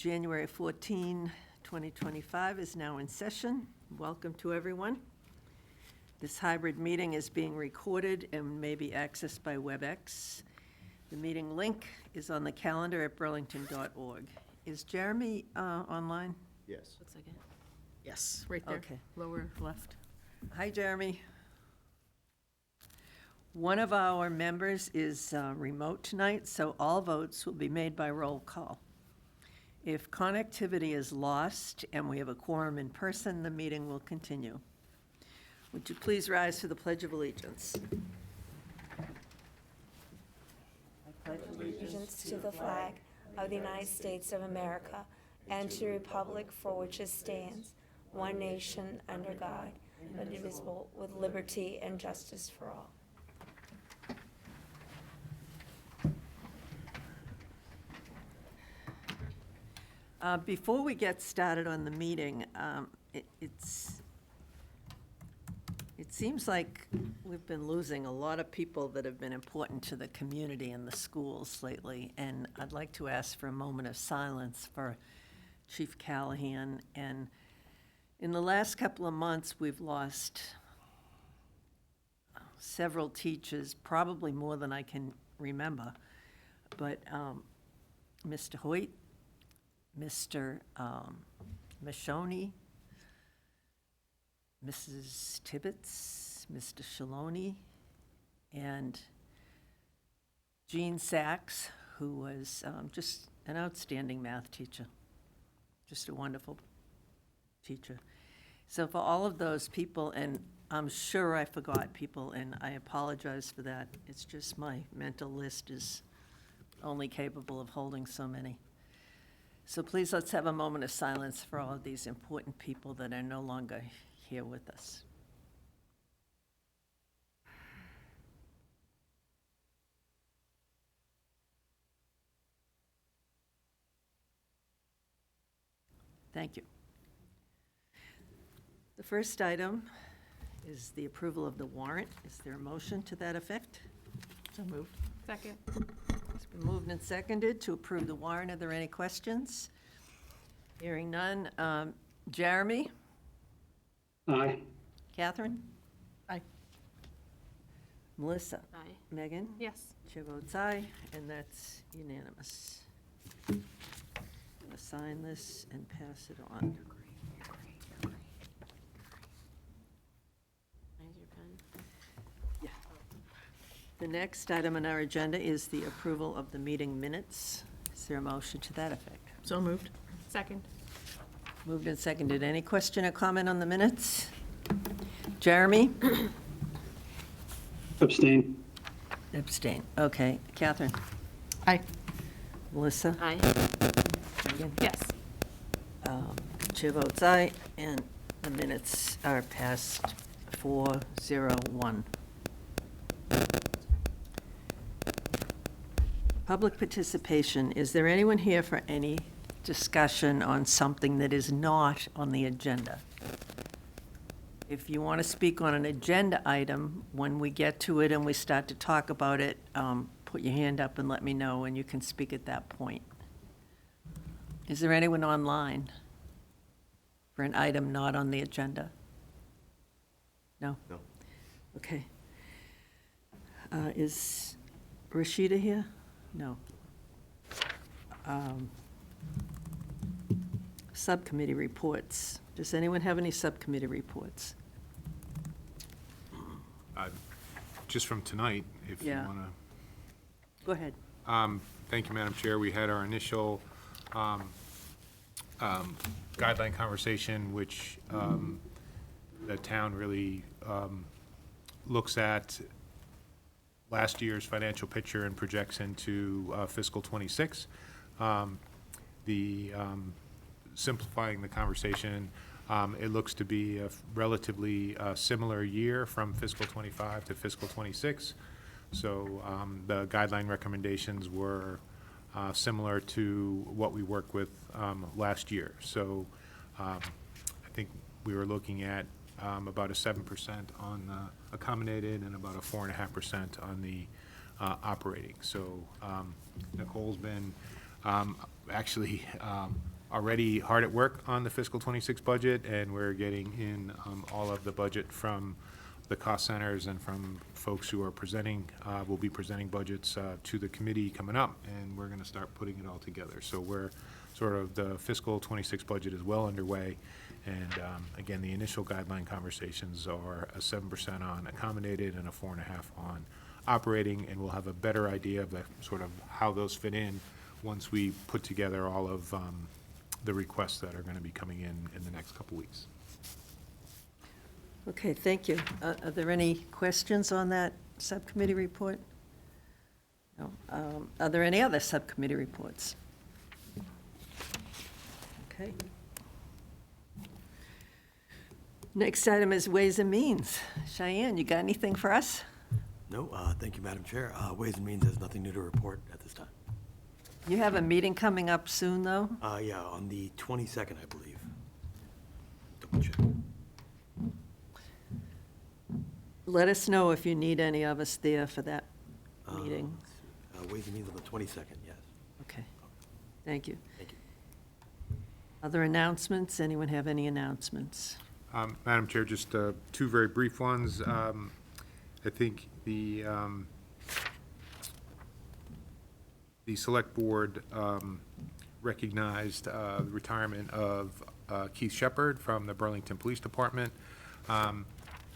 January 14, 2025 is now in session. Welcome to everyone. This hybrid meeting is being recorded and may be accessed by WebEx. The meeting link is on the calendar at burlington.org. Is Jeremy online? Yes. Looks like it. Yes, right there. Okay. Lower left. Hi, Jeremy. One of our members is remote tonight, so all votes will be made by roll call. If connectivity is lost and we have a quorum in person, the meeting will continue. Would you please rise for the Pledge of Allegiance? Allegiance to the flag of the United States of America and to the republic for which it stands, one nation under God, indivisible, with liberty and justice for all. Before we get started on the meeting, it seems like we've been losing a lot of people that have been important to the community and the schools lately, and I'd like to ask for a moment of silence for Chief Callahan. And in the last couple of months, we've lost several teachers, probably more than I can remember, but Mr. Hoyt, Mr. Mashoni, Mrs. Tibbetts, Mr. Shaloni, and Jean Sachs, who was just an outstanding math teacher, just a wonderful teacher. So for all of those people, and I'm sure I forgot people, and I apologize for that. It's just my mental list is only capable of holding so many. So please, let's have a moment of silence for all of these important people that are no longer here with us. Thank you. The first item is the approval of the warrant. Is there a motion to that effect? So moved. Second. It's been moved and seconded to approve the warrant. Are there any questions? Hearing none. Jeremy? Aye. Catherine? Aye. Melissa? Aye. Megan? Yes. Chair votes aye, and that's unanimous. I'm going to sign this and pass it on. Find your pen. The next item on our agenda is the approval of the meeting minutes. Is there a motion to that effect? So moved. Second. Moved and seconded. Any question or comment on the minutes? Jeremy? Abstain. Abstain. Okay. Catherine? Aye. Melissa? Aye. Megan? Yes. Chair votes aye, and the minutes are passed 4-0-1. Public participation. Is there anyone here for any discussion on something that is not on the agenda? If you want to speak on an agenda item, when we get to it and we start to talk about it, put your hand up and let me know, and you can speak at that point. Is there anyone online for an item not on the agenda? No? No. Okay. Is Rashida here? No. Subcommittee reports. Does anyone have any subcommittee reports? Just from tonight, if you Yeah. want Go ahead. to. Thank you, Madam Chair. We had our initial guideline conversation, which the town really looks at last year's financial picture and projects into fiscal '26. Simplifying the conversation, it looks to be a relatively similar year from fiscal '25 to fiscal '26. So the guideline recommendations were similar to what we worked with last year. So I think we were looking at about a 7% on the accommodated and about a 4.5% on the operating. So Nicole's been actually already hard at work on the fiscal '26 budget, and we're getting in all of the budget from the cost centers and from folks who are presenting, will be presenting budgets to the committee coming up, and we're going to start putting it all together. So we're sort of, the fiscal '26 budget is well underway, and again, the initial guideline conversations are a 7% on accommodated and a 4.5% on operating, and we'll have a better idea of the, sort of how those fit in once we put together all of the requests that are going to be coming in the next couple weeks. Okay, thank you. Are there any questions on that subcommittee report? No. Are there any other subcommittee reports? Okay. Next item is Ways and Means. Cheyenne, you got anything for us? No, thank you, Madam Chair. Ways and Means has nothing new to report at this time. You have a meeting coming up soon, though? Yeah, on the 22nd, I believe. Double check. Let us know if you need any of us there for that meeting. Ways and Means on the 22nd, yes. Okay, thank you. Thank you. Other announcements? Anyone have any announcements? Madam Chair, just two very brief ones. I think the Select Board recognized the retirement of Keith Shepard from the Burlington Police Department.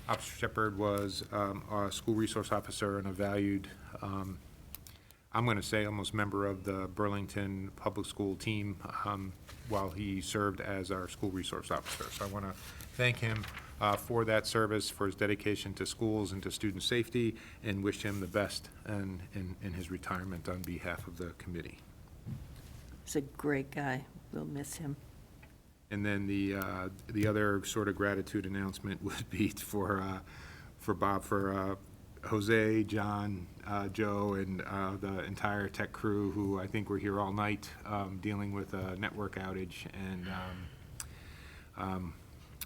Officer Shepard was a school resource officer and a valued, I'm going to say almost member of the Burlington Public School team while he served as our school resource officer. So I want to thank him for that service, for his dedication to schools and to student safety, and wish him the best in his retirement on behalf of the committee. He's a great guy. We'll miss him. And then the other sort of gratitude announcement would be for Bob, for Jose, John, Joe, and the entire tech crew who I think were here all night dealing with a network outage. And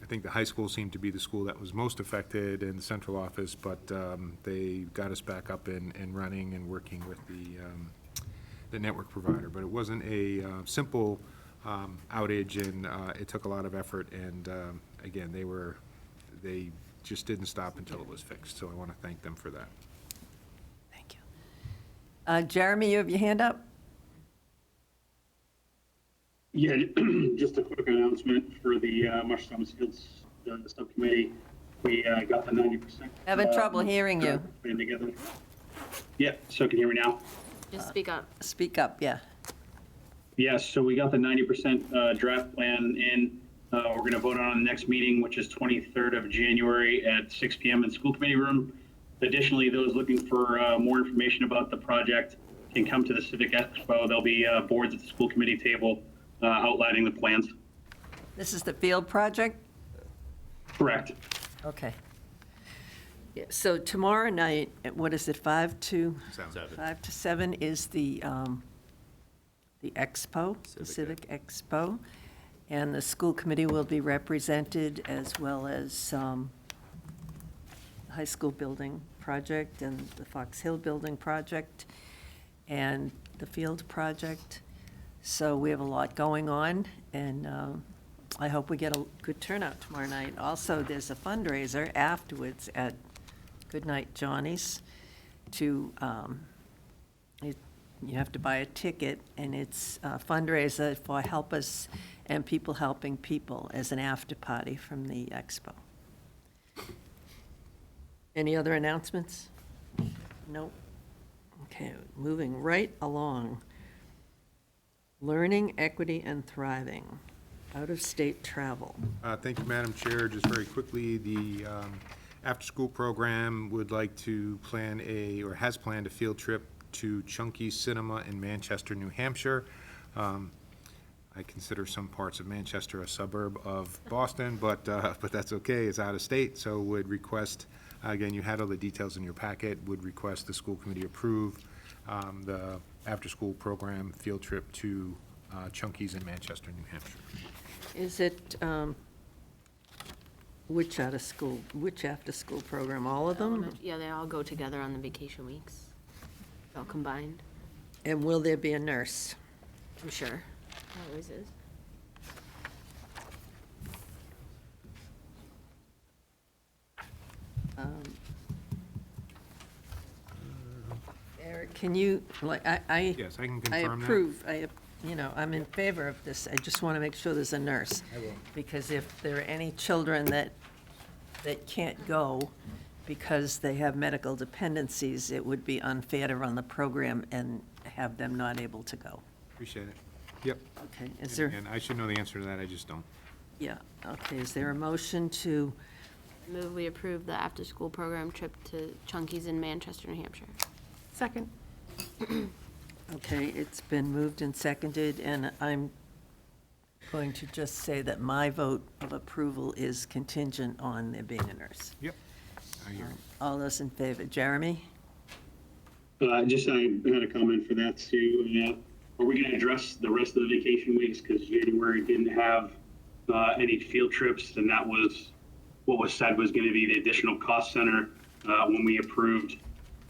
I think the high school seemed to be the school that was most affected in the central office, but they got us back up and running and working with the network provider. But it wasn't a simple outage, and it took a lot of effort, and again, they just didn't stop until it was fixed, so I want to thank them for that. Thank you. Jeremy, you have your hand up? Yeah, just a quick announcement for the Marshall Thomas Fields subcommittee. We got the 90%. Having trouble hearing you. Plan together. Yeah, so can you hear me now? Just speak up. Speak up, yeah. Yes, so we got the 90% draft plan in. We're going to vote on the next meeting, which is 23rd of January at 6 p.m. in school committee room. Additionally, those looking for more information about the project can come to the Civic Expo. There'll be boards at the school committee table outlining the plans. This is the field project? Correct. Okay. Yeah, so tomorrow night, at what is it, 5 to? 5 to 7 is the expo, the Civic Expo. And the school committee will be represented, as well as the high school building project and the Fox Hill building project and the field project. So we have a lot going on, and I hope we get a good turnout tomorrow night. Also, there's a fundraiser afterwards at Goodnight Johnny's to, you have to buy a ticket, and it's a fundraiser for Help Us and People Helping People as an after-party from the expo. Any other announcements? Nope. Okay, moving right along. Learning, equity, and thriving. Out-of-state travel. Thank you, Madam Chair. Just very quickly, the after-school program would like to plan or has planned a field trip to Chunky Cinema in Manchester, New Hampshire. I consider some parts of Manchester a suburb of Boston, but that's okay, it's out of state, so would request, again, you had all the details in your packet, would request the school committee approve the after-school program field trip to Chunky's in Manchester, New Hampshire. Is it, which after-school program, all of them? Yeah, they all go together on the vacation weeks. All combined, And will there be a nurse? I'm sure. Always is. can you, like, I. Yes, I can I confirm that. approve, I'm in favor of this. I just want to make sure there's a nurse. I will. Because if there are any children that can't go because they have medical dependencies, it would be unfair to run the program and have them not able to go. Appreciate it. Yep. Okay, is there, And I should know the answer to that, I just don't. yeah, okay, is there a motion to, Move we approve the after-school program trip to Chunky's in Manchester, New Hampshire. Second. okay, it's been moved and seconded, and I'm going to just say that my vote of approval is contingent on there being a nurse. Yep. I hear. All those in favor? Jeremy? I had a comment for that too. Are we going to address the rest of the vacation weeks? Because January didn't have any field trips, and that was what was said was going to be the additional cost center when we approved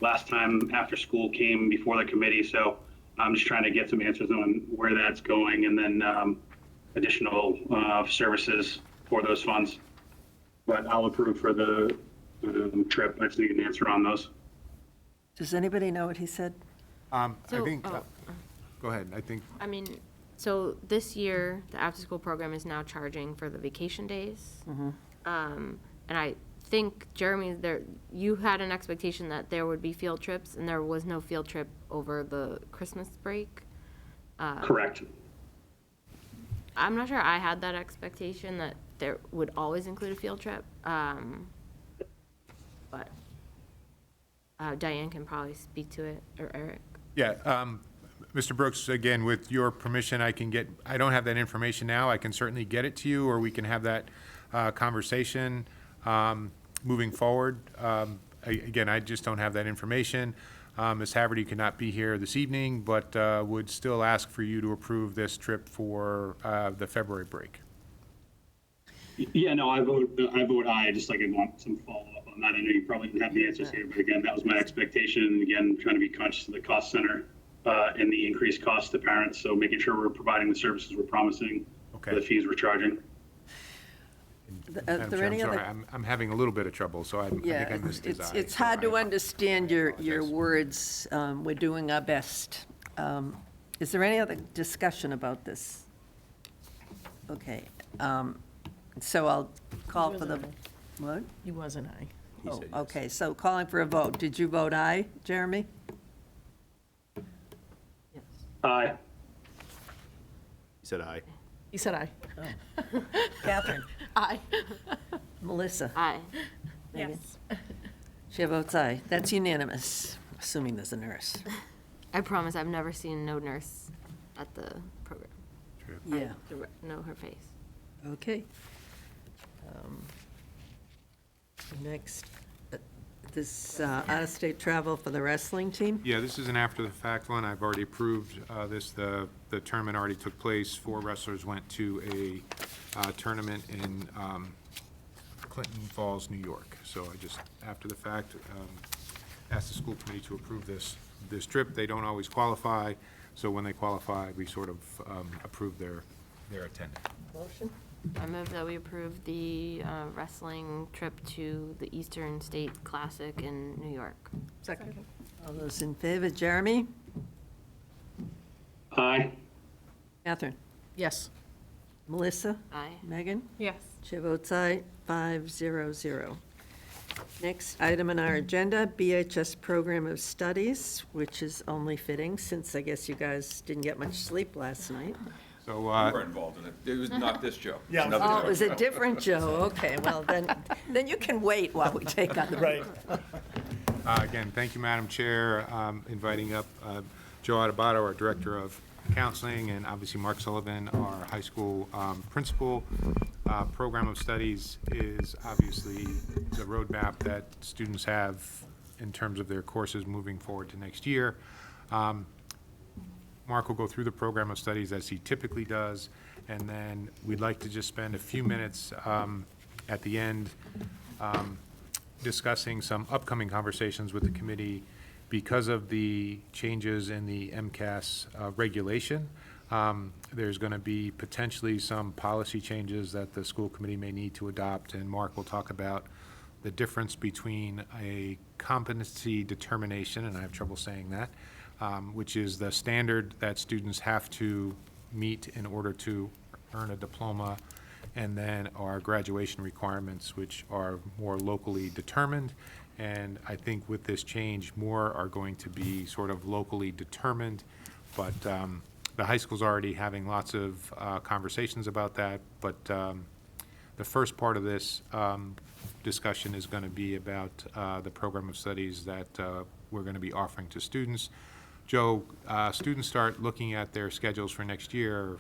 last time after school came before the committee. So I'm just trying to get some answers on where that's going, and then additional services for those funds. But I'll approve for the trip. I just need an answer on those. Does anybody know what he said? I So- think, oh. go ahead, I think, I mean, so this year, the after-school program is now charging for the vacation days. And I think, Jeremy, you had an expectation that there would be field trips, and there was no field trip over the Christmas break. Correct. I'm not sure I had that expectation that there would always include a field trip. But Diane can probably speak to it, or Eric. yeah, Mr. Brooks, again, with your permission, I don't have that information now. I can certainly get it to you, or we can have that conversation moving forward. Again, I just don't have that information. Ms. Haverty could not be here this evening, but would still ask for you to approve this trip for the February break. Yeah, no, I vote aye. Just like I want some follow-up on that. I know you probably didn't have the answers here, but again, that was my expectation. And again, trying to be conscious of the cost center and the increased cost to parents. So making sure we're providing the services we're promising for the fees we're charging. Are Madam there Chair, any I'm sorry, other? I'm having a little bit of trouble, so I think I Yeah, missed his eye. it's so hard to I understand your apologize. words. We're doing our best. Is there any other discussion about this? Okay, so I'll call for the, what? He was an aye. He Oh, said yes. okay, so calling for a vote. Did you vote aye, Jeremy? Aye. He said aye. He said aye. Catherine? Aye. Melissa? Aye. Megan? Chair votes aye. That's unanimous, assuming there's a nurse. I promise I've never seen no nurse at the program. Yeah, Know her face. okay. Next, this out-of-state travel for the wrestling team? Yeah, this is an after-the-fact one. I've already approved this. The tournament already took place. 4 wrestlers went to a tournament in Clinton Falls, New York. So I just, after the fact, asked the school committee to approve this trip. They don't always qualify, so when they qualify, we sort of approve their attendance. Motion? I move that we approve the wrestling trip to the Eastern State Classic in New York. Second. All those in favor? Jeremy? Aye. Catherine? Yes. Melissa? Aye. Megan? Yes. Chair votes aye, 5-0-0. Next item on our agenda, BHS Program of Studies, which is only fitting since I guess you guys didn't get much sleep last night. So, We were involved in it. It was not this Joe. Yeah. Oh, it was a different Joe, okay, well, then you can wait while we take on the. Right. again, thank you, Madam Chair, inviting up Joe Adubato, our Director of Counseling, and obviously Mark Sullivan, our high school principal. Program of Studies is obviously the roadmap that students have in terms of their courses moving forward to next year. Mark will go through the Program of Studies as he typically does, and then we'd like to just spend a few minutes at the end discussing some upcoming conversations with the committee because of the changes in the MCAS regulation. There's going to be potentially some policy changes that the school committee may need to adopt, and Mark will talk about the difference between a competency determination, and I have trouble saying that, which is the standard that students have to meet in order to earn a diploma, and then our graduation requirements, which are more locally determined. And I think with this change, more are going to be sort of locally determined, but the high school's already having lots of conversations about that, but the first part of this discussion is going to be about the program of studies that we're going to be offering to students. Joe, students start looking at their schedules for next year,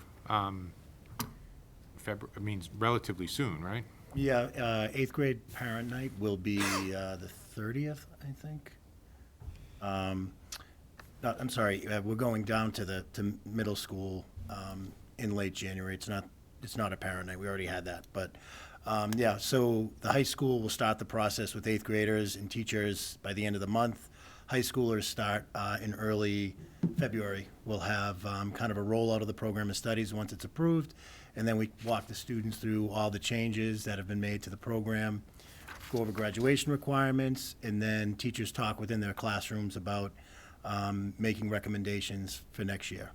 means relatively soon, right? Yeah, eighth grade parent night will be the 30th, I think. No, I'm sorry, we're going down to middle school in late January. It's not a parent night, we already had that, but yeah, so the high school will start the process with eighth graders and teachers by the end of the month. High schoolers start in early February. We'll have kind of a rollout of the program of studies once it's approved, and then we walk the students through all the changes that have been made to the program, go over graduation requirements, and then teachers talk within their classrooms about making recommendations for next year.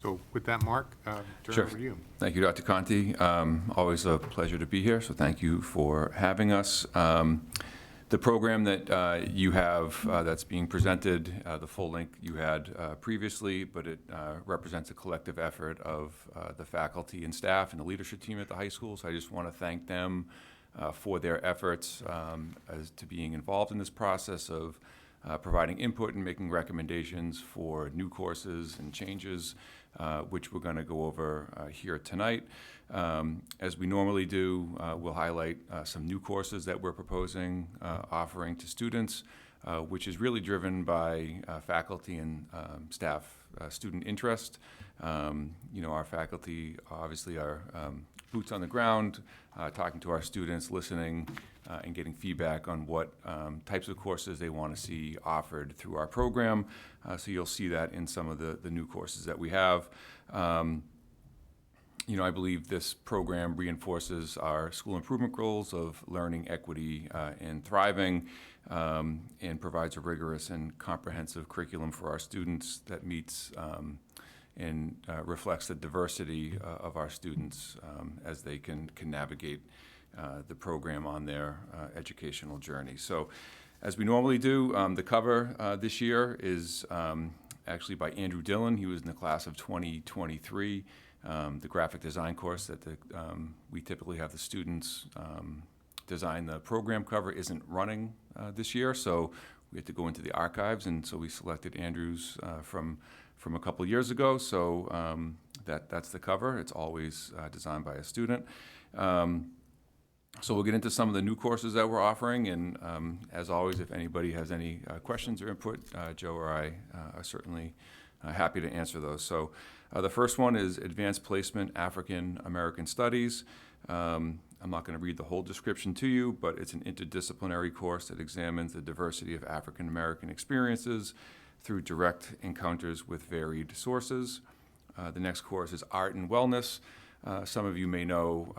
So with that, Mark, turn Sure. over to you. Thank you, Dr. Conti. Always a pleasure to be here, so thank you for having us. The program that you have that's being presented, the full link you had previously, but it represents a collective effort of the faculty and staff and the leadership team at the high school. So I just want to thank them for their efforts as to being involved in this process of providing input and making recommendations for new courses and changes, which we're going to go over here tonight. As we normally do, we'll highlight some new courses that we're proposing offering to students, which is really driven by faculty and staff student interest. Our faculty obviously are boots on the ground, talking to our students, listening, and getting feedback on what types of courses they want to see offered through our program. So you'll see that in some of the new courses that we have. I believe this program reinforces our school improvement goals of learning, equity, and thriving, and provides a rigorous and comprehensive curriculum for our students that meets and reflects the diversity of our students as they can navigate the program on their educational journey. So, as we normally do, the cover this year is actually by Andrew Dillon. He was in the class of 2023. The graphic design course that we typically have the students design the program cover isn't running this year, so we had to go into the archives, and so we selected Andrew's from a couple years ago. So that's the cover. It's always designed by a student. So we'll get into some of the new courses that we're offering, and as always, if anybody has any questions or input, Joe or I are certainly happy to answer those. So the first one is Advanced Placement African American Studies. I'm not going to read the whole description to you, but it's an interdisciplinary course that examines the diversity of African American experiences through direct encounters with varied sources. The next course is Art and Wellness. Some of you may know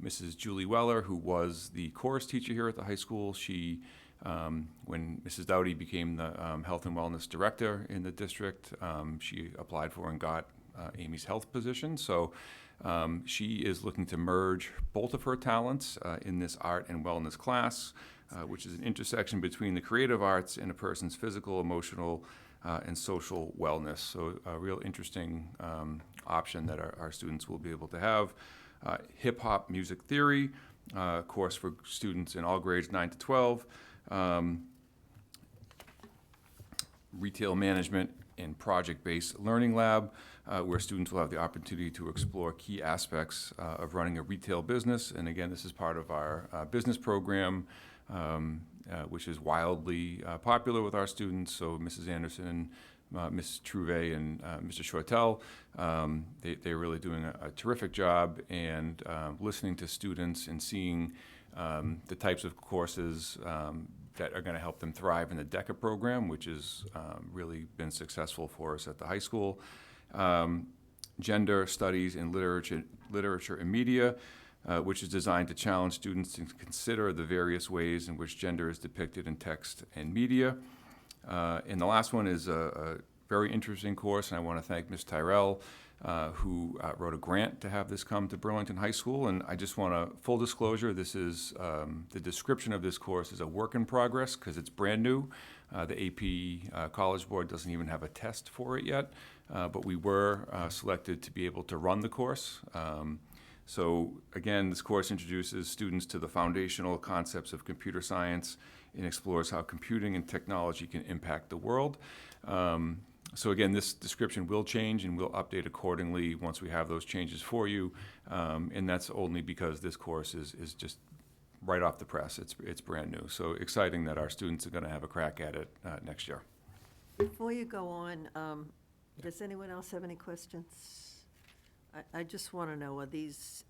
Mrs. Julie Weller, who was the chorus teacher here at the high school. She, when Mrs. Dowdy became the Health and Wellness Director in the district, she applied for and got Amy's health position. So she is looking to merge both of her talents in this art and wellness class, which is an intersection between the creative arts and a person's physical, emotional, and social wellness. So a real interesting option that our students will be able to have. Hip hop music theory, course for students in all grades 9 to 12. Retail management and project-based learning lab, where students will have the opportunity to explore key aspects of running a retail business. And again, this is part of our business program, which is wildly popular with our students. So Mrs. Anderson, Ms. Trouvé, and Mr. Shortell, they're really doing a terrific job, and listening to students and seeing the types of courses that are going to help them thrive in the DECA program, which has really been successful for us at the high school. Gender Studies in Literature and Media, which is designed to challenge students to consider the various ways in which gender is depicted in text and media. And the last one is a very interesting course, and I want to thank Ms. Tyrell, who wrote a grant to have this come to Burlington High School. And I just want to, full disclosure, this is, the description of this course is a work in progress because it's brand new. The AP College Board doesn't even have a test for it yet, but we were selected to be able to run the course. So again, this course introduces students to the foundational concepts of computer science and explores how computing and technology can impact the world. So again, this description will change and we'll update accordingly once we have those changes for you. And that's only because this course is just right off the press. It's brand new. So exciting that our students are going to have a crack at it next year. Before you go on, does anyone else have any questions? I just want to know, are these,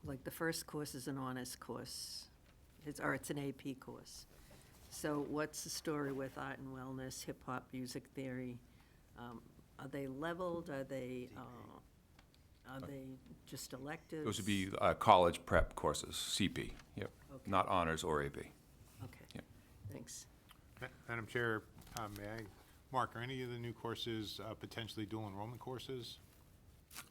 like the first course is an honors course, or it's an AP course. So what's the story with art and wellness, hip hop, music theory? Are they leveled? Are they just electives? Those would be college prep courses, CP, yep, Okay. not honors or AP. Okay, Yep. thanks. Madam Chair, may I, Mark, are any of the new courses potentially dual enrollment courses?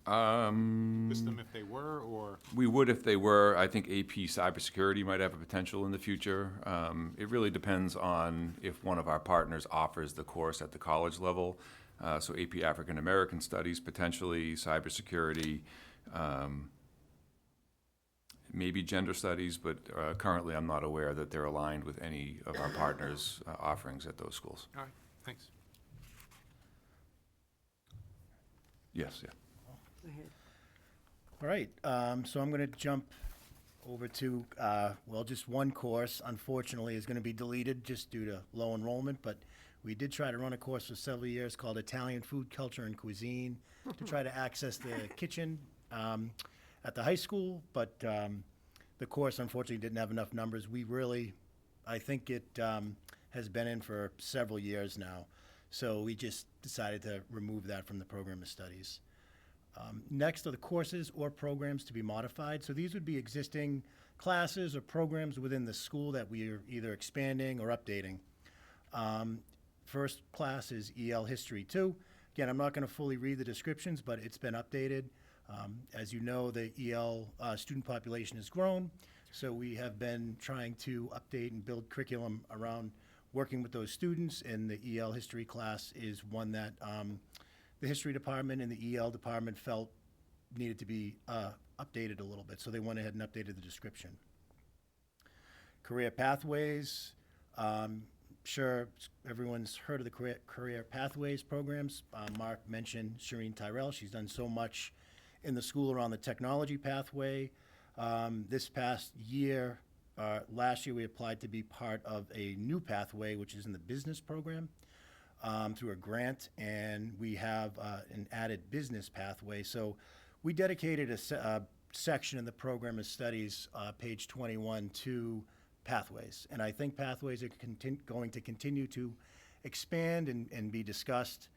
List them if they were, or? We would if they were. I think AP cybersecurity might have a potential in the future. It really depends on if one of our partners offers the course at the college level. So AP African American Studies, potentially, cybersecurity, maybe gender studies, but currently I'm not aware that they're aligned with any of our partners' offerings at those schools. All right, thanks. Yes, yeah. Go ahead. All right, so I'm going to jump over to, well, just one course, unfortunately, is going to be deleted just due to low enrollment, but we did try to run a course for several years called Italian Food, Culture, and Cuisine to try to access the kitchen at the high school, but the course unfortunately didn't have enough numbers. We really, I think it has been in for several years now, so we just decided to remove that from the program of studies. Next are the courses or programs to be modified. So these would be existing classes or programs within the school that we are either expanding or updating. First class is EL History 2. Again, I'm not going to fully read the descriptions, but it's been updated. As you know, the EL student population has grown, so we have been trying to update and build curriculum around working with those students, and the EL History class is one that the history department and the EL department felt needed to be updated a little bit, so they went ahead and updated the description. Career pathways, sure everyone's heard of the career pathways programs. Mark mentioned Shireen Tyrell. She's done so much in the school around the technology pathway. This past year, last year we applied to be part of a new pathway, which is in the business program. Through a grant, and we have an added business pathway. So we dedicated a section in the program of studies, page 21, to pathways. And I think pathways are going to continue to expand and be discussed.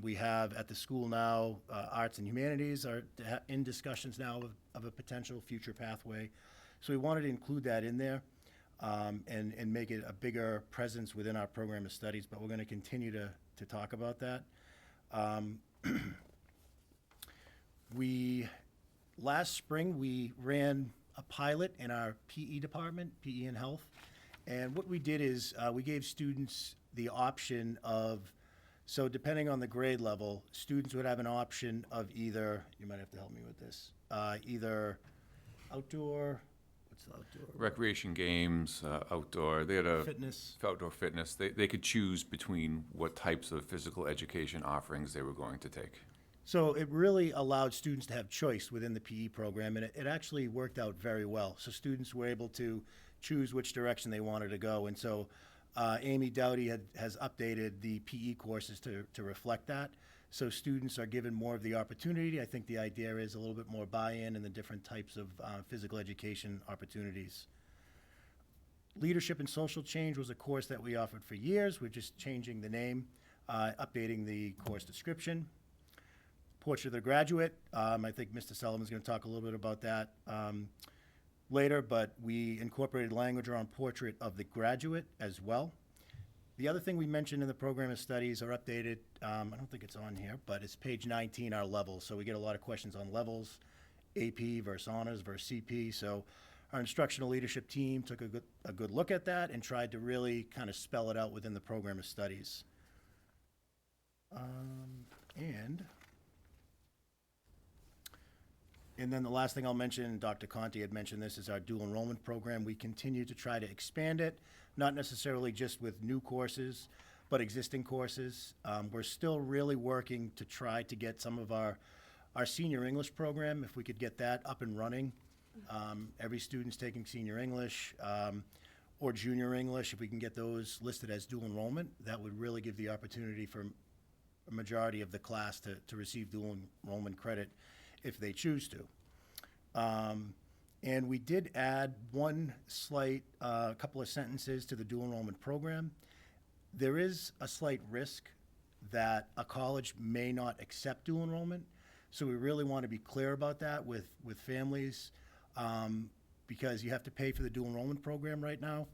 We have at the school now, arts and humanities are in discussions now of a potential future pathway. So we wanted to include that in there. And make it a bigger presence within our program of studies, but we're going to continue to talk about that. Last spring, we ran a pilot in our PE department, PE and health, and what we did is we gave students the option of, so depending on the grade level, students would have an option of either, you might have to help me with this, either outdoor, outdoor Recreation games, outdoor, they had a fitness. outdoor fitness. They could choose between what types of physical education offerings they were going to take. So it really allowed students to have choice within the PE program, and it actually worked out very well. So students were able to choose which direction they wanted to go. And so Amy Dowdy has updated the PE courses to reflect that. So students are given more of the opportunity. I think the idea is a little bit more buy-in in the different types of physical education opportunities. Leadership and Social Change was a course that we offered for years. We're just changing the name, updating the course description. Portrait of the Graduate, I think Mr. Sullivan's going to talk a little bit about that. later, but we incorporated language around portrait of the graduate as well. The other thing we mentioned in the program of studies are updated, I don't think it's on here, but it's page 19, our levels. So we get a lot of questions on levels, AP versus honors versus CP. So our instructional leadership team took a good look at that and tried to really kind of spell it out within the program of studies. And then the last thing I'll mention, Dr. Conti had mentioned this, is our dual enrollment program. We continue to try to expand it, not necessarily just with new courses, but existing courses. We're still really working to try to get some of our senior English program, if we could get that up and running. Every student's taking senior English or junior English. If we can get those listed as dual enrollment, that would really give the opportunity for a majority of the class to receive dual enrollment credit if they choose to. And we did add one slight, couple of sentences to the dual enrollment program. There is a slight risk that a college may not accept dual enrollment, so we really want to be clear about that with families, because you have to pay for the dual enrollment program right now.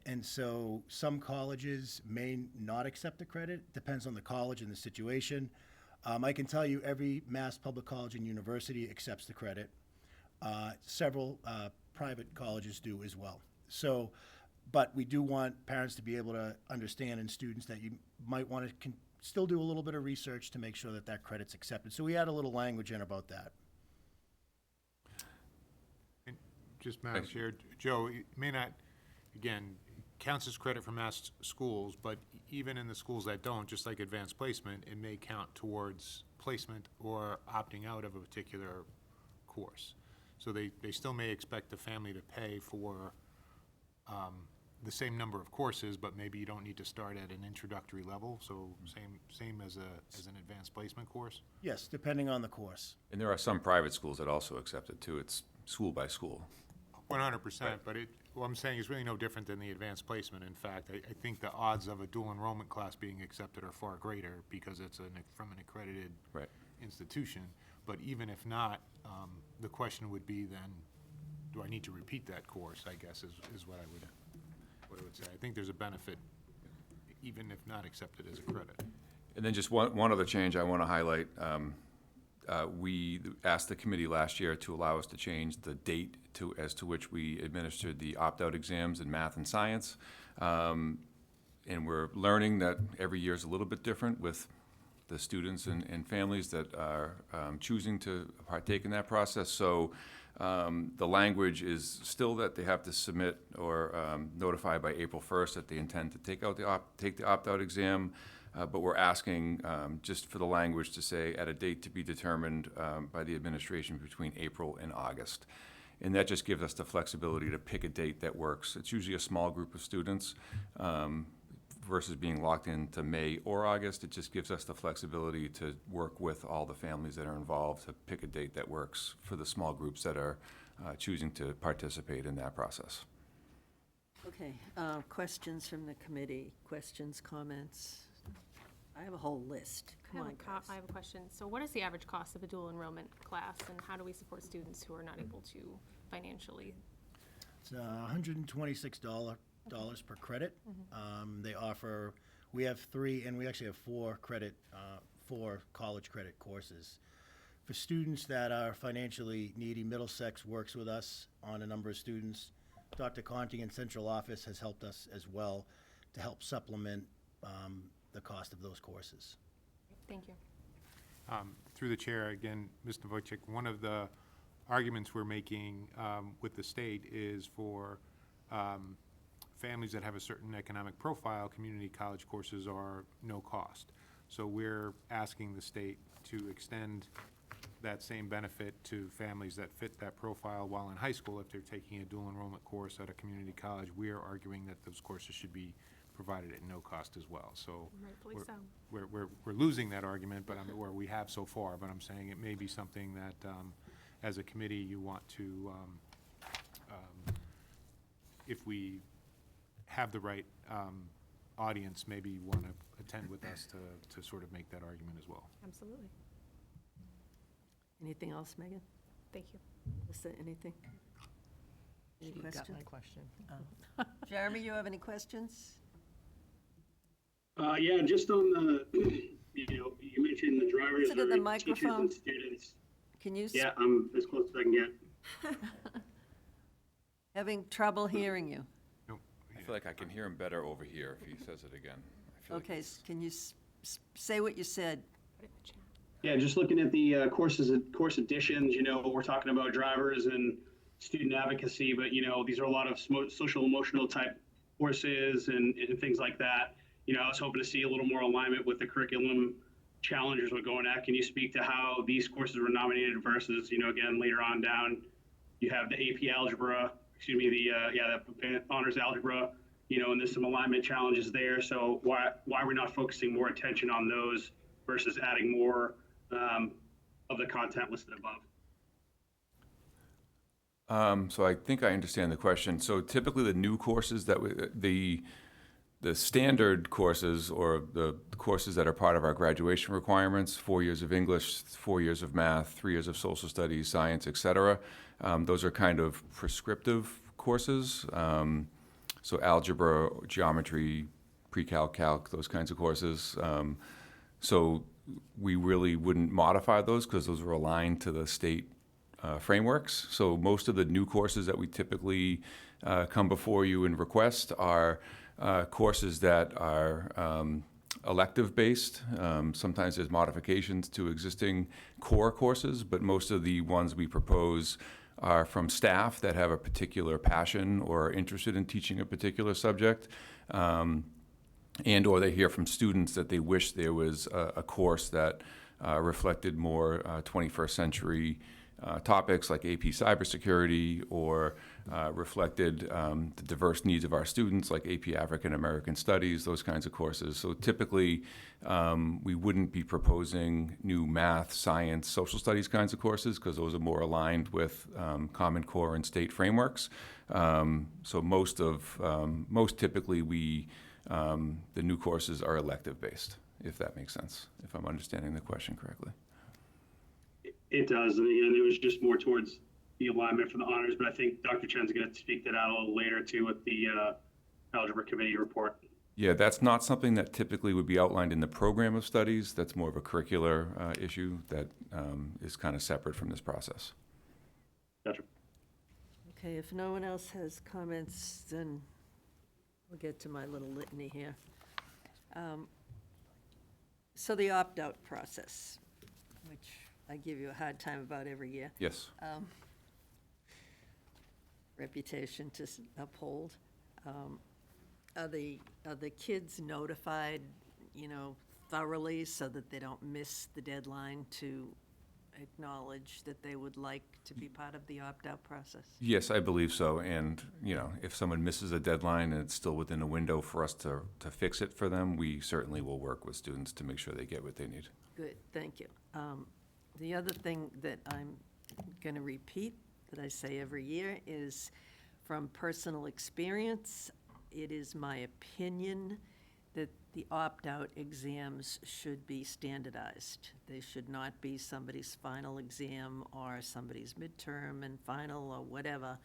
And so some colleges may not accept the credit, depends on the college and the situation. I can tell you every Mass Public College and University accepts the credit. Several private colleges do as well. So, but we do want parents to be able to understand, and students, that you might want to still do a little bit of research to make sure that that credit's accepted. So we add a little language in about that. And just, Madam Chair, Joe, it may not, again, counts as credit for mass schools, but even in the schools that don't, just like advanced placement, it may count towards placement or opting out of a particular course. So they still may expect the family to pay for the same number of courses, but maybe you don't need to start at an introductory level, so same as an advanced placement course? Yes, depending on the course. And there are some private schools that also accept it too. It's school by school. 100%, but what I'm saying is really no different than the advanced placement. In fact, I think the odds of a dual enrollment class being accepted are far greater because it's from an accredited Right. institution. But even if not, the question would be then, do I need to repeat that course, I guess, is what I would say. I think there's a benefit, even if not accepted as a credit. And then just one other change I want to highlight. We asked the committee last year to allow us to change the date as to which we administered the opt-out exams in math and science. And we're learning that every year is a little bit different with the students and families that are choosing to partake in that process. So the language is still that they have to submit or notify by April 1st that they intend to take the opt-out exam. But we're asking just for the language to say at a date to be determined by the administration between April and August. And that just gives us the flexibility to pick a date that works. It's usually a small group of students versus being locked into May or August. It just gives us the flexibility to work with all the families that are involved to pick a date that works for the small groups that are choosing to participate in that process. Okay, questions from the committee, questions, comments? I have a whole list. Come on, guys. I have a question. So what is the average cost of a dual enrollment class, and how do we support students who are not able to financially? It's $126 per credit. They offer, we have 3, and we actually have 4 college credit courses. For students that are financially needy, Middlesex works with us on a number of students. Dr. Conti in central office has helped us as well to help supplement the cost of those courses. Thank you. Through the chair, again, Ms. Novacek, one of the arguments we're making with the state is for families that have a certain economic profile, community college courses are no cost. So we're asking the state to extend that same benefit to families that fit that profile while in high school. If they're taking a dual enrollment course at a community college, we are arguing that those courses should be provided at no cost as well. So Rightfully so. we're losing that argument, but or we have so far, but I'm saying it may be something that as a committee you want to, if we have the right audience, maybe want to attend with us to sort of make that argument as well. Absolutely. Anything else, Megan? Thank you. Melissa, anything? Any You got questions? my question. Jeremy, you have any questions? Yeah, just on the, you mentioned the drivers Sit at the are teachers microphone. and students. Can you, Yeah, I'm as close as I can get. having trouble hearing you? I feel like I can hear him better over here if he says it again. I feel like Okay, it's- can you say what you said? Yeah, just looking at the course additions, we're talking about drivers and student advocacy, but, these are a lot of social emotional type courses and things like that. I was hoping to see a little more alignment with the curriculum challenges we're going at. Can you speak to how these courses were nominated versus, again, later on down, you have the AP algebra, the honors algebra, and there's some alignment challenges there. So why we're not focusing more attention on those versus adding more of the content listed above? So I think I understand the question. So typically the new courses the standard courses or the courses that are part of our graduation requirements, 4 years of English, 4 years of math, 3 years of social studies, science, et cetera, those are kind of prescriptive courses. So algebra, geometry, pre-calc, calc, those kinds of courses. So we really wouldn't modify those because those are aligned to the state frameworks. So most of the new courses that we typically come before you and request are courses that are elective-based. Sometimes there's modifications to existing core courses, but most of the ones we propose are from staff that have a particular passion or are interested in teaching a particular subject. And or they hear from students that they wish there was a course that reflected more 21st century topics like AP cybersecurity or reflected the diverse needs of our students like AP African American Studies, those kinds of courses. So typically we wouldn't be proposing new math, science, social studies kinds of courses because those are more aligned with Common Core and state frameworks. So most typically the new courses are elective based, if that makes sense, if I'm understanding the question correctly. It does, and again, it was just more towards the alignment for the honors, but I think Dr. Chen's going to speak to that a little later too with the algebra committee report. Yeah, that's not something that typically would be outlined in the program of studies. That's more of a curricular issue that is kind of separate from this process. Gotcha. Okay, if no one else has comments, then we'll get to my little litany here. So the opt-out process, which I give you a hard time about every year. Yes. Reputation to uphold. Are the kids notified, thoroughly so that they don't miss the deadline to acknowledge that they would like to be part of the opt-out process? Yes, I believe so. And, if someone misses a deadline and it's still within a window for us to fix it for them, we certainly will work with students to make sure they get what they need. Good, thank you. The other thing that I'm going to repeat, that I say every year, is from personal experience, it is my opinion that the opt-out exams should be standardized. They should not be somebody's final exam or somebody's midterm and final or whatever.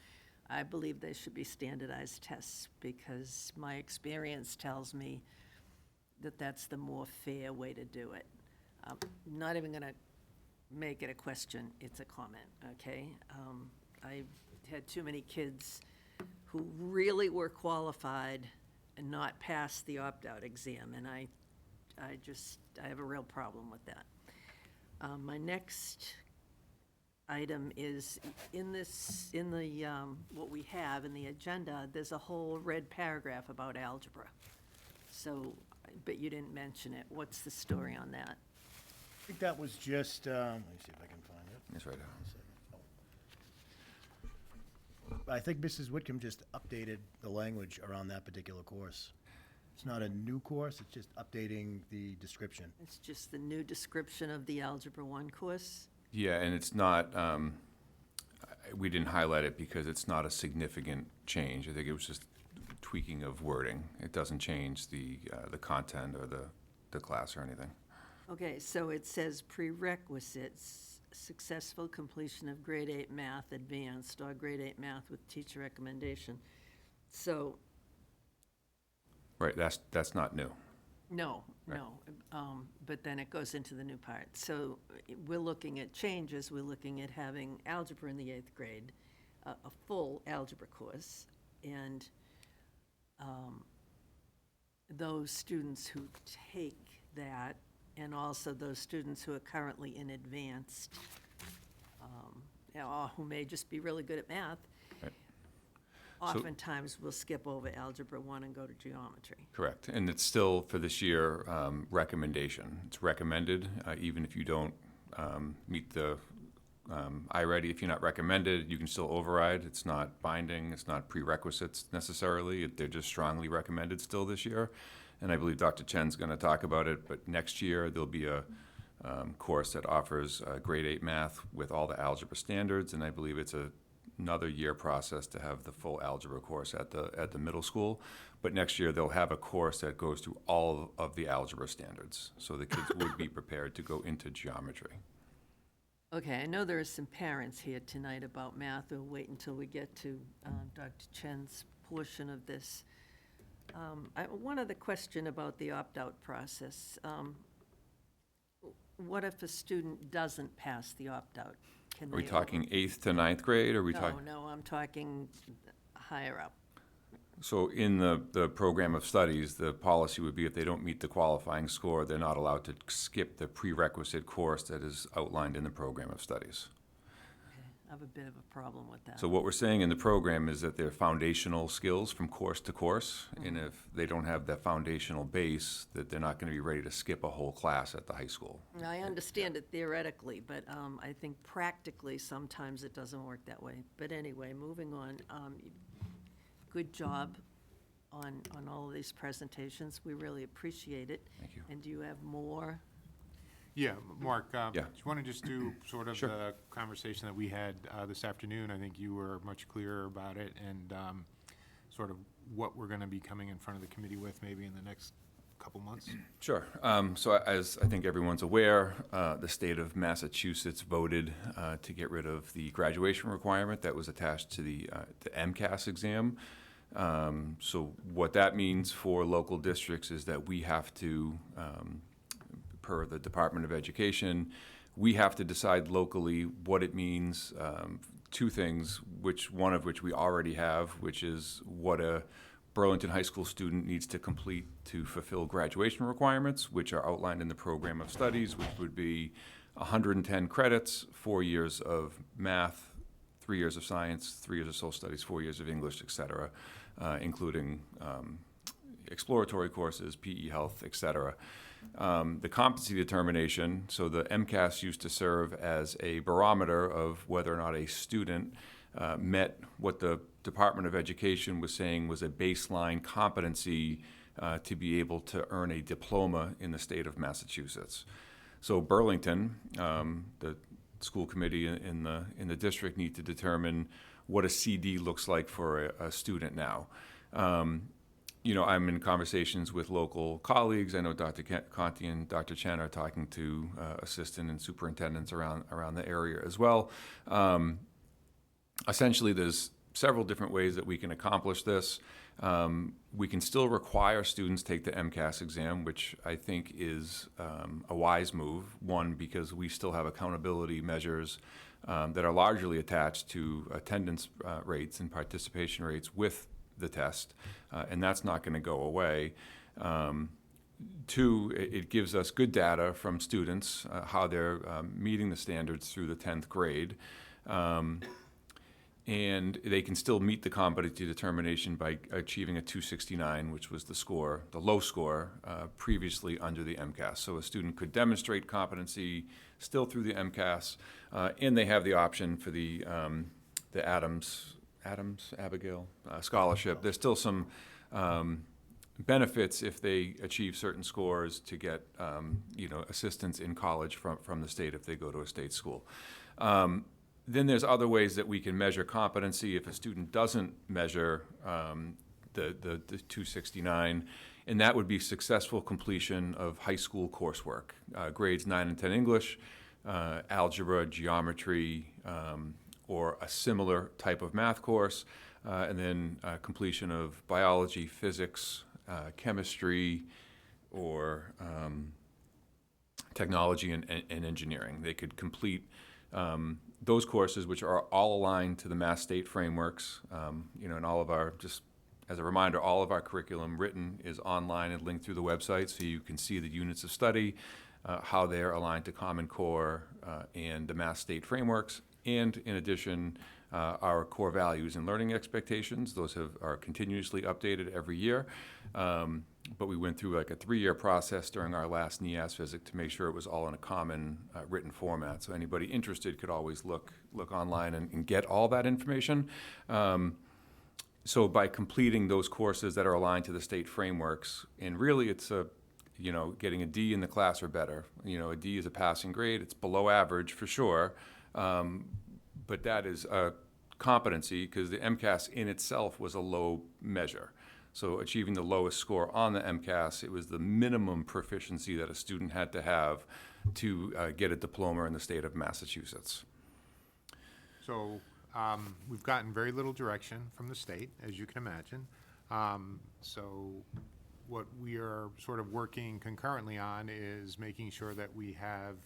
I believe they should be standardized tests because my experience tells me that that's the more fair way to do it. I'm not even going to make it a question, it's a comment, okay? I had too many kids who really were qualified and not pass the opt-out exam, and I have a real problem with that. My next item is what we have in the agenda, there's a whole red paragraph about algebra. So, but you didn't mention it. What's the story on that? I think that was just, let me see if I can find it. That's right. I think Mrs. Whitcomb just updated the language around that particular course. It's not a new course, it's just updating the description. It's just the new description of the Algebra 1 course? Yeah, and it's not, we didn't highlight it because it's not a significant change. I think it was just tweaking of wording. It doesn't change the content or the class or anything. Okay, so it says prerequisites, successful completion of grade 8 math advanced or grade 8 math with teacher recommendation. So, Right, that's not new. no, Right. no, but then it goes into the new part. So we're looking at changes, we're looking at having algebra in the 8th grade, a full algebra course, and those students who take that, and also those students who are currently in advanced, or who may just be really good at math, Right. oftentimes will skip over Algebra 1 and go to geometry. Correct, and it's still, for this year, recommendation. It's recommended, even if you don't meet the I-ready, if you're not recommended, you can still override. It's not binding, it's not prerequisites necessarily, they're just strongly recommended still this year. And I believe Dr. Chen's going to talk about it, but next year, there'll be a course that offers grade 8 math with all the algebra standards, and I believe it's another year process to have the full algebra course at the middle school. But next year, they'll have a course that goes through all of the algebra standards, so the kids would be prepared to go into geometry. Okay, I know there are some parents here tonight about math. We'll wait until we get to Dr. Chen's portion of this. One other question about the opt-out process. What if a student doesn't pass the opt-out? Can Are we they- talking 8th to 9th grade, or are we No, talking? no, I'm talking higher up. So in the program of studies, the policy would be if they don't meet the qualifying score, they're not allowed to skip the prerequisite course that is outlined in the program of studies. I have a bit of a problem with that. So what we're saying in the program is that they're foundational skills from course to course, and if they don't have that foundational base, that they're not going to be ready to skip a whole class at the high school. I understand it theoretically, but I think practically, sometimes it doesn't work that way. But anyway, moving on. Good job on all of these presentations. We really appreciate it. Thank you. And do you have more? Yeah, Mark, Yeah. do you want to just do sort of Sure. the conversation that we had this afternoon? I think you were much clearer about it, and sort of what we're going to be coming in front of the committee with maybe in the next couple months. Sure. So as I think everyone's aware, the state of Massachusetts voted to get rid of the graduation requirement that was attached to the MCAS exam. So what that means for local districts is that we have to, per the Department of Education, we have to decide locally what it means. Two things, one of which we already have, which is what a Burlington High School student needs to complete to fulfill graduation requirements, which are outlined in the program of studies, which would be 110 credits, 4 years of math, 3 years of science, 3 years of social studies, 4 years of English, et cetera, including exploratory courses, PE health, et cetera. The competency determination, so the MCAS used to serve as a barometer of whether or not a student met what the Department of Education was saying was a baseline competency to be able to earn a diploma in the state of Massachusetts. So Burlington, the school committee in the district need to determine what a CD looks like for a student now. I'm in conversations with local colleagues. I know Dr. Conti and Dr. Chen are talking to assistant and superintendents around the area as well. Essentially, there's several different ways that we can accomplish this. We can still require students take the MCAS exam, which I think is a wise move. One, because we still have accountability measures that are largely attached to attendance rates and participation rates with the test, and that's not going to go away. Two, it gives us good data from students, how they're meeting the standards through the 10th grade. And they can still meet the competency determination by achieving a 269, which was the low score, previously under the MCAS. So a student could demonstrate competency still through the MCAS, and they have the option for the Abigail scholarship. There's still some benefits if they achieve certain scores to get assistance in college from the state if they go to a state school. Then there's other ways that we can measure competency if a student doesn't measure the 269, and that would be successful completion of high school coursework, grades 9 and 10 English, algebra, geometry, or a similar type of math course, and then completion of biology, physics, chemistry, or technology and engineering. They could complete those courses, which are all aligned to the Mass State frameworks, and all of our, just as a reminder, all of our curriculum written is online and linked through the website, so you can see the units of study, how they're aligned to Common Core and the Mass State frameworks, and in addition, our core values and learning expectations. Those are continuously updated every year. But we went through like a 3-year process during our last NEAS visit to make sure it was all in a common written format. So anybody interested could always look online and get all that information. So by completing those courses that are aligned to the state frameworks, and really it's getting a D in the class or better. A D is a passing grade. It's below average for sure. But that is a competency because the MCAS in itself was a low measure. So achieving the lowest score on the MCAS, it was the minimum proficiency that a student had to have to get a diploma in the state of Massachusetts. So we've gotten very little direction from the state, as you can imagine. So what we are sort of working concurrently on is making sure that we have,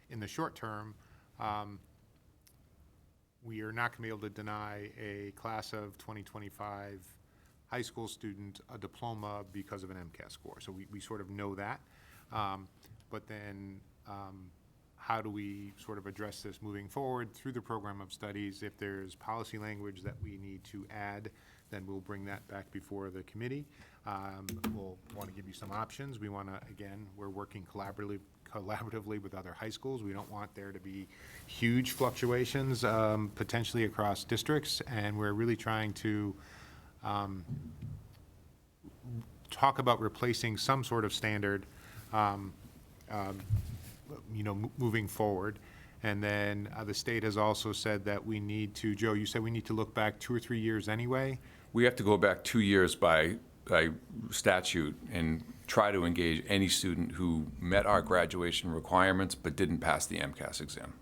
in the short term, we are not going to be able to deny a class of 2025 high school student a diploma because of an MCAS score. So we sort of know that. But then how do we sort of address this moving forward through the program of studies? If there's policy language that we need to add, then we'll bring that back before the committee. We'll want to give you some options. We want to, again, we're working collaboratively with other high schools. We don't want there to be huge fluctuations potentially across districts, and we're really trying to talk about replacing some sort of standard, moving forward. And then the state has also said that we need to, Joe, you said we need to look back 2 or 3 years anyway? We have to go back 2 years by statute and try to engage any student who met our graduation requirements but didn't pass the MCAS exam.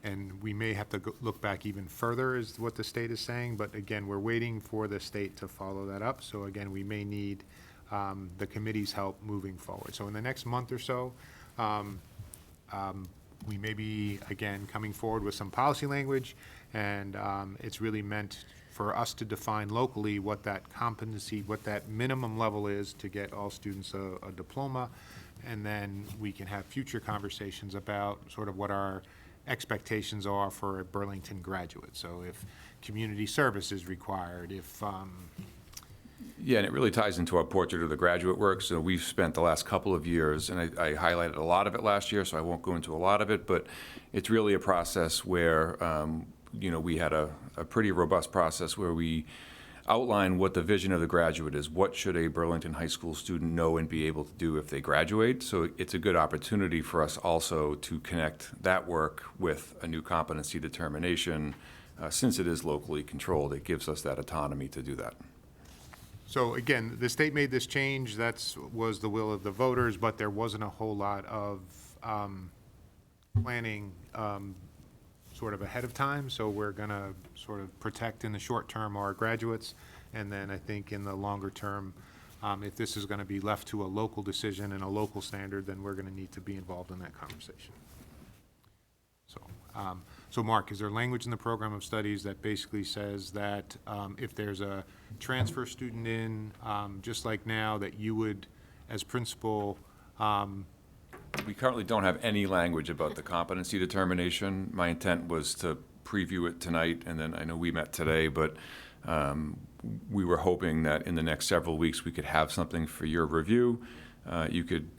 And we may have to look back even further, is what the state is saying, but again, we're waiting for the state to follow that up. So again, we may need the committee's help moving forward. So in the next month or so, we may be, again, coming forward with some policy language, and it's really meant for us to define locally what that competency, what that minimum level is to get all students a diploma, and then we can have future conversations about sort of what our expectations are for a Burlington graduate. So if community service is required, if Yeah, and it really ties into our portrait of the graduate work. So we've spent the last couple of years, and I highlighted a lot of it last year, so I won't go into a lot of it, but it's really a process where, we had a pretty robust process where we outline what the vision of the graduate is. What should a Burlington High School student know and be able to do if they graduate? So it's a good opportunity for us also to connect that work with a new competency determination. Since it is locally controlled, it gives us that autonomy to do that. So again, the state made this change, was the will of the voters, but there wasn't a whole lot of planning sort of ahead of time, so we're gonna sort of protect in the short term our graduates, and then I think in the longer term, if this is gonna be left to a local decision and a local standard, then we're gonna need to be involved in that conversation. So Mark, is there language in the program of studies that basically says that if there's a transfer student in, just like now, that you would, as principal, We currently don't have any language about the competency determination. My intent was to preview it tonight, and then I know we met today, but we were hoping that in the next several weeks we could have something for your review. You could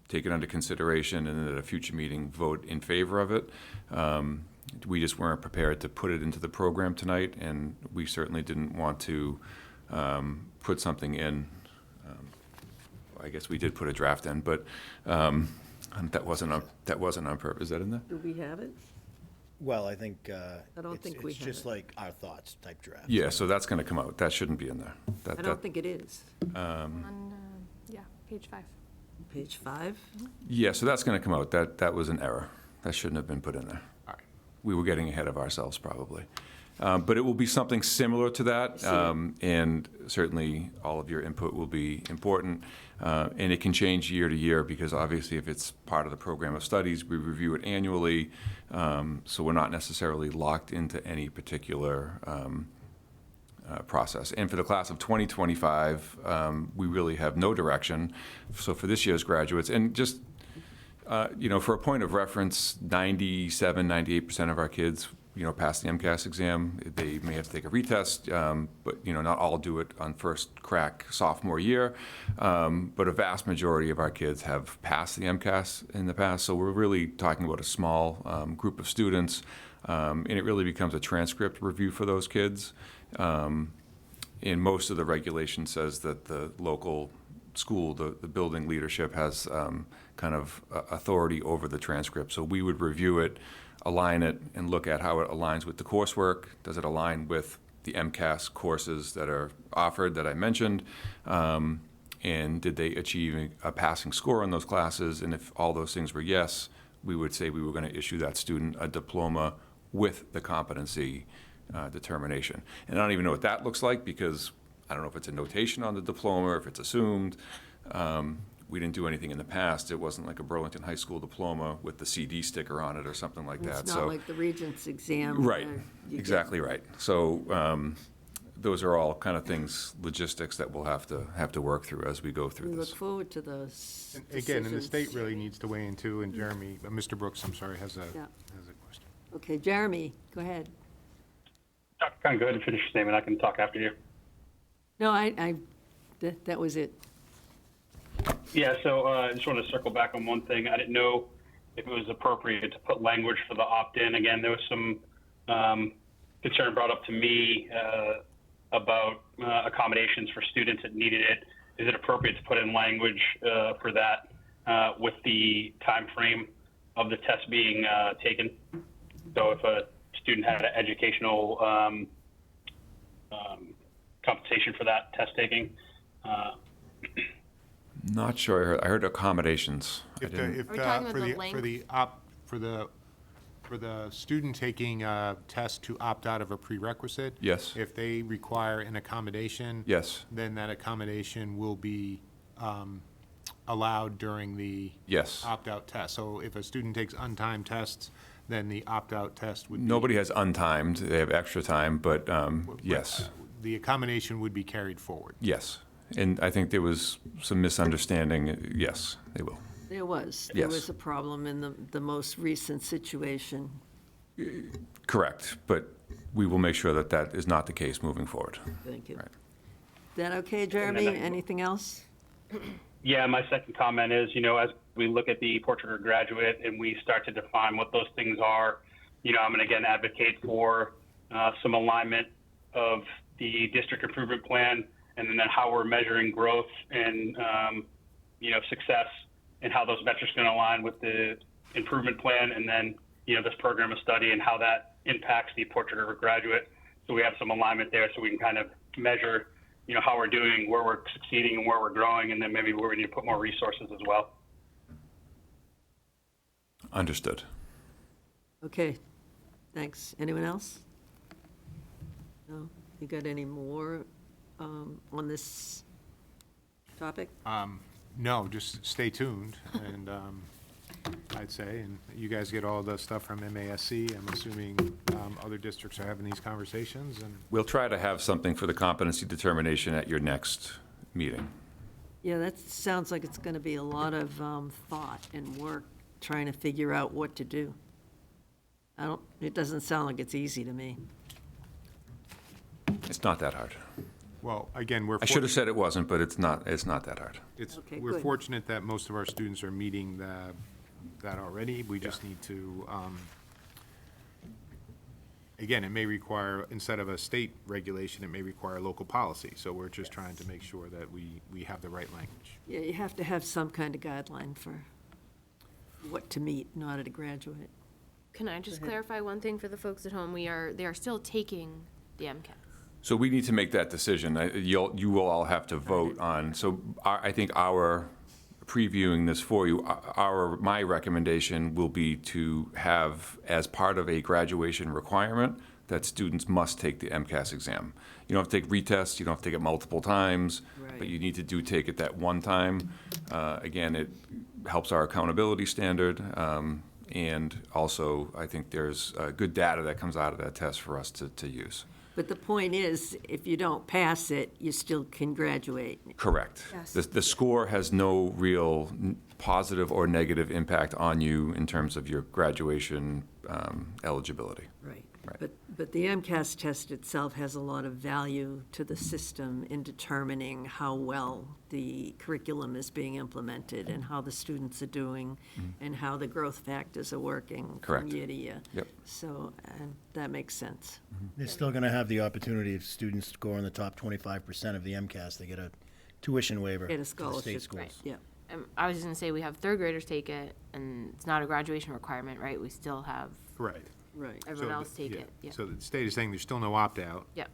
take it under consideration and at a future meeting vote in favor of it. We just weren't prepared to put it into the program tonight, and we certainly didn't want to put something in. I guess we did put a draft in, but that wasn't on purpose. Is that in there? Do we have it? Well, I think I don't think we it's have just it. like our thoughts type draft. Yeah, so that's going to come out. That shouldn't be in there. I don't think it is. On, page 5. Page 5? Yeah, so that's going to come out. That was an error. That shouldn't have been put in there. All right. We were getting ahead of ourselves, probably. But it will be something similar to that, and certainly all of your input will be important. And it can change year to year, because obviously if it's part of the program of studies, we review it annually, so we're not necessarily locked into any particular process. And for the class of 2025, we really have no direction. So for this year's graduates, and just, for a point of reference, 97, 98% of our kids, pass the MCAS exam. They may have to take a retest, but, not all do it on first crack sophomore year. But a vast majority of our kids have passed the MCAS in the past. So we're really talking about a small group of students, and it really becomes a transcript review for those kids. And most of the regulation says that the local school, the building leadership has kind of authority over the transcript. So we would review it, align it, and look at how it aligns with the coursework. Does it align with the MCAS courses that are offered that I mentioned? And did they achieve a passing score on those classes? And if all those things were yes, we would say we were going to issue that student a diploma with the competency determination. And I don't even know what that looks like, because I don't know if it's a notation on the diploma or if it's assumed. We didn't do anything in the past. It wasn't like a Burlington High School diploma with the CD sticker on it or something like that. It's So, not like the Regents exam. right, where you get- exactly right. So those are all kind of things, logistics that we'll have to work through as we go through We this. look forward to those And again, and the decisions. state really needs to weigh in too, and Jeremy, Mr. Brooks, I'm sorry, has a Yeah. question. Okay, Jeremy, go ahead. Kind of go ahead and finish your statement. I can talk after you. No, that was it. Yeah, so I just want to circle back on one thing. I didn't know if it was appropriate to put language for the opt-in. Again, there was some concern brought up to me about accommodations for students that needed it. Is it appropriate to put in language for that with the time frame of the test being taken? So if a student had an educational compensation for that test taking. Not sure. I heard accommodations. I If didn't- Are we talking about the for the student taking a test to opt out of a prerequisite. Yes. If they require an accommodation. Yes. Then that accommodation will be allowed during the. Yes. Opt-out test. So if a student takes untimed tests, then the opt-out test would be. Nobody has untimed. They have extra time, but yes, The accommodation would be carried forward. yes. And I think there was some misunderstanding. Yes, they will. There was. Yes. There was a problem in the most recent situation. Correct, but we will make sure that that is not the case moving forward. Thank you. Right. Is that okay, Jeremy? Anything else? Yeah, my second comment is, as we look at the portrait of a graduate and we start to define what those things are, I'm going to again advocate for some alignment of the district improvement plan, and then how we're measuring growth and, success, and how those metrics are going to align with the improvement plan, and then, this program of study and how that impacts the portrait of a graduate. So we have some alignment there, so we can kind of measure, how we're doing, where we're succeeding and where we're growing, and then maybe where we need to put more resources as well. Understood. Okay, thanks. Anyone else? No? You got any more on this topic? No, just stay tuned, and I'd say, and you guys get all the stuff from MASC. I'm assuming other districts are having these conversations, and We'll try to have something for the competency determination at your next meeting. Yeah, that sounds like it's going to be a lot of thought and work trying to figure out what to do. It doesn't sound like it's easy to me. It's not that hard. well, again, we're. I should have said it wasn't, but it's not that hard. Okay, We're good. fortunate that most of our students are meeting that already. We just need to, again, it may require, instead of a state regulation, it may require local policy. So we're just trying to make sure that we have the right language. Yeah, you have to have some kind of guideline for what to meet in order to graduate. Can I just clarify one thing for the folks at home? They are still taking the MCAS. So we need to make that decision. You will all have to vote on, so I think our previewing this for you, my recommendation will be to have, as part of a graduation requirement, that students must take the MCAS exam. You don't have to take retests, you don't have to take it multiple times, but Right. you need to take it that one time. Again, it helps our accountability standard, and also, I think there's good data that comes out of that test for us to use. But the point is, if you don't pass it, you still can graduate. Correct. Yes. The score has no real positive or negative impact on you in terms of your graduation eligibility. Right. Right. But the MCAS test itself has a lot of value to the system in determining how well the curriculum is being implemented and how the students are doing and how the growth factors are working from Correct. year to year. Yep. So, and that makes sense. They're still going to have the opportunity if students score in the top 25% of the MCAS, they get a tuition waiver. Get a to the scholarship. state schools. Yeah. I was just gonna say, we have third graders take it, and it's not a graduation requirement, right? We still have Right. Right. everyone So else the- take yeah. it, yeah. So the state is saying there's still no opt-out. Yep.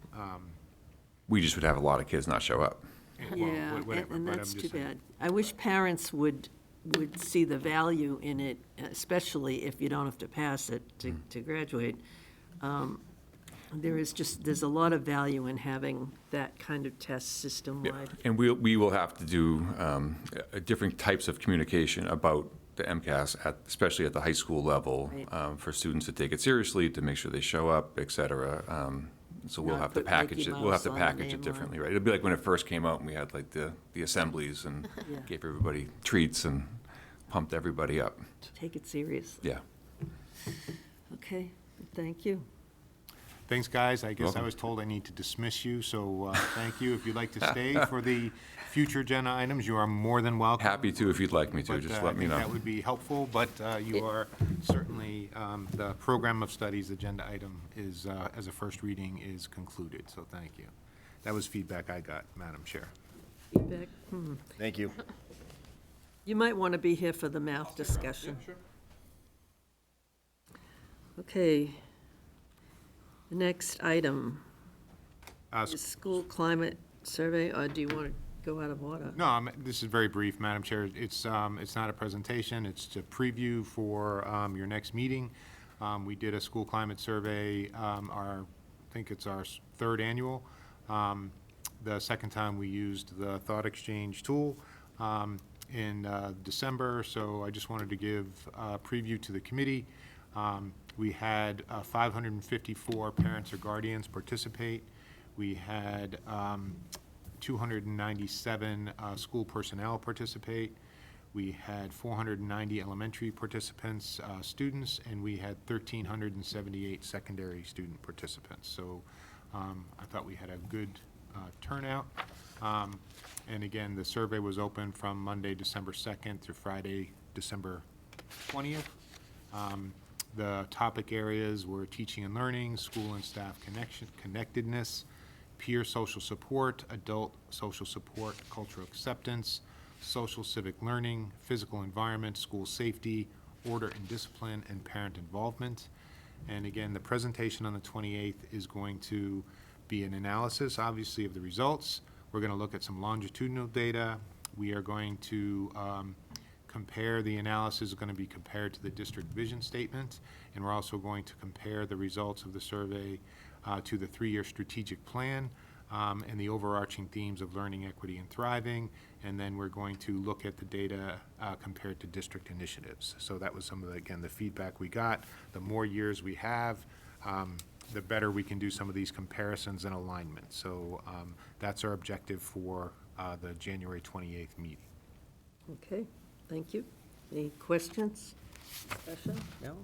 We just would have a lot of kids not show up. Well, Yeah, whatever, and but I'm that's just too saying. bad. I wish parents would see the value in it, especially if you don't have to pass it to graduate. There's a lot of value in having that kind of test system-wide. And we will have to do different types of communication about the MCAS, especially at the high school level, Right. for students to take it seriously, to make sure they show up, et cetera. So we'll Not have to put package Mickey it, we'll have to Mouse on the package name it line. differently, right? It'll be like when it first came out and we had like the assemblies and Yeah. gave everybody treats and pumped everybody up. Take it seriously. Yeah. Okay, thank you. Thanks, guys. I guess I Welcome. was told I need to dismiss you, so thank you. If you'd like to stay for the future agenda items, you are more than welcome. Happy to if you'd like me to, But, just I let me think know. that would be helpful, but you are certainly, the program of studies agenda item is, as a first reading, is concluded, so thank you. That was feedback I got, Madam Chair. Feedback? Thank you. You might want to be here for the math discussion. Okay. The next item is school climate survey, or do you want to go out of order? No, this is very brief, Madam Chair. It's not a presentation, it's a preview for your next meeting. We did a school climate survey, I think it's our third annual. The second time we used the Thought Exchange tool in December, so I just wanted to give a preview to the committee. We had 554 parents or guardians participate. We had 297 school personnel participate. We had 490 elementary participants, students, and we had 1,378 secondary student participants. So I thought we had a good turnout. And again, the survey was open from Monday, December 2nd through Friday, December 20th. The topic areas were teaching and learning, school and staff connectedness, peer social support, adult social support, cultural acceptance, social civic learning, physical environment, school safety, order and discipline, and parent involvement. And again, the presentation on the 28th is going to be an analysis, obviously, of the results. We're going to look at some longitudinal data. We are going to compare, the analysis is going to be compared to the district vision statement, and we're also going to compare the results of the survey to the three-year strategic plan and the overarching themes of learning, equity, and thriving, and then we're going to look at the data compared to district initiatives. So that was some of the, again, the feedback we got. The more years we have, the better we can do some of these comparisons and alignments. So that's our objective for the January 28th meeting. Okay, thank you. Any questions? Discussion? No?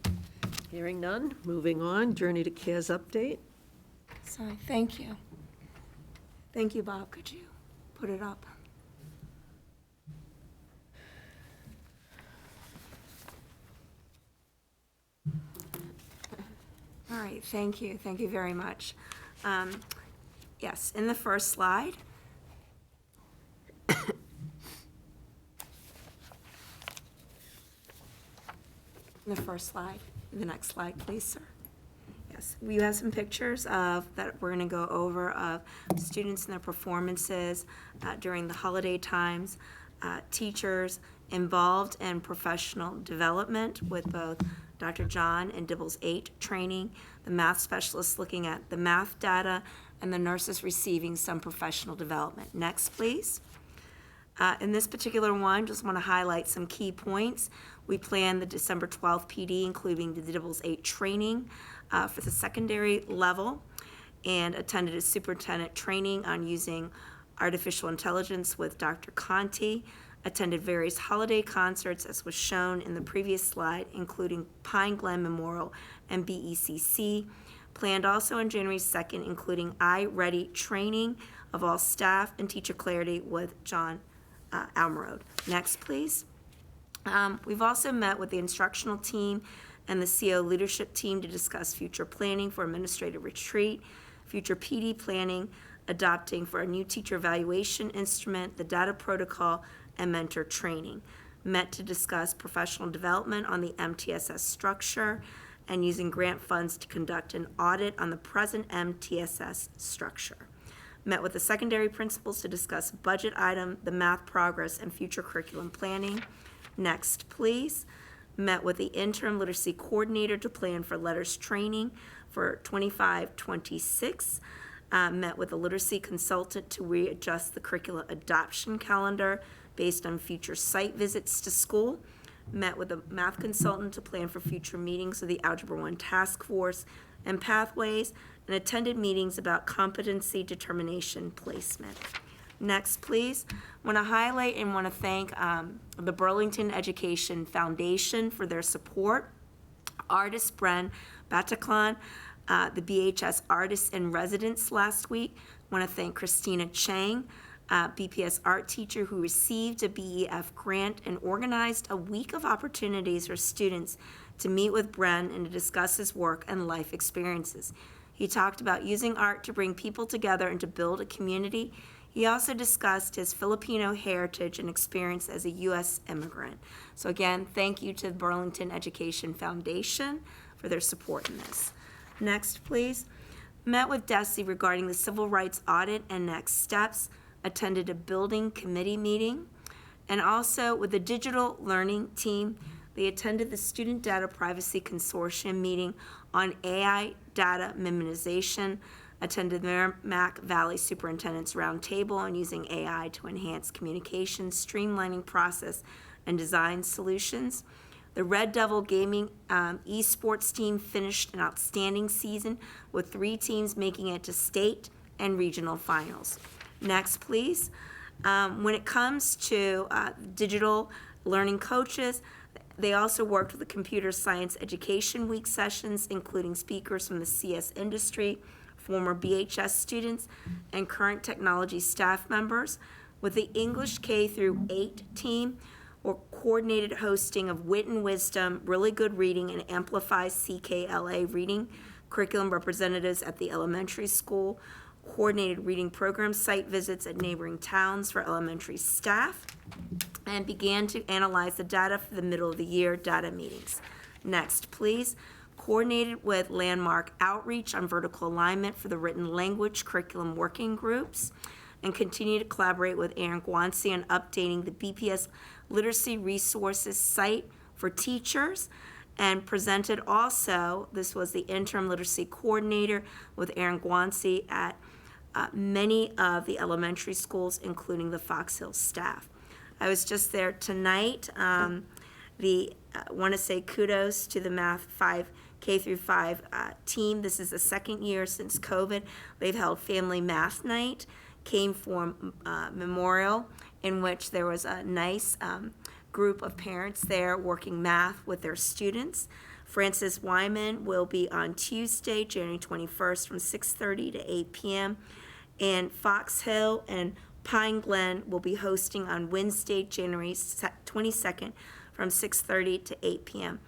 Hearing none, moving on, Journey to Cares update. Sorry, thank you. Thank you, Bob. Could you put it up? All right, thank you. Thank you very much. Yes, in the first slide. In the first slide. The next slide, please, sir. Yes, we have some pictures of, that we're going to go over, of students and their performances during the holiday times, teachers involved in professional development with both Dr. John and Dibbles 8 training, the math specialists looking at the math data, and the nurses receiving some professional development. Next, please. In this particular one, just want to highlight some key points. We planned the December 12th PD, including the Dibbles 8 training for the secondary level, and attended a superintendent training on using artificial intelligence with Dr. Conti, attended various holiday concerts, as was shown in the previous slide, including Pine Glen Memorial and BECC. Planned also on January 2nd, including iReady training of all staff and teacher clarity with John Almerode. Next, please. We've also met with the instructional team and the CO leadership team to discuss future planning for administrative retreat, future PD planning, adopting for a new teacher evaluation instrument, the data protocol, and mentor training. Met to discuss professional development on the MTSS structure and using grant funds to conduct an audit on the present MTSS structure. Met with the secondary principals to discuss budget item, the math progress, and future curriculum planning. Next, please. Met with the interim literacy coordinator to plan for letters training for 25-26. Met with the literacy consultant to readjust the curriculum adoption calendar based on future site visits to school. Met with a math consultant to plan for future meetings with the Algebra 1 Task Force and Pathways, and attended meetings about competency determination placement. Next, please. Want to highlight and want to thank the Burlington Education Foundation for their support. Artist Bren Bataclan, the BHS Artists in Residence last week. Want to thank Christina Chang, BPS art teacher who received a BEF grant and organized a week of opportunities for students to meet with Bren and to discuss his work and life experiences. He talked about using art to bring people together and to build a community. He also discussed his Filipino heritage and experience as a U.S. immigrant. So again, thank you to the Burlington Education Foundation for their support in this. Next, please. Met with DESE regarding the civil rights audit and next steps. Attended a building committee meeting. And also with the digital learning team, they attended the Student Data Privacy Consortium meeting on AI data minimization, attended the Merrimack Valley Superintendent's Roundtable on using AI to enhance communication, streamlining process, and design solutions. The Red Devil Gaming esports team finished an outstanding season with 3 teams making it to state and regional finals. Next, please. When it comes to digital learning coaches, they also worked with the Computer Science Education Week sessions, including speakers from the CS industry, former BHS students, and current technology staff members. With the English K through 8 team, or coordinated hosting of Wit and Wisdom, Really Good Reading, and Amplify CKLA reading curriculum representatives at the elementary school, coordinated reading program site visits at neighboring towns for elementary staff, and began to analyze the data for the middle of the year data meetings. Next, please. Coordinated with Landmark Outreach on vertical alignment for the written language curriculum working groups, and continue to collaborate with Aaron Guanci on updating the BPS Literacy Resources site for teachers, and presented also, this was the interim literacy coordinator with Aaron Guanci at many of the elementary schools, including the Fox Hill staff. I was just there tonight. Want to say kudos to the Math 5 K through 5 team. This is the second year since COVID. They've held Family Math Night, came for Memorial, in which there was a nice group of parents there working math with their students. Francis Wyman will be on Tuesday, January 21st from 6:30 to 8 p.m. And Fox Hill and Pine Glen will be hosting on Wednesday, January 22nd from 6:30 to 8 p.m.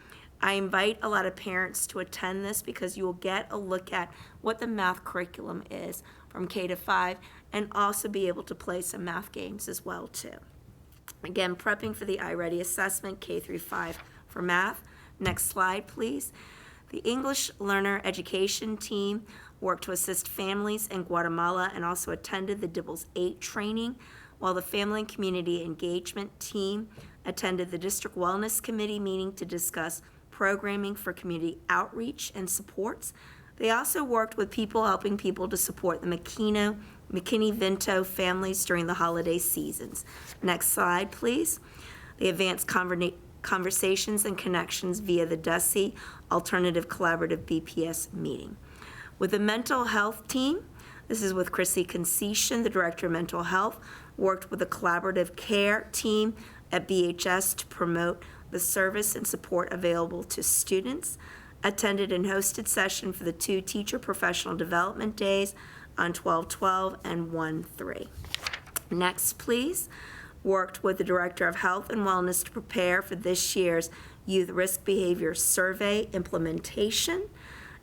I invite a lot of parents to attend this because you will get a look at what the math curriculum is from K to 5 and also be able to play some math games as well too. Again, prepping for the iReady assessment, K through 5 for math. Next slide, please. The English Learner Education team worked to assist families in Guatemala and also attended the Dibbles 8 training, while the Family and Community Engagement team attended the District Wellness Committee meeting to discuss programming for community outreach and supports. They also worked with people helping people to support the McKinney-Vento families during the holiday seasons. Next slide, please. They advanced conversations and connections via the DESE Alternative Collaborative BPS meeting. With the mental health team, this is with Chrissy Concession, the Director of Mental Health, worked with the collaborative care team at BHS to promote the service and support available to students, attended and hosted session for the 2 teacher professional development days on 12/12 and 1/3. Next, please. Worked with the Director of Health and Wellness to prepare for this year's Youth Risk Behavior Survey implementation,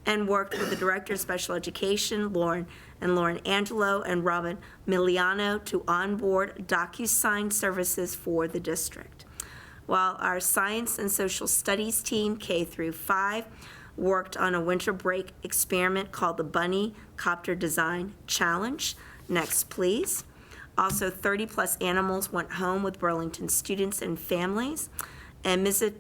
and worked with the Director of Special Education, Lauren Angelo and Robin Miliano, to onboard DocuSign services for the district. While our Science and Social Studies team, K through 5, worked on a winter break experiment called the Bunny Copter Design Challenge. Next, please. Also, 30-plus animals went home with Burlington students and families, and Mrs.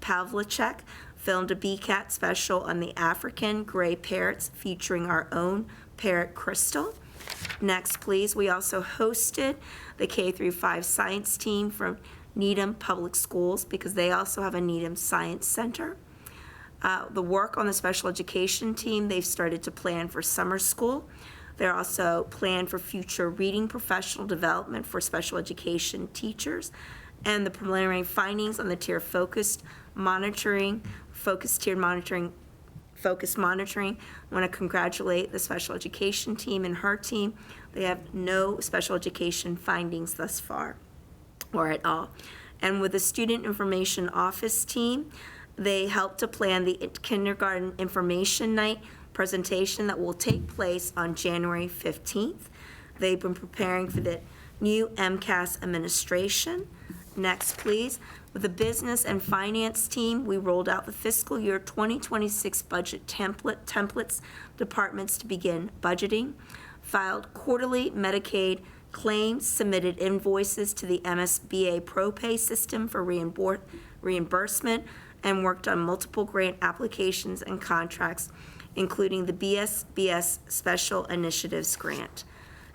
Pavlicek filmed a BCAT special on the African gray parrots featuring our own parrot, Crystal. Next, please. We also hosted the K through 5 science team from Needham Public Schools because they also have a Needham Science Center. The work on the special education team, they've started to plan for summer school. They're also planned for future reading professional development for special education teachers. And the preliminary findings on the focused monitoring, I want to congratulate the special education team and her team. They have no special education findings thus far, or at all. And with the Student Information Office team, they helped to plan the Kindergarten Information Night presentation that will take place on January 15th. They've been preparing for the new MCAS administration. Next, please. With the Business and Finance team, we rolled out the fiscal year 2026 budget templates departments to begin budgeting, filed quarterly Medicaid claims, submitted invoices to the MSBA ProPay system for reimbursement, and worked on multiple grant applications and contracts, including the BSBS Special Initiatives Grant.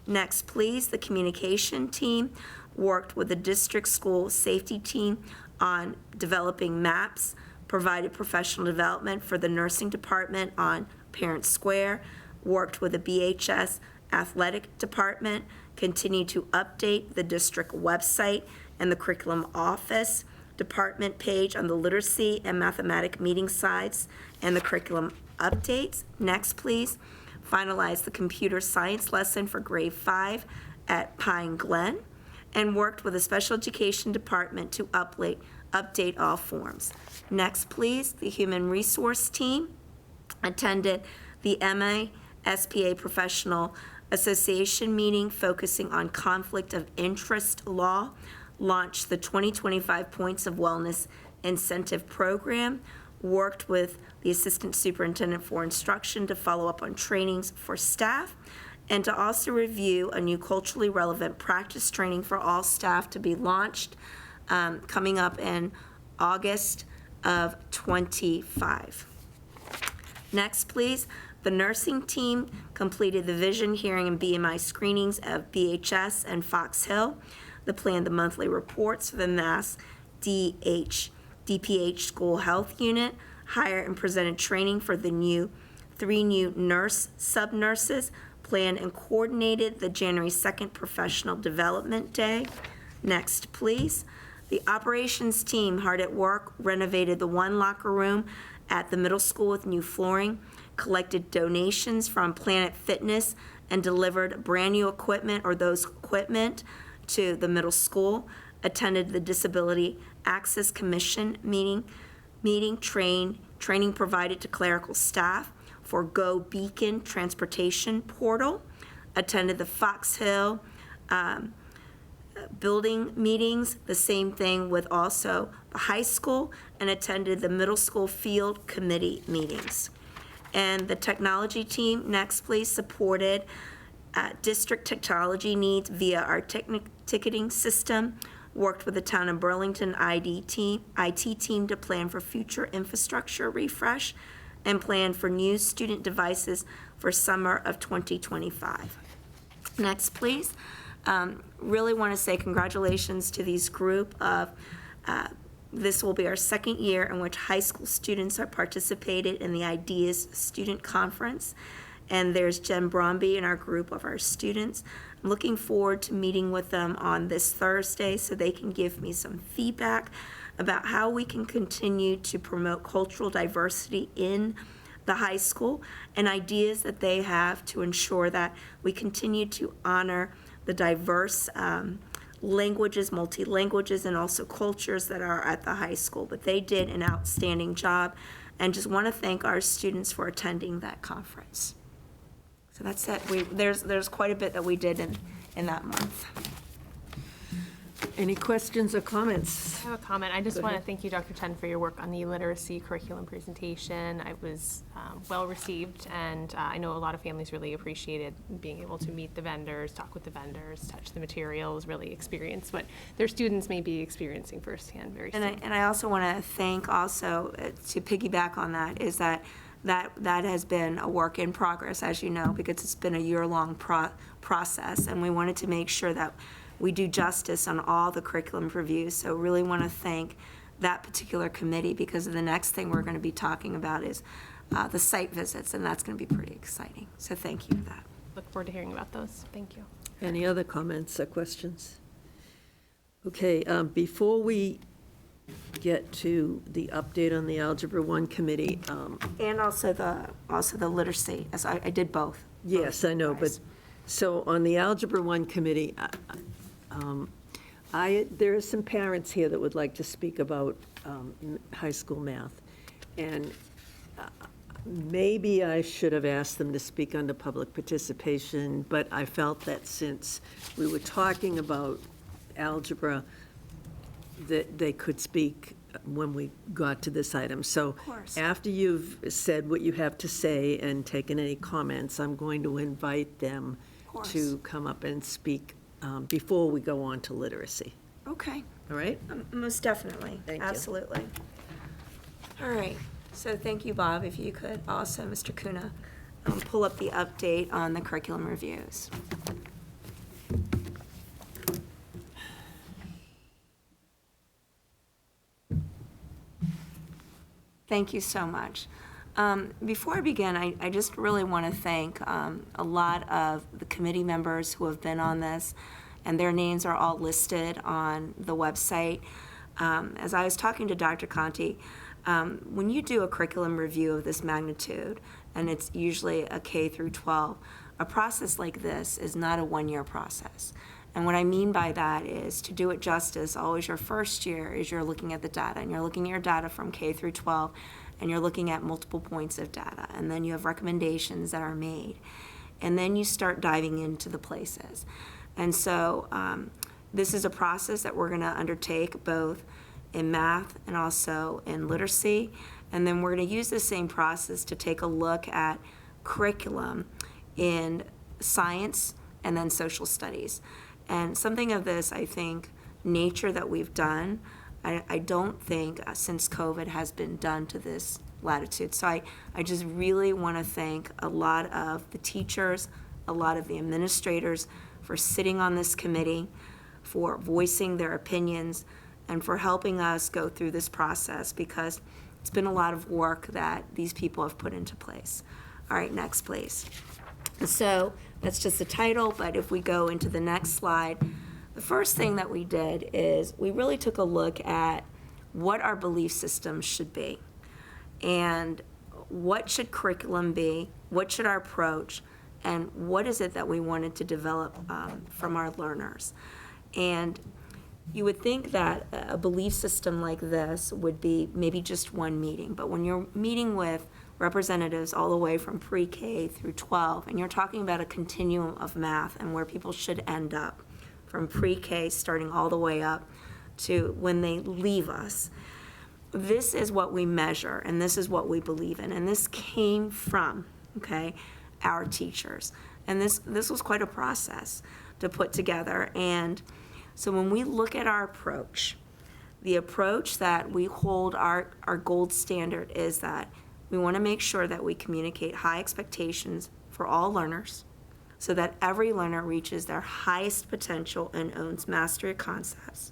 Next, please, the communication team worked with the district school safety team on developing maps, provided professional development for the nursing department on Parent Square, worked with the BHS athletic department, continued to update the district website and the curriculum office department page on the literacy and mathematic meeting sites and the curriculum updates. Next, please. Finalize the computer science lesson for grade 5 at Pine Glen, and worked with the special education department to update all forms. Next, please. The human resource team attended the MASPA Professional Association meeting focusing on conflict of interest law, launched the 2025 Points of Wellness Incentive Program, worked with the Assistant Superintendent for Instruction to follow up on trainings for staff, and to also review a new culturally relevant practice training for all staff to be launched coming up in August of 25. Next, please. The nursing team completed the vision, hearing, and BMI screenings of BHS and Fox Hill. They planned the monthly reports for the Mass DPH School Health Unit, hired and presented training for the 3 new nurse sub-nurses, planned and coordinated the January 2nd Professional Development Day. Next, please. The operations team, hard at work, renovated the 1 locker room at the middle school with new flooring, collected donations from Planet Fitness, and delivered brand new equipment or those equipment to the middle school, attended the Disability Access Commission meeting training provided to clerical staff for Go Beacon Transportation Portal, attended the Fox Hill building meetings, the same thing with also the high school, and attended the middle school field committee meetings. And the technology team, next please, supported district technology needs via our ticketing system, worked with the town of Burlington IT team to plan for future infrastructure refresh and plan for new student devices for summer of 2025. Next, please. Really want to say congratulations to these group of, this will be our second year in which high school students are participated in the Ideas Student Conference. And there's Jen Bromby in our group of our students. I'm looking forward to meeting with them on this Thursday so they can give me some feedback about how we can continue to promote cultural diversity in the high school and ideas that they have to ensure that we continue to honor the diverse languages, multi-languages, and also cultures that are at the high school. But they did an outstanding job, and just want to thank our students for attending that conference. So that's it. There's quite a bit that we did in that month. Any questions or comments? I have a comment. I just Go want to ahead. thank you, Dr. Chen, for your work on the literacy curriculum presentation. I was well received, and I know a lot of families really appreciated being able to meet the vendors, talk with the vendors, touch the materials, really experience what their students may be experiencing firsthand very soon. And I also want to thank also, to piggyback on that, is that has been a work in progress, as you know, because it's been a year-long process, and we wanted to make sure that we do justice on all the curriculum reviews. So really want to thank that particular committee, because the next thing we're going to be talking about is the site visits, and that's going to be pretty exciting. So thank you for that. Look forward to hearing about those. Thank you. Any other comments or questions? Okay, before we get to the update on the Algebra 1 committee, And also the literacy, as I did both. yes, I know, but, so on the Algebra 1 committee, there are some parents here that would like to speak about high school math. And maybe I should have asked them to speak under public participation, but I felt that since we were talking about algebra, that they could speak when we got to this item. So course. after you've said what you have to say and taken any comments, I'm going to invite them course. to come up and speak before we go on to literacy. Okay. All right? Most definitely. Thank you. Absolutely. All right. So thank you, Bob. If you could also, Mr. Kuna, pull up the update on the curriculum reviews. Thank you so much. Before I begin, I just really want to thank a lot of the committee members who have been on this, and their names are all listed on the website. As I was talking to Dr. Conti, when you do a curriculum review of this magnitude, and it's usually a K through 12, a process like this is not a one-year process. And what I mean by that is, to do it justice, always your first year is you're looking at the data, and you're looking at your data from K through 12, and you're looking at multiple points of data, and then you have recommendations that are made, and then you start diving into the places. And so this is a process that we're going to undertake both in math and also in literacy, and then we're going to use the same process to take a look at curriculum in science and then social studies. And something of this, I think, nature that we've done, I don't think since COVID has been done to this latitude. So I just really want to thank a lot of the teachers, a lot of the administrators for sitting on this committee, for voicing their opinions, and for helping us go through this process, because it's been a lot of work that these people have put into place. All right, next, please. So that's just the title, but if we go into the next slide, the first thing that we did is we really took a look at what our belief systems should be, and what should curriculum be, what should our approach, and what is it that we wanted to develop from our learners. And you would think that a belief system like this would be maybe just one meeting, but when you're meeting with representatives all the way from pre-K through 12, and you're talking about a continuum of math and where people should end up, from pre-K starting all the way up to when they leave us, this is what we measure, and this is what we believe in, and this came from, okay, our teachers. And this was quite a process to put together. And So when we look at our approach, the approach that we hold our gold standard is that we want to make sure that we communicate high expectations for all learners so that every learner reaches their highest potential and owns mastery of concepts,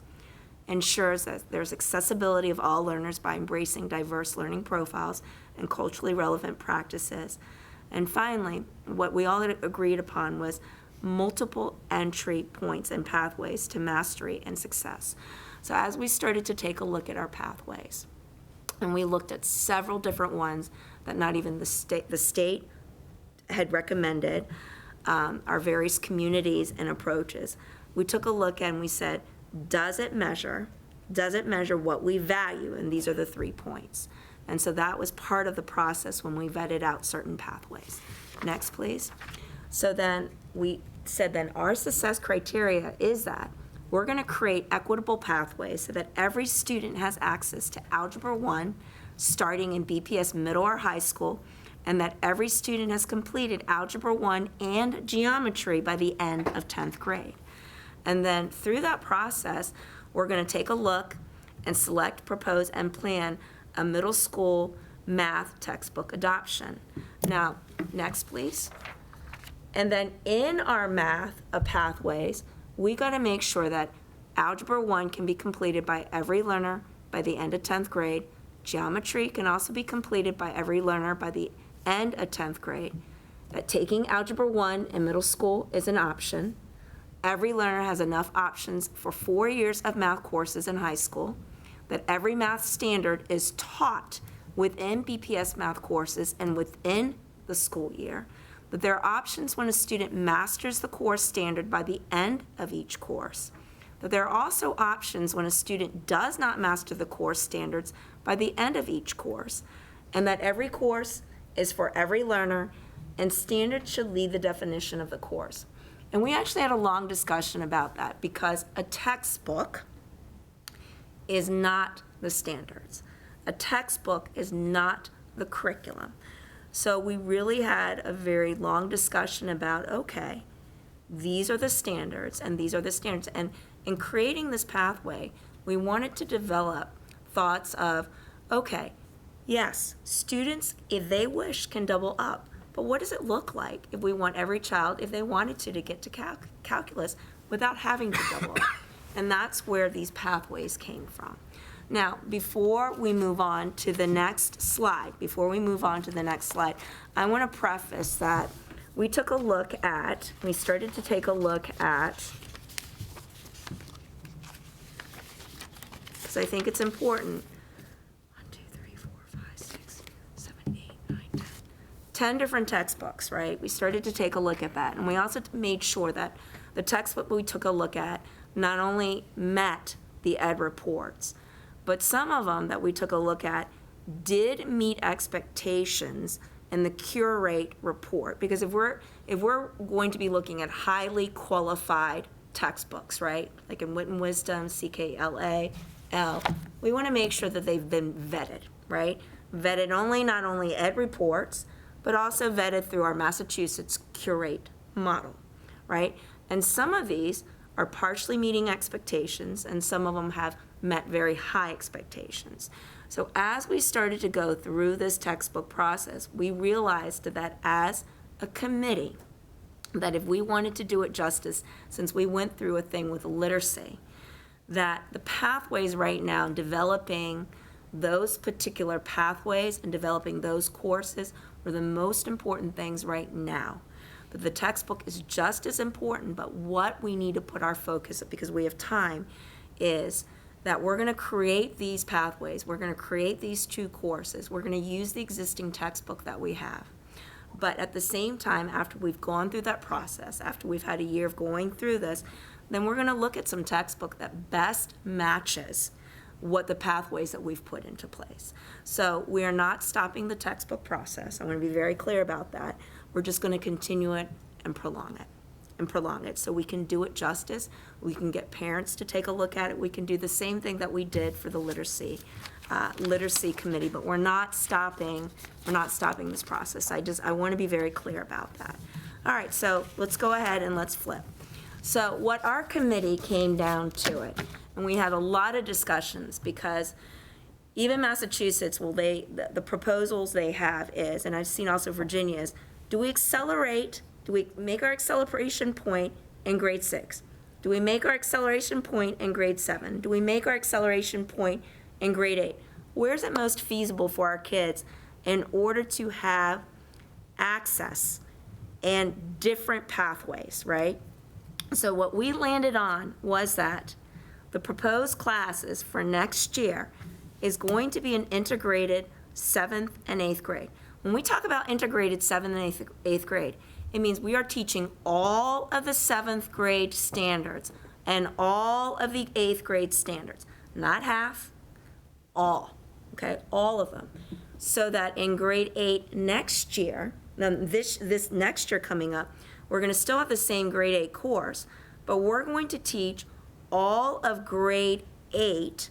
ensures that there's accessibility of all learners by embracing diverse learning profiles and culturally relevant practices. And finally, what we all agreed upon was multiple entry points and pathways to mastery and success. So as we started to take a look at our pathways, and we looked at several different ones that not even the state had recommended, our various communities and approaches, we took a look and we said, does it measure what we value? And these are the 3 points. And so that was part of the process when we vetted out certain pathways. Next, please. So then we said then our success criteria is that we're going to create equitable pathways so that every student has access to Algebra 1 starting in BPS middle or high school, and that every student has completed Algebra 1 and geometry by the end of 10th grade. And then through that process, we're going to take a look and select, propose, and plan a middle school math textbook adoption. Now, next, please. And then in our math pathways, we got to make sure that Algebra 1 can be completed by every learner by the end of 10th grade. Geometry can also be completed by every learner by the end of 10th grade. That taking Algebra 1 in middle school is an option. Every learner has enough options for 4 years of math courses in high school. That every math standard is taught within BPS math courses and within the school year. That there are options when a student masters the course standard by the end of each course. That there are also options when a student does not master the course standards by the end of each course. And that every course is for every learner, and standards should lead the definition of the course. And we actually had a long discussion about that because a textbook is not the standards. A textbook is not the curriculum. So we really had a very long discussion about, okay, these are the standards and these are the standards. And in creating this pathway, we wanted to develop thoughts of, okay, yes, students, if they wish, can double up. But what does it look like if we want every child, if they wanted to get to calculus without having to double up? And that's where these pathways came from. Now, before we move on to the next slide, I want to preface that we started to take a look at, because I think it's important, 10 different textbooks, right? We started to take a look at that. And we also made sure that the textbook we took a look at not only met the ed reports, but some of them that we took a look at did meet expectations in the cure rate report. Because if we're going to be looking at highly qualified textbooks, right? Like in Wit and Wisdom, CKLA-L, we want to make sure that they've been vetted, right? Vetted not only ed reports, but also vetted through our Massachusetts Curate model, right? And some of these are partially meeting expectations, and some of them have met very high expectations. So as we started to go through this textbook process, we realized that as a committee, that if we wanted to do it justice, since we went through a thing with literacy, that the pathways right now, developing those particular pathways and developing those courses are the most important things right now. But the textbook is just as important, but what we need to put our focus, because we have time, is that we're going to create these pathways. We're going to create these 2 courses. We're going to use the existing textbook that we have. But at the same time, after we've gone through that process, after we've had a year of going through this, then we're going to look at some textbook that best matches what the pathways that we've put into place. So we are not stopping the textbook process. I want to be very clear about that. We're just going to continue it and prolong it so we can do it justice. We can get parents to take a look at it. We can do the same thing that we did for the literacy committee, but we're not stopping this process. I want to be very clear about that. All right, so let's go ahead and let's flip. So what our committee came down to it, and we had a lot of discussions, because even Massachusetts, the proposals they have is, and I've seen also Virginia's, do we make our acceleration point in grade 6? Do we make our acceleration point in grade 7? Do we make our acceleration point in grade 8? Where's it most feasible for our kids in order to have access and different pathways, right? So what we landed on was that the proposed classes for next year is going to be an integrated 7th and 8th grade. When we talk about integrated 7th and 8th grade, it means we are teaching all of the 7th grade standards and all of the 8th grade standards, not half, all, okay, all of them. So that in grade 8 next year, then this next year coming up, we're gonna still have the same grade 8 course, but we're going to teach all of grade 8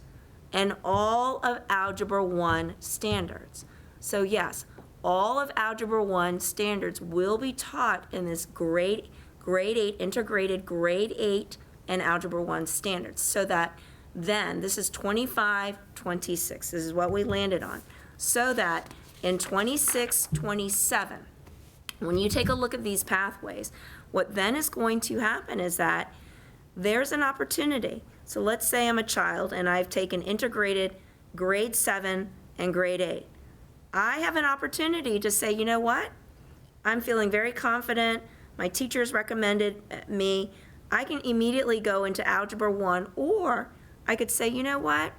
and all of Algebra 1 standards. So yes, all of Algebra 1 standards will be taught in this grade 8, integrated grade 8 and Algebra 1 standards, so that then, this is 25, 26, this is what we landed on, so that in 26, 27, when you take a look at these pathways, what then is going to happen is that there's an opportunity. So let's say I'm a child and I've taken integrated grade 7 and grade 8. I have an opportunity to say, you know what? I'm feeling very confident, my teachers recommended me, I can immediately go into Algebra 1, or I could say, you know what?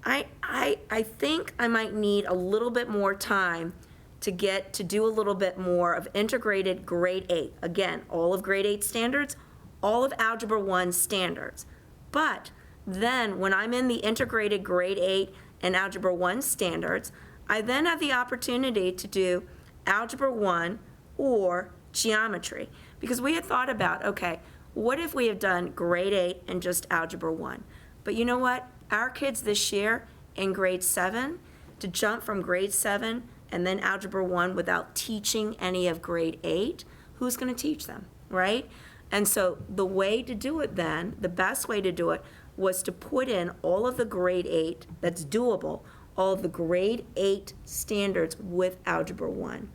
I think I might need a little bit more time to get to do a little bit more of integrated grade 8. Again, all of grade 8 standards, all of Algebra 1 standards. But then when I'm in the integrated grade 8 and Algebra 1 standards, I then have the opportunity to do Algebra 1 or geometry. Because we had thought about, okay, what if we have done grade 8 and just Algebra 1? But you know what? Our kids this year in grade 7, to jump from grade 7 and then Algebra 1 without teaching any of grade 8, who's going to teach them, right? And so the way to do it then, the best way to do it, was to put in all of the grade 8 that's doable, all of the grade 8 standards with Algebra 1,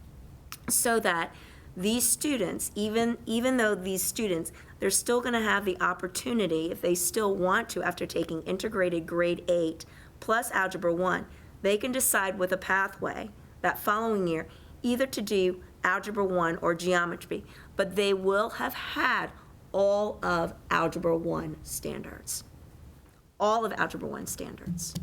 so that these students, even though these students, they're still going to have the opportunity, if they still want to, after taking integrated grade 8 plus Algebra 1, they can decide with a pathway that following year either to do Algebra 1 or geometry, but they will have had all of Algebra 1 standards. All of Algebra 1 standards.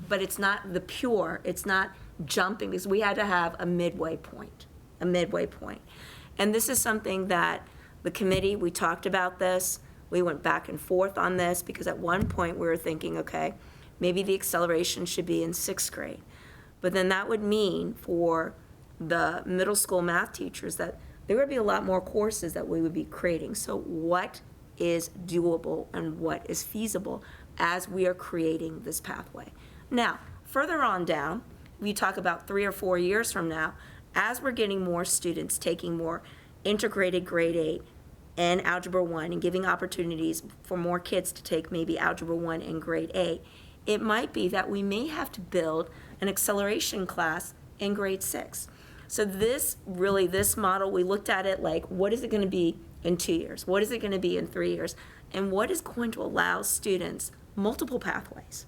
But it's not the pure, it's not jumping, because we had to have a midway point. And this is something that the committee, we talked about this, we went back and forth on this, because at one point we were thinking, okay, maybe the acceleration should be in 6th grade. But then that would mean for the middle school math teachers that there would be a lot more courses that we would be creating. So what is doable and what is feasible as we are creating this pathway? Now, further on down, we talk about 3 or 4 years from now, as we're getting more students taking more integrated grade 8 and Algebra 1 and giving opportunities for more kids to take maybe Algebra 1 in grade 8, it might be that we may have to build an acceleration class in grade 6. So this model, we looked at it like, what is it going to be in 2 years? What is it going to be in 3 years? And what is going to allow students multiple pathways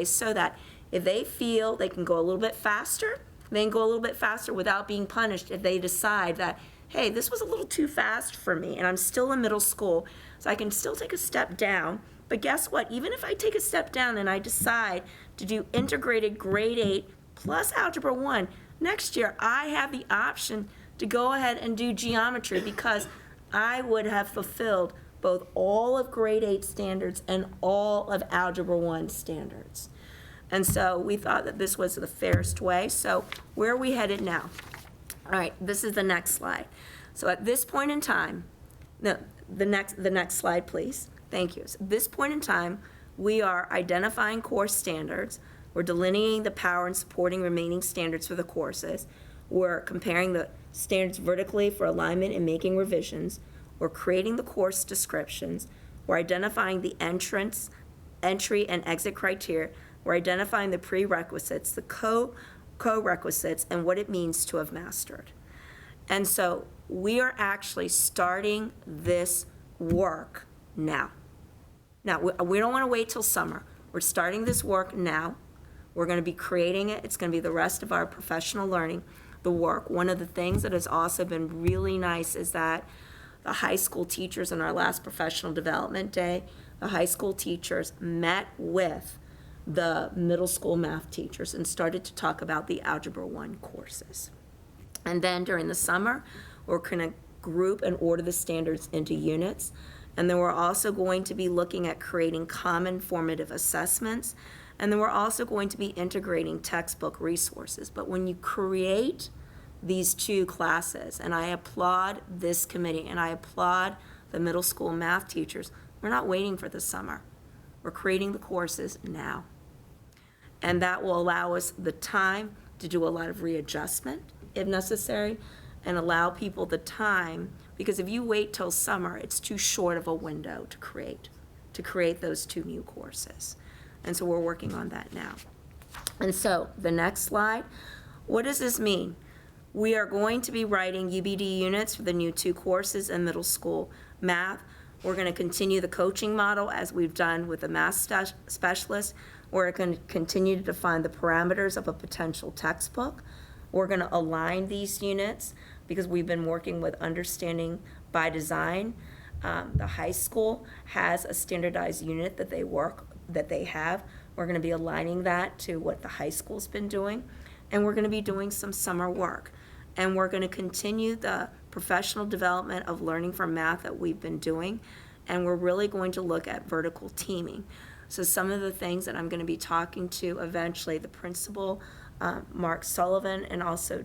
so that if they feel they can go a little bit faster, they can go a little bit faster without being punished if they decide that, hey, this was a little too fast for me and I'm still in middle school, so I can still take a step down. But guess what? Even if I take a step down and I decide to do integrated grade 8 plus Algebra 1, next year I have the option to go ahead and do geometry, because I would have fulfilled both all of grade 8 standards and all of Algebra 1 standards. And so we thought that this was the fairest way. So where are we headed now? All right, this is the next slide. So at this point in time, the next slide, please. Thank you. So at this point in time, we are identifying course standards. We're delineating the power and supporting remaining standards for the courses. We're comparing the standards vertically for alignment and making revisions. We're creating the course descriptions. We're identifying the entry and exit criteria. We're identifying the prerequisites, the co-requisites, and what it means to have mastered. And so we are actually starting this work now. Now, we don't want to wait till summer. We're starting this work now. We're going to be creating it. It's going to be the rest of our professional learning, the work. One of the things that has also been really nice is that the high school teachers in our last professional development day, the high school teachers met with the middle school math teachers and started to talk about the Algebra 1 courses. And then during the summer, we're going to group and order the standards into units. And then we're also going to be looking at creating common formative assessments. And then we're also going to be integrating textbook resources. But when you create these two classes, and I applaud this committee, and I applaud the middle school math teachers, we're not waiting for the summer. We're creating the courses now. And that will allow us the time to do a lot of readjustment, if necessary, and allow people the time, because if you wait till summer, it's too short of a window to create those two new courses. And so we're working on that now. And so the next slide, what does this mean? We are going to be writing UBD units for the new two courses in middle school math. We're going to continue the coaching model as we've done with the math specialist. We're going to continue to define the parameters of a potential textbook. We're going to align these units because we've been working with Understanding by Design. The high school has a standardized unit that they have. We're going to be aligning that to what the high school's been doing. And we're going to be doing some summer work. And we're going to continue the professional development of learning from math that we've been doing. And we're really going to look at vertical teaming. So some of the things that I'm going to be talking to eventually, the principal, Mark Sullivan, and also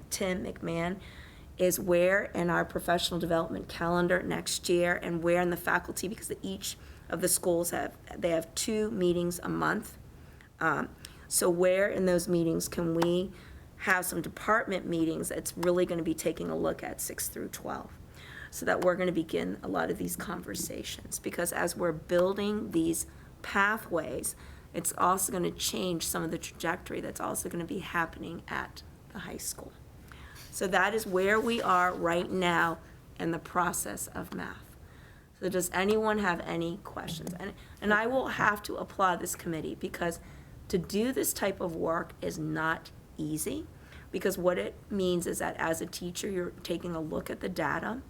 Tim McMahon, is where in our professional development calendar next year and where in the faculty, because each of the schools have 2 meetings a month. So where in those meetings can we have some department meetings that's really going to be taking a look at 6 through 12, so that we're going to begin a lot of these conversations. Because as we're building these pathways, it's also going to change some of the trajectory that's also going to be happening at the high school. So that is where we are right now in the process of math. So does anyone have any questions? And I will have to applaud this committee, because to do this type of work is not easy, because what it means is that as a teacher, you're taking a look at the data,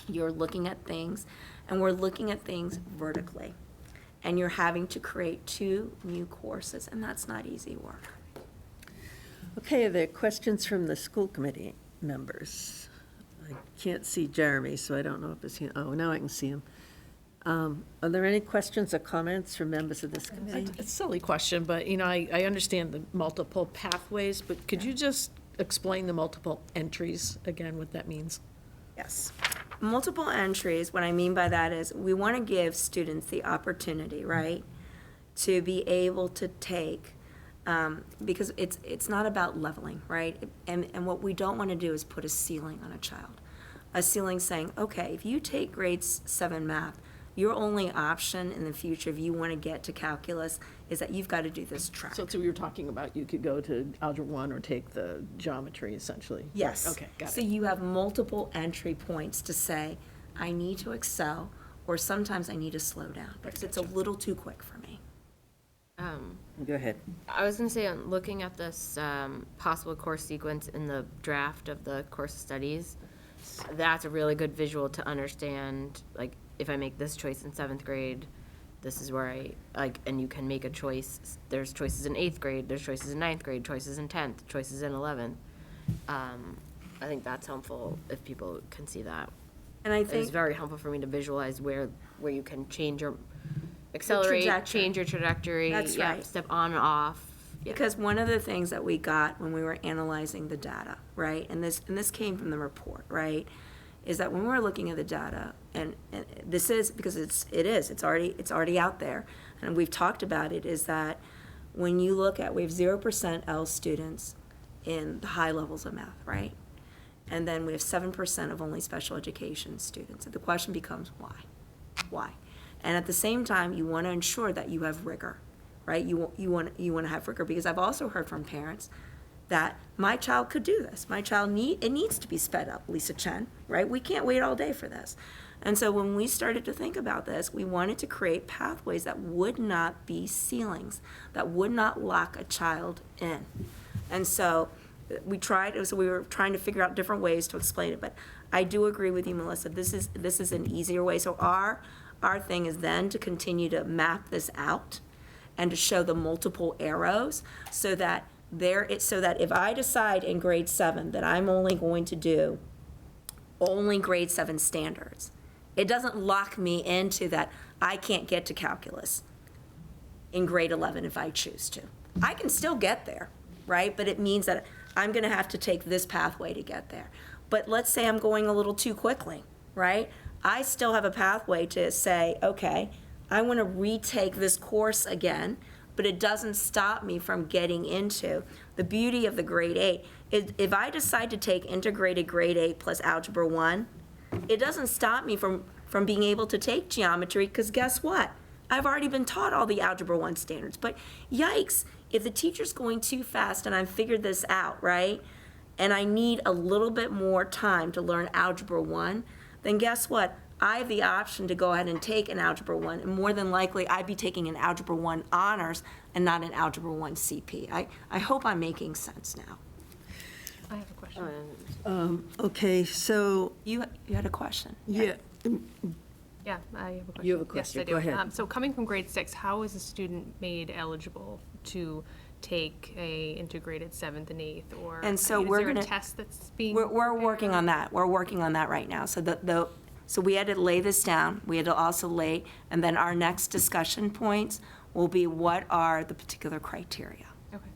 you're looking at things, and we're looking at things vertically. And you're having to create 2 new courses, and that's not easy work. Okay, are there questions from the school committee members? I can't see Jeremy, so I don't know if it's, oh, now I can see him. Are there any questions or comments from members of this committee? It's a silly question, but, I understand the multiple pathways, but could you just explain the multiple entries again, what that means? Yes. Multiple entries, what I mean by that is we want to give students the opportunity, right, to be able to take, because it's not about leveling, right? And what we don't want to do is put a ceiling on a child. A ceiling saying, okay, if you take grade 7 math, your only option in the future, if you want to get to calculus, is that you've got to do this track. So we were talking about you could go to Algebra 1 or take the geometry, essentially? Yes. Okay, got So it. you have multiple entry points to say, I need to excel, or sometimes I need to slow down, because it's a little too quick for me. Go ahead. I was gonna say, looking at this possible course sequence in the draft of the course of studies, that's a really good visual to understand, like, if I make this choice in 7th grade, this is where and you can make a choice. There's choices in 8th grade, there's choices in 9th grade, choices in 10th, choices in 11th. I think that's helpful if people can see that. And I It's think, very helpful for me to visualize where you can change your, accelerate, trajectory. change your trajectory. That's yeah, right. Step on and off. Yeah. because one of the things that we got when we were analyzing the data, right, and this came from the report, right, is that when we're looking at the data, and this is, because it's already out there, and we've talked about it, is that when you look at, we have 0% L students in the high levels of math, right? and then we have 7% of only special education students. And the question becomes, why? Why? And at the same time, you want to ensure that you have rigor, right? You want to have rigor, because I've also heard from parents that my child could do this. My child needs to be sped up, Lisa Chen, right? We can't wait all day for this. And so when we started to think about this, we wanted to create pathways that would not be ceilings, that would not lock a child in. And so we were trying to figure out different ways to explain it, but I do agree with you, Melissa, this is an easier way. So our thing is then to continue to map this out and to show the multiple arrows so that if I decide in grade 7 that I'm only going to do only grade 7 standards, it doesn't lock me into that I can't get to calculus in grade 11 if I choose to. I can still get there, right? But it means that I'm going to have to take this pathway to get there. But let's say I'm going a little too quickly, right? I still have a pathway to say, okay, I want to retake this course again, but it doesn't stop me from getting into the beauty of the grade 8. If I decide to take integrated grade 8 plus algebra 1, it doesn't stop me from being able to take geometry, because guess what? I've already been taught all the algebra 1 standards. But yikes, if the teacher's going too fast and I've figured this out, right, and I need a little bit more time to learn algebra 1, then guess what? I have the option to go ahead and take an algebra 1, and more than likely, I'd be taking an algebra 1 honors and not an algebra 1 CP. I hope I'm making sense now. I have a question. Okay, so, You had a question? yeah, Yeah, I have a question. You have a question. Yes, I do. Go ahead. So coming from grade 6, how is a student made eligible to take a integrated 7th and 8th? Or And so is we're there a gonna- test that's being? We're working on that. We're working on that right now. So we had to lay this down. We had to also lay, and then our next discussion points will be what are the particular criteria. Okay.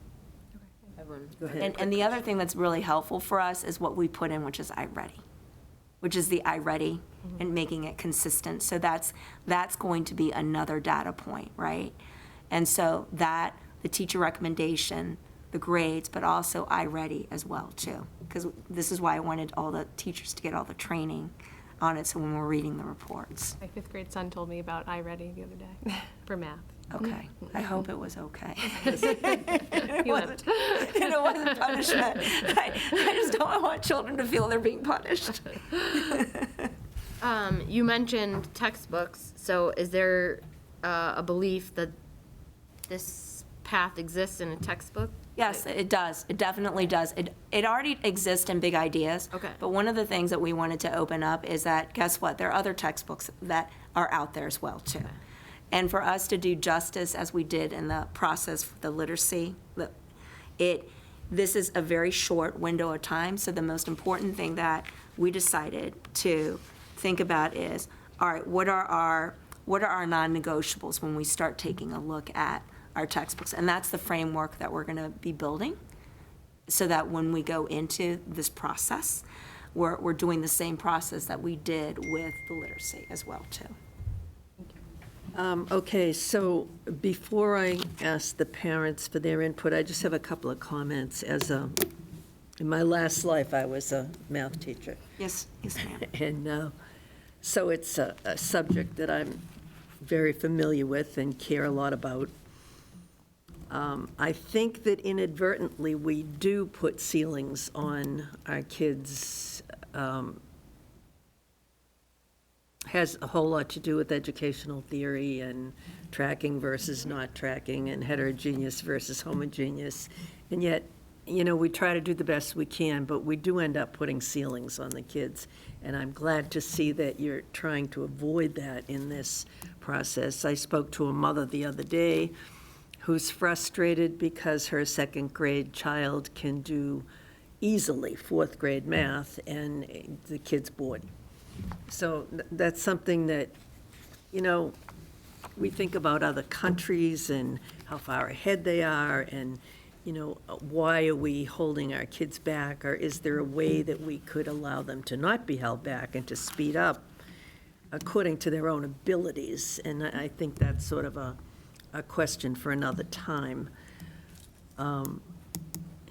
go ahead. And the other thing that's really helpful for us is what we put in, which is iReady, which is the iReady and making it consistent. So that's going to be another data point, right? And so that, the teacher recommendation, the grades, but also iReady as well, too. Because this is why I wanted all the teachers to get all the training on it, so when we're reading the reports. My 5th grade son told me about iReady the other day for math. Okay, I hope it was okay. He lived. And it wasn't punishment. I just don't want children to feel they're being punished. You mentioned textbooks, so is there a belief that this path exists in a textbook? Yes, it does. It definitely does. It already exists in Big Ideas. Okay. But one of the things that we wanted to open up is that, guess what? There are other textbooks that are out there as well, too. And for us to do justice, as we did in the process for the literacy, this is a very short window of time, so the most important thing that we decided to think about is, all right, what are our non-negotiables when we start taking a look at our textbooks? And that's the framework that we're going to be building, so that when we go into this process, we're doing the same process that we did with the literacy as well, too. Okay, so before I ask the parents for their input, I just have a couple of comments. In my last life, I was a math teacher. Yes, ma'am. And so it's a subject that I'm very familiar with and care a lot about. I think that inadvertently, we do put ceilings on our kids. Has a whole lot to do with educational theory and tracking versus not tracking and heterogeneous versus homogeneous. And yet, we try to do the best we can, but we do end up putting ceilings on the kids. And I'm glad to see that you're trying to avoid that in this process. I spoke to a mother the other day who's frustrated because her second grade child can do easily fourth grade math and the kid's bored. So that's something that, we think about other countries and how far ahead they are, and, why are we holding our kids back? Or is there a way that we could allow them to not be held back and to speed up according to their own abilities? And I think that's sort of a question for another time.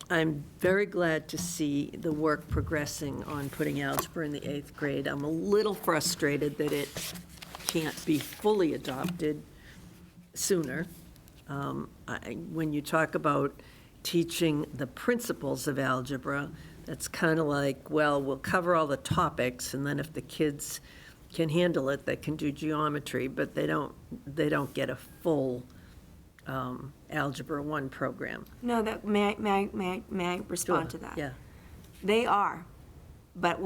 I'm very glad to see the work progressing on putting algebra in the 8th grade. I'm a little frustrated that it can't be fully adopted sooner. When you talk about teaching the principles of algebra, that's kind of like, well, we'll cover all the topics, and then if the kids can handle it, they can do geometry, but they don't get a full Algebra 1 program. No, may I respond to that? Yeah. They are, but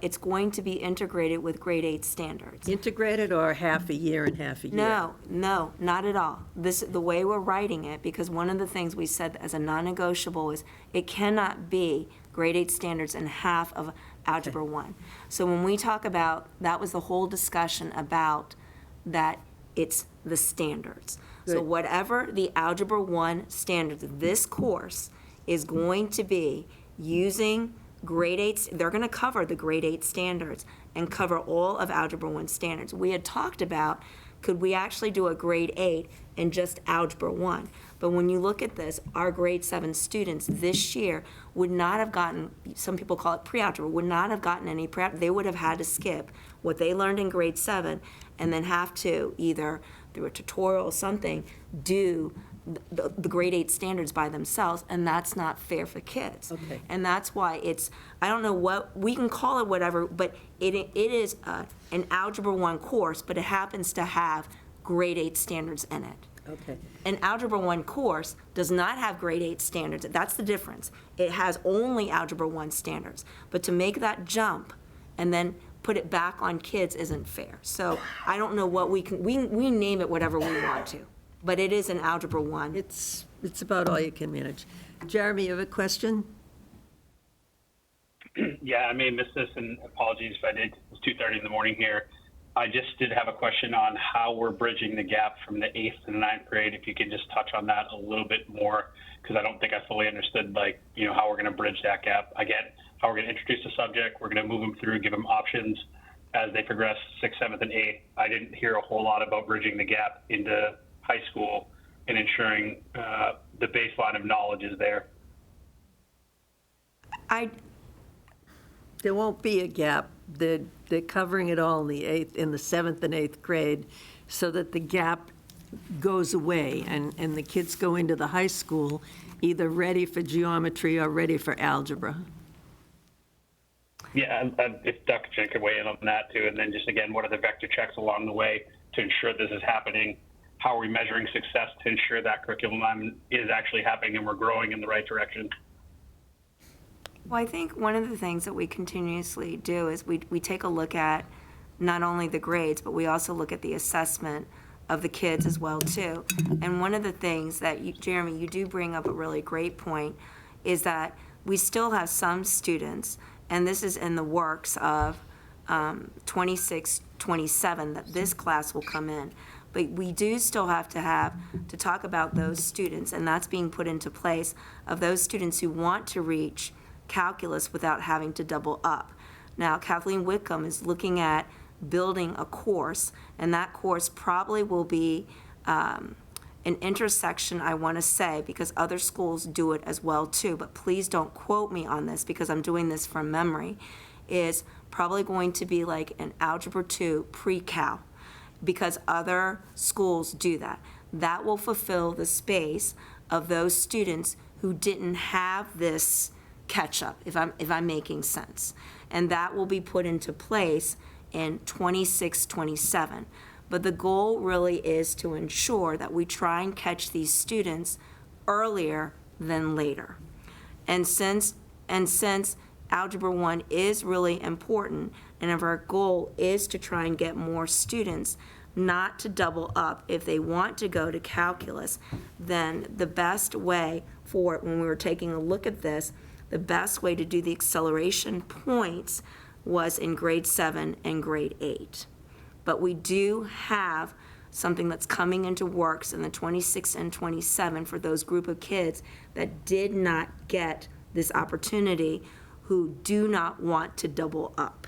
it's going to be integrated with grade 8 standards. Integrated or half a year and half a year? No, not at all. The way we're writing it, because one of the things we said as a non-negotiable is it cannot be grade 8 standards and half of Algebra 1. So when we talk about, that was the whole discussion about that it's the standards. So Good. whatever the Algebra 1 standards, this course is going to be using grade 8, they're going to cover the grade 8 standards and cover all of Algebra 1 standards. We had talked about, could we actually do a grade 8 in just Algebra 1? But when you look at this, our grade 7 students this year would not have gotten, some people call it pre-algebra, would not have gotten any they would have had to skip what they learned in grade 7 and then have to either through a tutorial or something do the grade 8 standards by themselves, and that's not fair for kids. Okay. And that's why it's, I don't know what, we can call it whatever, but it is an Algebra 1 course, but it happens to have grade 8 standards in it. Okay. An Algebra 1 course does not have grade 8 standards. That's the difference. It has only Algebra 1 standards. But to make that jump and then put it back on kids isn't fair. So I don't know what we name it whatever we want to, but it is an Algebra 1. It's about all you can manage. Jeremy, you have a question? Yeah, I may have missed this, and apologies if I did. It's 2:30 in the morning here. I just did have a question on how we're bridging the gap from the 8th to the 9th grade. If you could just touch on that a little bit more, because I don't think I fully understood, how we're going to bridge that gap. I get how we're going to introduce the subject. We're going to move them through, give them options as they progress 6th, 7th, and 8th. I didn't hear a whole lot about bridging the gap into high school and ensuring the baseline of knowledge is there. There won't be a gap. They're covering it all in the 7th and 8th grade, so that the gap goes away, and the kids go into the high school either ready for geometry or ready for algebra. Yeah, if Dr. Chen could weigh in on that too, and then just again, what are the vector checks along the way to ensure this is happening? How are we measuring success to ensure that curriculum is actually happening and we're growing in the right direction? Well, I think one of the things that we continuously do is we take a look at not only the grades, but we also look at the assessment of the kids as well, too. And one of the things that, Jeremy, you do bring up a really great point, is that we still have some students, and this is in the works of 26, 27, that this class will come in. But we do still have to talk about those students, and that's being put into place, of those students who want to reach calculus without having to double up. Now, Kathleen Whitcomb is looking at building a course, and that course probably will be an intersection, I want to say, because other schools do it as well too, but please don't quote me on this because I'm doing this from memory, is probably going to be like an Algebra 2 pre-cal, because other schools do that. That will fulfill the space of those students who didn't have this catch-up, if I'm making sense. And that will be put into place in 26, 27. But the goal really is to ensure that we try and catch these students earlier than later. And since Algebra 1 is really important, and if our goal is to try and get more students not to double up if they want to go to calculus, then the best way for it, when we were taking a look at this, the best way to do the acceleration points was in grade 7 and grade 8. But we do have something that's coming into works in the 26 and 27 for those group of kids that did not get this opportunity, who do not want to double up,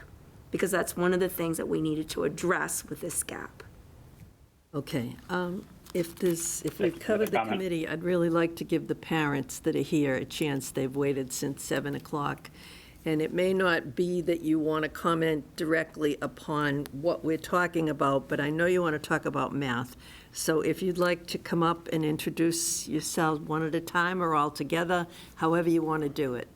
because that's one of the things that we needed to address with this gap. Okay. if we've covered the comment. committee, I'd really like to give the parents that are here a chance. They've waited since 7 o'clock. And it may not be that you want to comment directly upon what we're talking about, but I know you want to talk about math. So if you'd like to come up and introduce yourselves one at a time or all together, however you want to do it.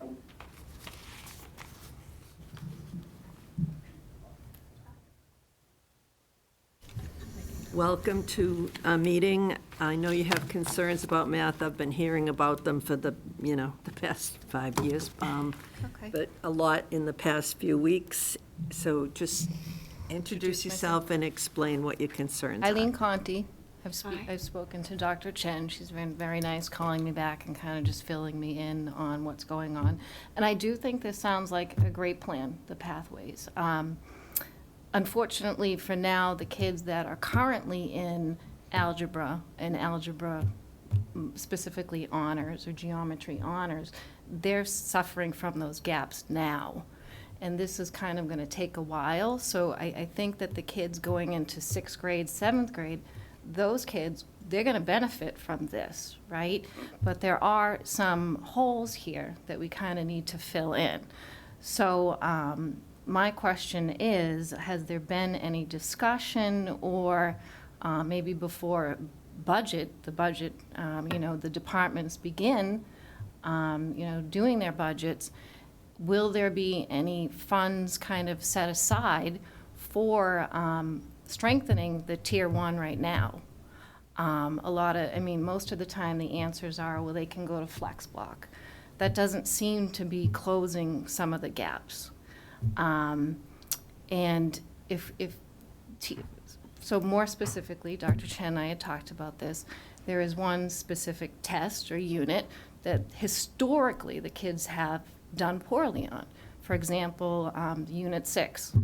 Welcome to a meeting. I know you have concerns about math. I've been hearing about them for the past 5 years. Okay. But a lot in the past few weeks. So just introduce yourself and explain what your concerns are. Eileen Conti. I've spoken to Dr. Chen. She's been very nice calling me back and kind of just filling me in on what's going on. And I do think this sounds like a great plan, the pathways. Unfortunately, for now, the kids that are currently in algebra, and algebra specifically honors or geometry honors, they're suffering from those gaps now. And this is kind of going to take a while. So I think that the kids going into 6th grade, 7th grade, those kids, they're going to benefit from this, right? But there are some holes here that we kind of need to fill in. So my question is, has there been any discussion or maybe before the budget, the departments begin, doing their budgets, will there be any funds kind of set aside for strengthening the Tier 1 right now? Most of the time the answers are, well, they can go to flex block. That doesn't seem to be closing some of the gaps. And so more specifically, Dr. Chen and I had talked about this, there is one specific test or unit that historically the kids have done poorly on. For example, Unit 6,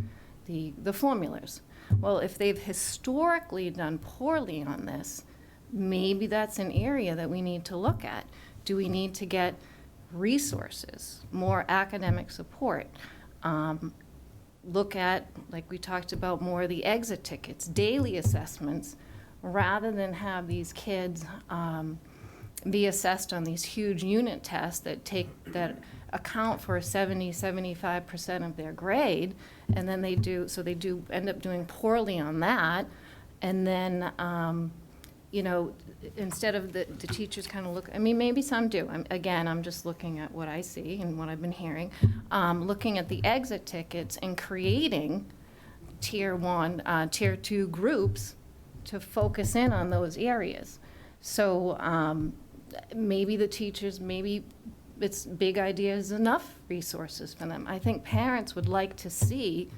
the formulas. Well, if they've historically done poorly on this, maybe that's an area that we need to look at. Do we need to get resources, more academic support? Look at, like we talked about, more of the exit tickets, daily assessments, rather than have these kids be assessed on these huge unit tests that account for 75% of their grade, and then they do end up doing poorly on that, and then instead of the teachers kind of look, maybe some do. I'm just looking at what I see and what I've been hearing. Looking at the exit tickets and creating Tier 1, Tier 2 groups to focus in on those areas. So maybe the teachers, maybe it's big ideas, enough resources for them. I think parents would like to see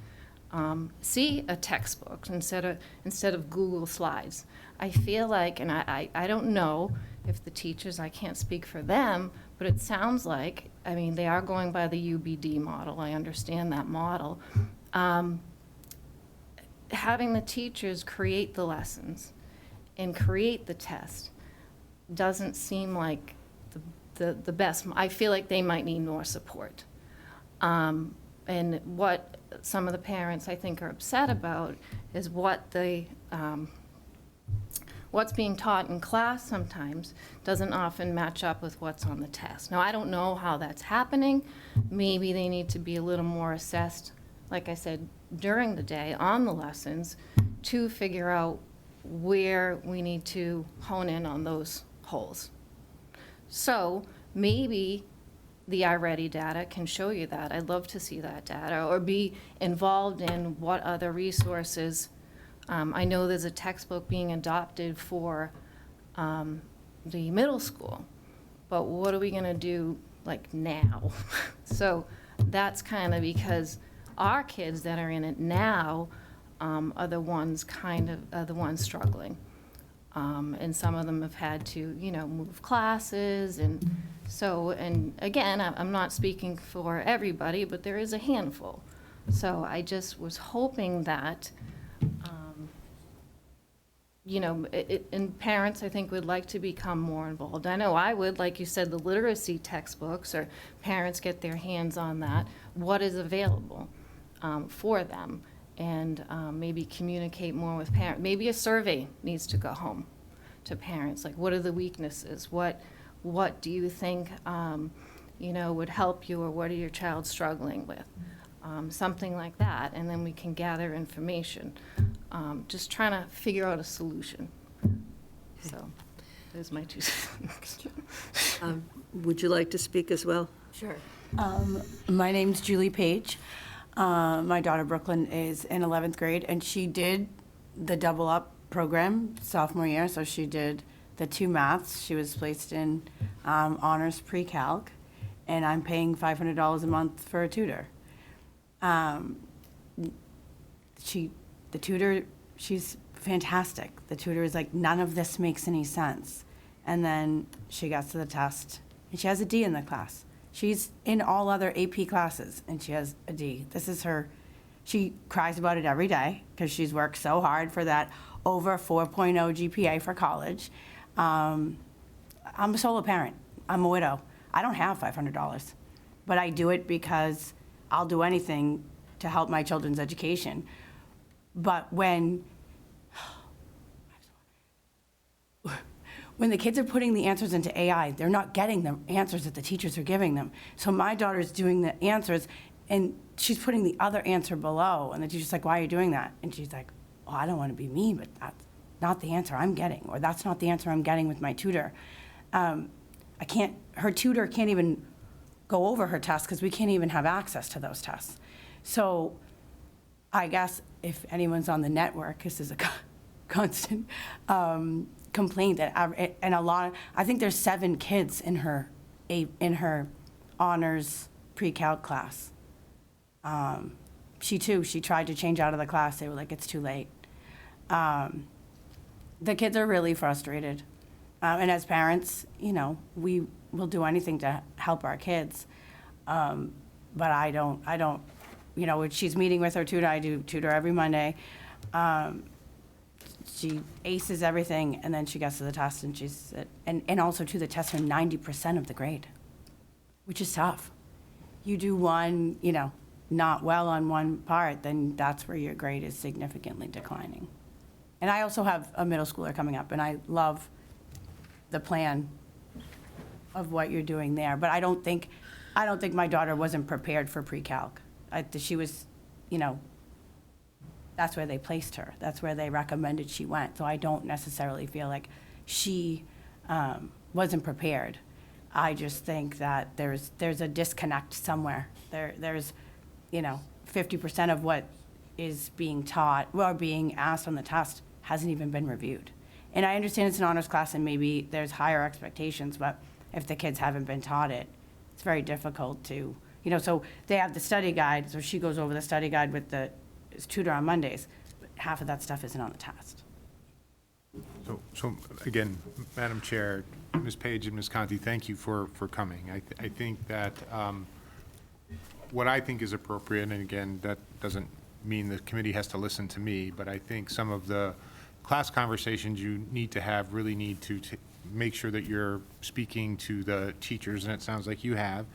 a textbook instead of Google Slides. I feel like, and I don't know if the teachers, I can't speak for them, but it sounds like, they are going by the UBD model. I understand that model. Having the teachers create the lessons and create the test doesn't seem like the best. I feel like they might need more support. And what some of the parents, I think, are upset about is what's being taught in class sometimes doesn't often match up with what's on the test. Now, I don't know how that's happening. Maybe they need to be a little more assessed, like I said, during the day on the lessons to figure out where we need to hone in on those holes. So maybe the iReady data can show you that. I'd love to see that data, or be involved in what other resources. I know there's a textbook being adopted for the middle school, but what are we going to do now? So that's kind of because our kids that are in it now are the ones struggling. And some of them have had to, move classes, and again, I'm not speaking for everybody, but there is a handful. So I just was hoping that, and parents, I think, would like to become more involved. I know I would, like you said, the literacy textbooks, or parents get their hands on that, what is available for them, and maybe communicate more with parents. Maybe a survey needs to go home to parents, like, what are the weaknesses? What do you think, would help you, or what are your child struggling with? Something like that, and then we can gather information. Just trying to figure out a solution. So, there's my 2 cents. Would you like to speak as well? Sure. My name's Julie Page. My daughter Brooklyn is in 11th grade, and she did the double up program sophomore year. So she did the 2 maths. She was placed in honors pre-calc, and I'm paying $500 a month for a tutor. The tutor, she's fantastic. The tutor is like, none of this makes any sense. And then she gets to the test, and she has a D in the class. She's in all other AP classes, and she has a D. This is her, she cries about it every day, because she's worked so hard for that over 4.0 GPA for college. I'm a solo parent. I'm a widow. I don't have $500, but I do it because I'll do anything to help my children's education. But when the kids are putting the answers into AI, they're not getting the answers that the teachers are giving them. So my daughter's doing the answers, and she's putting the other answer below, and the teacher's like, why are you doing that? And she's like, oh, I don't want to be mean, but that's not the answer I'm getting, or that's not the answer I'm getting with my tutor. Her tutor can't even go over her tests, because we can't even have access to those tests. So I guess if anyone's on the network, this is a constant complaint that, and I think there's 7 kids in her honors pre-calc class. She tried to change out of the class. They were like, it's too late. The kids are really frustrated. And as parents, we will do anything to help our kids. But I don't, when she's meeting with her tutor, I do tutor every Monday. She aces everything, and then she gets to the test, and and also to the test, are 90% of the grade, which is tough. You do one, not well on one part, then that's where your grade is significantly declining. And I also have a middle schooler coming up, and I love the plan of what you're doing there. But I don't think my daughter wasn't prepared for pre-calc. She was, that's where they placed her. That's where they recommended she went. So I don't necessarily feel like she wasn't prepared. I just think that there's a disconnect somewhere. There's 50% of what is being taught or being asked on the test hasn't even been reviewed. And I understand it's an honors class and maybe there's higher expectations, but if the kids haven't been taught it, it's very difficult to, so they have the study guide, so she goes over the study guide with the tutor on Mondays, but half of that stuff isn't on the test. So again, Madam Chair, Ms. Page and Ms. Conti, thank you for coming. I think that what I think is appropriate, and again, that doesn't mean the committee has to listen to me, but I think some of the class conversations you need to have really need to make sure that you're speaking to the teachers, and it sounds like you have.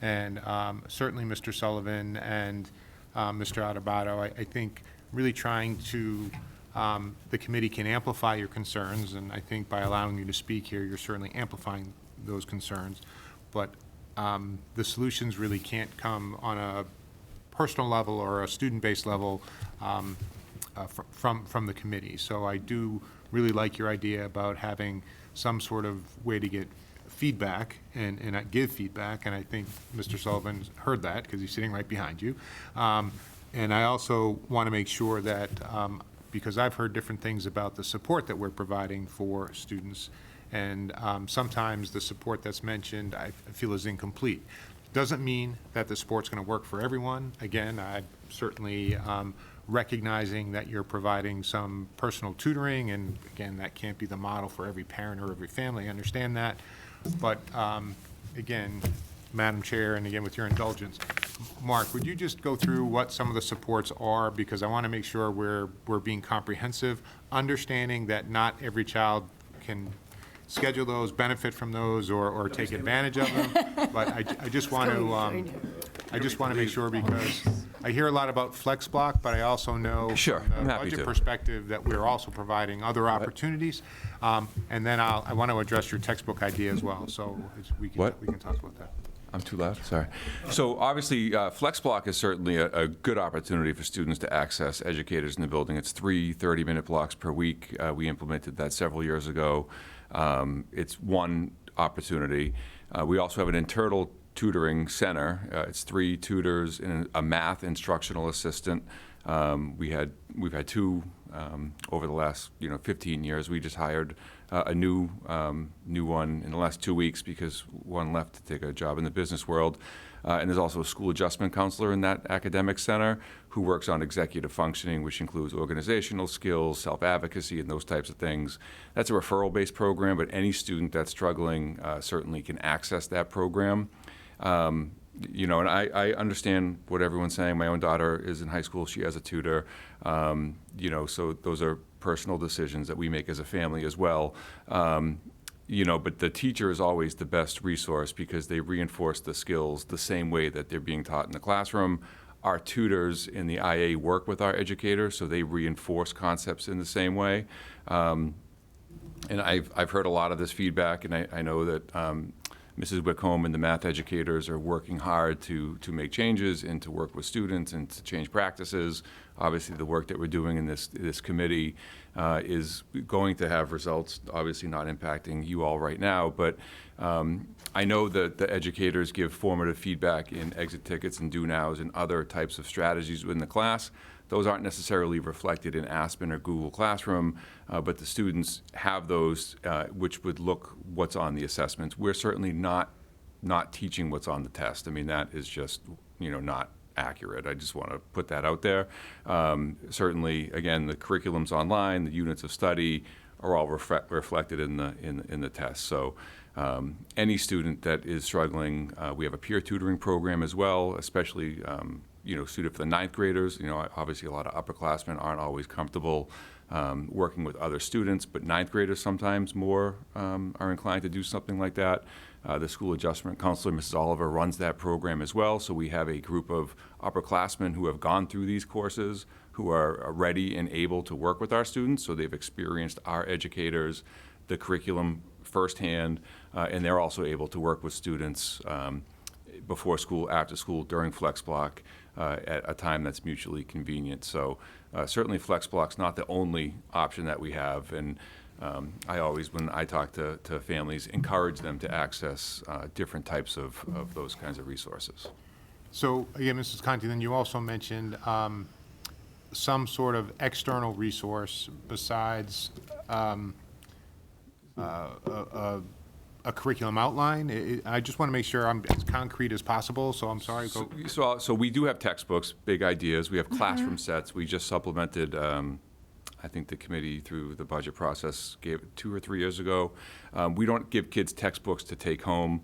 And certainly Mr. Sullivan and Mr. Adubato, I think really trying to, the committee can amplify your concerns, and I think by allowing you to speak here, you're certainly amplifying those concerns. But the solutions really can't come on a personal level or a student-based level from the committee. So I do really like your idea about having some sort of way to get feedback and give feedback, and I think Mr. Sullivan heard that because he's sitting right behind you. And I also want to make sure that, because I've heard different things about the support that we're providing for students, and sometimes the support that's mentioned I feel is incomplete. Doesn't mean that the support's going to work for everyone. Again, I'm certainly recognizing that you're providing some personal tutoring, and again, that can't be the model for every parent or every family. I understand that. But again, Madam Chair, and again, with your indulgence, Mark, would you just go through what some of the supports are? Because I want to make sure we're being comprehensive, understanding that not every child can schedule those, benefit from those, or take advantage of them. But I just want to make sure, because I hear a lot about Flex Block, but I also know Sure, from I'm the happy budget to. perspective that we're also providing other opportunities. And then I want to address your textbook idea as well, so we can What? talk about that. I'm too loud, sorry. So obviously, FlexBlock is certainly a good opportunity for students to access educators in the building. It's 3 30-minute blocks per week. We implemented that several years ago. It's one opportunity. We also have an internal tutoring center. It's 3 tutors and a math instructional assistant. We've had 2 over the last 15 years. We just hired a new one in the last 2 weeks because one left to take a job in the business world. And there's also a school adjustment counselor in that academic center who works on executive functioning, which includes organizational skills, self-advocacy, and those types of things. That's a referral-based program, but any student that's struggling certainly can access that program. And I understand what everyone's saying. My own daughter is in high school. She has a tutor. So those are personal decisions that we make as a family as well. But the teacher is always the best resource because they reinforce the skills the same way that they're being taught in the classroom. Our tutors in the IA work with our educators, so they reinforce concepts in the same way. And I've heard a lot of this feedback, and I know that Mrs. Wickholm and the math educators are working hard to make changes and to work with students and to change practices. Obviously, the work that we're doing in this committee is going to have results, obviously not impacting you all right now, but I know that the educators give formative feedback in exit tickets and do-nows and other types of strategies within the class. Those aren't necessarily reflected in Aspen or Google Classroom, but the students have those, which would look what's on the assessments. We're certainly not teaching what's on the test. I mean, that is just, not accurate. I just want to put that out there. Certainly, again, the curriculum's online, the units of study are all reflected in the test. So any student that is struggling, we have a peer tutoring program as well, especially suited for the 9th graders. Obviously a lot of upperclassmen aren't always comfortable working with other students, but 9th graders sometimes more are inclined to do something like that. The school adjustment counselor, Mrs. Oliver, runs that program as well. So we have a group of upperclassmen who have gone through these courses, who are ready and able to work with our students. So they've experienced our educators, the curriculum firsthand, and they're also able to work with students before school, after school, during FlexBlock at a time that's mutually convenient. So certainly FlexBlock's not the only option that we have, and I always, when I talk to families, encourage them to access different types of those kinds of resources. So, again, Mrs. Conti, then you also mentioned some sort of external resource besides a curriculum outline. I just want to make sure I'm as concrete as possible, so I'm sorry. So we do have textbooks, big ideas. We have classroom sets. We just supplemented, I think the committee through the budget process gave it 2 or 3 years ago. We don't give kids textbooks to take home.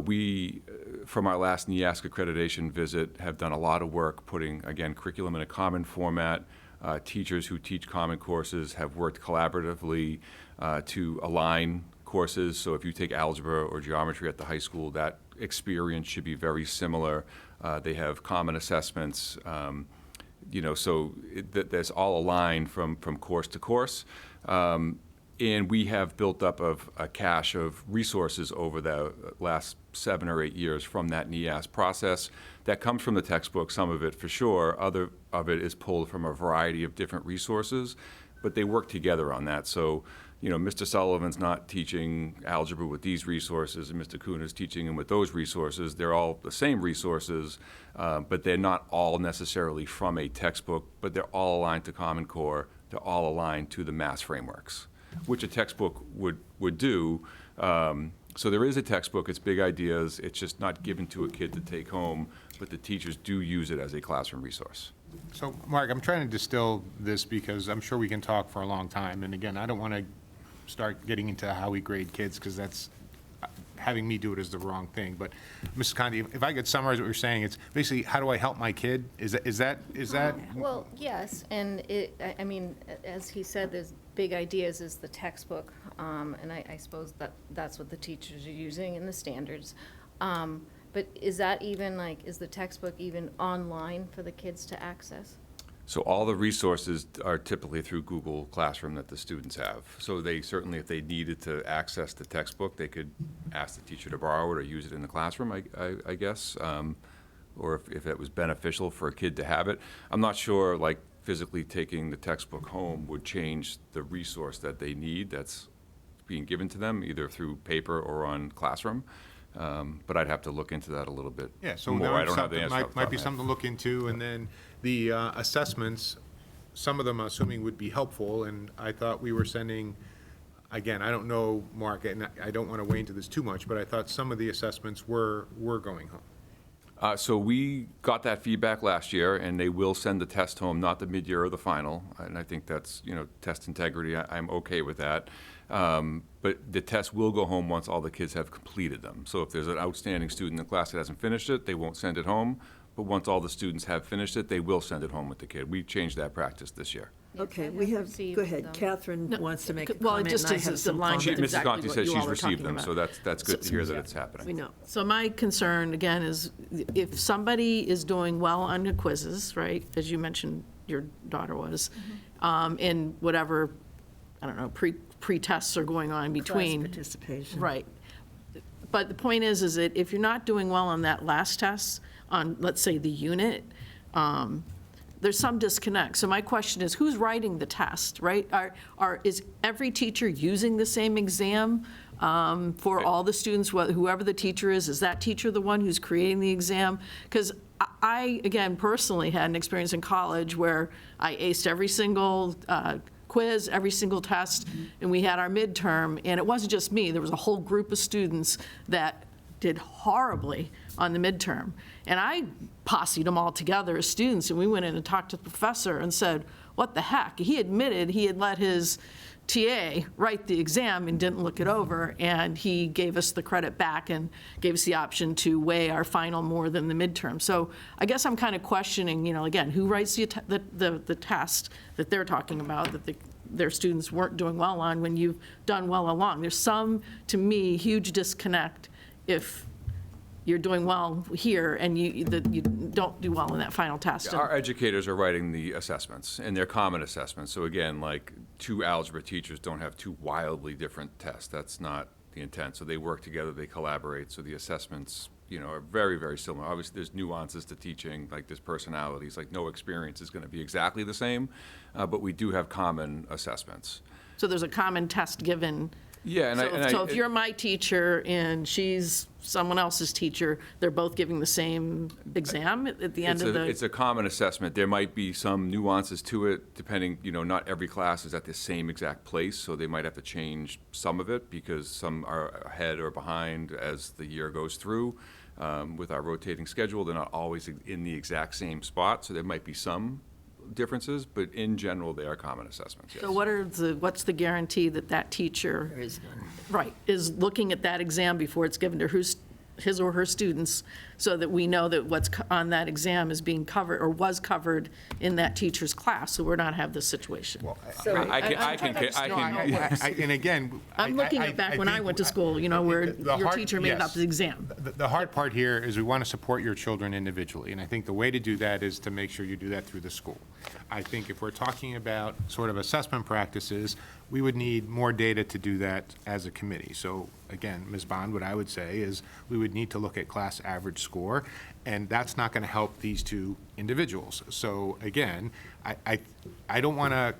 We, from our last NEASC accreditation visit, have done a lot of work putting, again, curriculum in a common format. Teachers who teach common courses have worked collaboratively to align courses. So if you take algebra or geometry at the high school, that experience should be very similar. They have common assessments, so that's all aligned from course to course. And we have built up a cache of resources over the last 7 or 8 years from that NEAS process. That comes from the textbook, some of it for sure. Other of it is pulled from a variety of different resources, but they work together on that. So, Mr. Sullivan's not teaching algebra with these resources, and Mr. Kuhn is teaching him with those resources. They're all the same resources, but they're not all necessarily from a textbook, but they're all aligned to Common Core. They're all aligned to the MAS frameworks, which a textbook would do. So there is a textbook, it's big ideas, it's just not given to a kid to take home, but the teachers do use it as a classroom resource. So, Mark, I'm trying to distill this because I'm sure we can talk for a long time. And again, I don't want to start getting into how we grade kids because that's, having me do it is the wrong thing. But, Mrs. Conti, if I could summarize what you're saying, it's basically, how do I help my kid? Is that? Well, yes, and I mean, as he said, there's big ideas is the textbook, and I suppose that's what the teachers are using in the standards. But is that even like, is the textbook even online for the kids to access? So all the resources are typically through Google Classroom that the students have. So they certainly, if they needed to access the textbook, they could ask the teacher to borrow it or use it in the classroom, I guess. Or if it was beneficial for a kid to have it. I'm not sure, like, physically taking the textbook home would change the resource that they need that's being given to them, either through paper or on Classroom. But I'd have to look into that a little bit Yeah, so more. that I don't have the something- answer off the top might of be my head. something to look into, and then the assessments, some of them, I'm assuming, would be helpful, and I thought we were sending, again, I don't know, Mark, and I don't want to weigh into this too much, but I thought some of the assessments were going home. So we got that feedback last year, and they will send the test home, not the mid-year or the final. And I think that's, test integrity, I'm okay with that. But the test will go home once all the kids have completed them. So if there's an outstanding student in the class that hasn't finished it, they won't send it home. But once all the students have finished it, they will send it home with the kid. We changed that practice this year. Okay, we have, go ahead, Catherine wants to make a well, it comment, just and I is have some aligned with comments. Mrs. exactly Conti what said you she's all were received talking them, about. so that's good to hear that it's happening. We know. So my concern, again, is if somebody is doing well on the quizzes, right, as you mentioned your daughter was, and whatever, I don't know, pre-tests are going on between. Class participation. Right. But the point is that if you're not doing well on that last test, on, let's say, the unit, there's some disconnect. So my question is, who's writing the test, right? Is every teacher using the same exam for all the students, whoever the teacher is that teacher the one who's creating the exam? Because I, again, personally had an experience in college where I aced every single quiz, every single test, and we had our midterm, and it wasn't just me. There was a whole group of students that did horribly on the midterm. And I posseed them all together as students, and we went in and talked to the professor and said, what the heck? He admitted he had let his TA write the exam and didn't look it over, and he gave us the credit back and gave us the option to weigh our final more than the midterm. So I guess I'm kind of questioning, again, who writes the test that they're talking about, that their students weren't doing well on when you've done well along. There's some, to me, huge disconnect if you're doing well here and you don't do well in that final test. Our educators are writing the assessments, and they're common assessments. So again, like, two algebra teachers don't have two wildly different tests. That's not the intent. So they work together, they collaborate. So the assessments, are very, very similar. Obviously, there's nuances to teaching, like there's personalities, like no experience is going to be exactly the same, but we do have common assessments. So there's a common test given. Yeah, So if you're my teacher and she's someone else's teacher, they're both giving the same exam at the end of the? It's a common assessment. There might be some nuances to it, depending, not every class is at the same exact place, so they might have to change some of it because some are ahead or behind as the year goes through. With our rotating schedule, they're not always in the exact same spot, so there might be some differences, but in general, they are common assessments, yes. So what's the guarantee that teacher? There is none. Right, is looking at that exam before it's given to his or her students, so that we know that what's on that exam is being covered, or was covered in that teacher's class, so we're not have this situation. And again. I'm looking at back when I went to school, where your teacher made up the exam. The hard part here is we want to support your children individually, and I think the way to do that is to make sure you do that through the school. I think if we're talking about sort of assessment practices, we would need more data to do that as a committee. So again, Ms. Bond, what I would say is we would need to look at class average score, and that's not going to help these two individuals. So again, I don't want to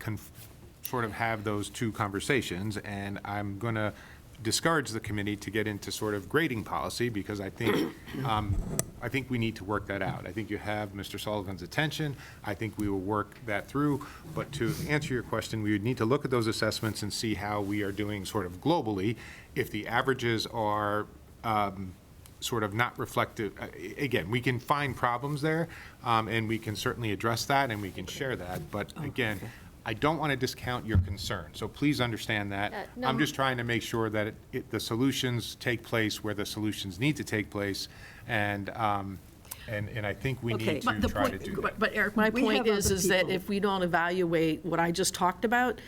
sort of have those two conversations, and I'm going to discourage the committee to get into sort of grading policy, because I think we need to work that out. I think you have Mr. Sullivan's attention. I think we will work that through. But to answer your question, we would need to look at those assessments and see how we are doing sort of globally. If the averages are sort of not reflective, again, we can find problems there, and we can certainly address that, and we can share that. But again, I don't want to discount your concern, so please understand that. No. I'm just trying to make sure that the solutions take place where the solutions need to take place, and I think we Okay. need But to try to do that. But Eric, my We point have is other that people. if we don't evaluate what I just talked about,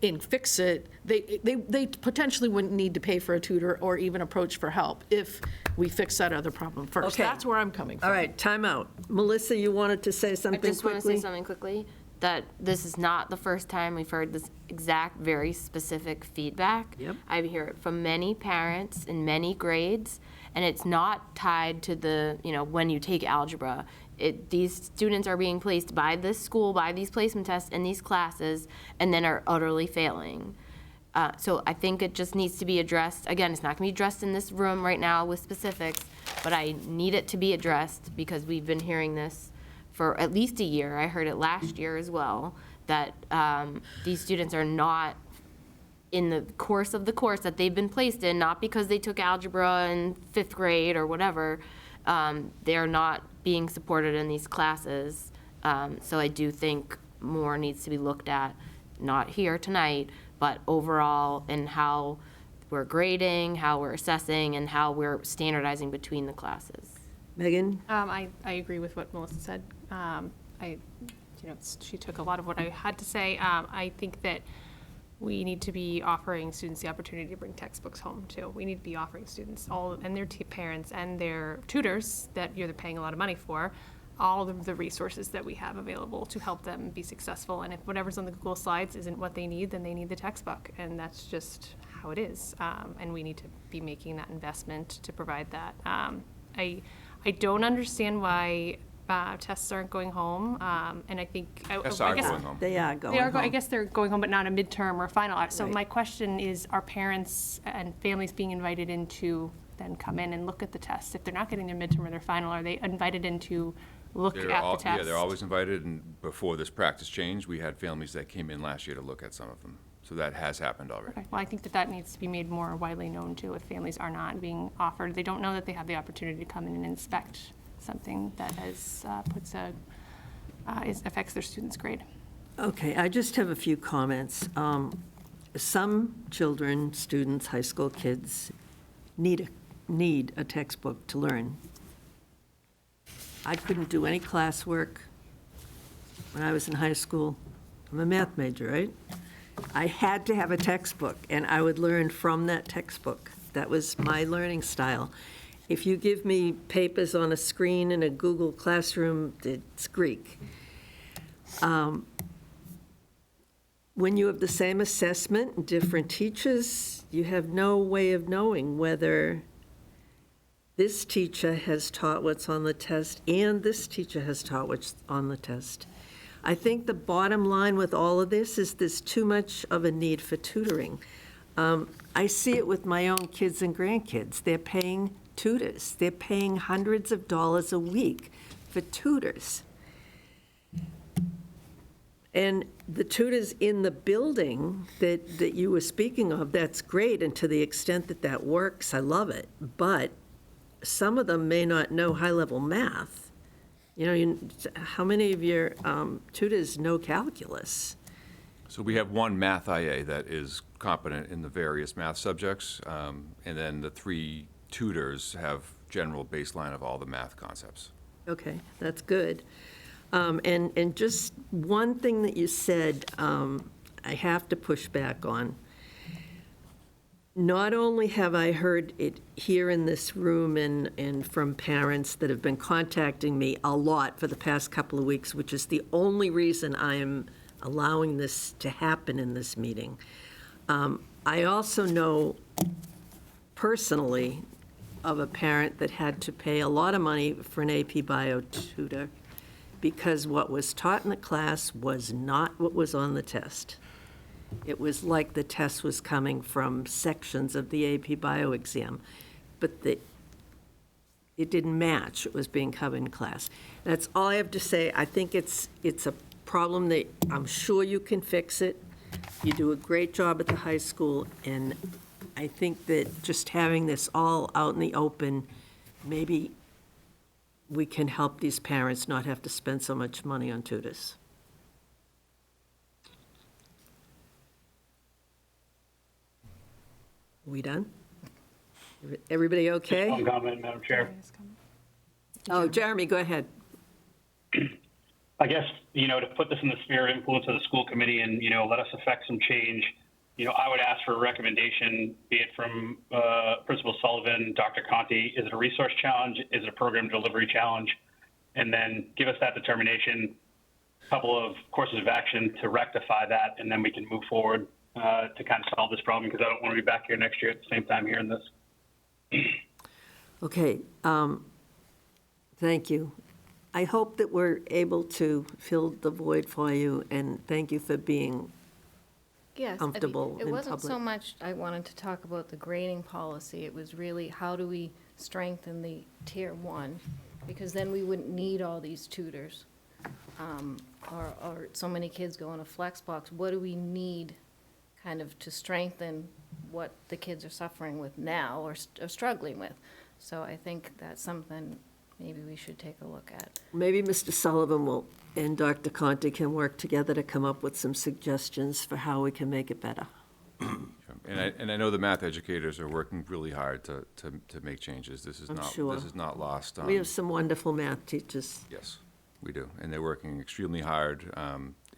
and fix it, they potentially wouldn't need to pay for a tutor or even approach for help if we fix that other problem first. Okay. That's where I'm coming from. All right, time out. Melissa, you wanted to say I something just want to say quickly? something quickly, that this is not the first time we've heard this exact, very specific feedback. Yep. I hear it from many parents in many grades, and it's not tied to the, when you take algebra. These students are being placed by this school, by these placement tests in these classes, and then are utterly failing. So I think it just needs to be addressed. Again, it's not going to be addressed in this room right now with specifics, but I need it to be addressed because we've been hearing this for at least a year. I heard it last year as well, that these students are not in the course of the course that they've been placed in, not because they took algebra in 5th grade or whatever. They're not being supported in these classes. So I do think more needs to be looked at, not here tonight, but overall in how we're grading, how we're assessing, and how we're standardizing between the classes. Megan? I agree with what Melissa said. She took a lot of what I had to say. I think that we need to be offering students the opportunity to bring textbooks home too. We need to be offering students and their parents and their tutors that you're paying a lot of money for, all of the resources that we have available to help them be successful. And if whatever's on the Google Slides isn't what they need, then they need the textbook. And that's just how it is. And we need to be making that investment to provide that. I don't understand why tests aren't going home, and I think Tests I are guess going home. They are going they are. home. I guess they're going home, but not a midterm or final. So Right. my question is: are parents and families being invited in to then come in and look at the tests? If they're not getting their midterm or their final, are they invited in to look at the test? Yeah, they're always invited, and before this practice change, we had families that came in last year to look at some of them. So that has happened already. Okay. Well, I think that needs to be made more widely known too. If families are not being offered, they don't know that they have the opportunity to come in and inspect something that has affects their students' grade. Okay, I just have a few comments. Some children, students, high school kids, need a textbook to learn. I couldn't do any classwork when I was in high school. I'm a math major, right? I had to have a textbook, and I would learn from that textbook. That was my learning style. If you give me papers on a screen in a Google Classroom, it's Greek. When you have the same assessment and different teachers, you have no way of knowing whether this teacher has taught what's on the test and this teacher has taught what's on the test. I think the bottom line with all of this is there's too much of a need for tutoring. I see it with my own kids and grandkids. They're paying tutors. They're paying hundreds of dollars a week for tutors. And the tutors in the building that you were speaking of, that's great, and to the extent that that works, I love it. But some of them may not know high-level math. How many of your tutors know calculus? So we have one math IA that is competent in the various math subjects, and then the 3 tutors have general baseline of all the math concepts. Okay, that's good. And just one thing that you said, I have to push back on. Not only have I heard it here in this room and from parents that have been contacting me a lot for the past couple of weeks, which is the only reason I am allowing this to happen in this meeting. I also know personally of a parent that had to pay a lot of money for an AP Bio tutor because what was taught in the class was not what was on the test. It was like the test was coming from sections of the AP Bio exam, but it didn't match what was being covered in class. That's all I have to say. I think it's a problem that I'm sure you can fix it. You do a great job at the high school, and I think that just having this all out in the open, maybe we can help these parents not have to spend so much money on tutors. We done? Everybody okay? One comment, Madam Chair. Oh, Jeremy, go ahead. I guess, to put this in the sphere of influence of the school committee and, let us affect some change, I would ask for a recommendation, be it from Principal Sullivan, Dr. Conti. Is it a resource challenge? Is it a program delivery challenge? And then give us that determination, a couple of courses of action to rectify that, and then we can move forward to kind of solve this problem, because I don't want to be back here next year at the same time hearing this. Okay, thank you. I hope that we're able to fill the void for you, and thank you for being Yes, comfortable in it wasn't so public. much I wanted to talk about the grading policy, it was really how do we strengthen the tier one? Because then we wouldn't need all these tutors, or so many kids go in a flex box. What do we need kind of to strengthen what the kids are suffering with now or struggling with? So I think that's something maybe we should take a look at. Maybe Mr. Sullivan and Dr. Conti can work together to come up with some suggestions for how we can make it better. And I know the math educators are working really hard to make changes. This is I'm not, sure. this is not lost on. We have some wonderful math teachers. Yes, we do, and they're working extremely hard.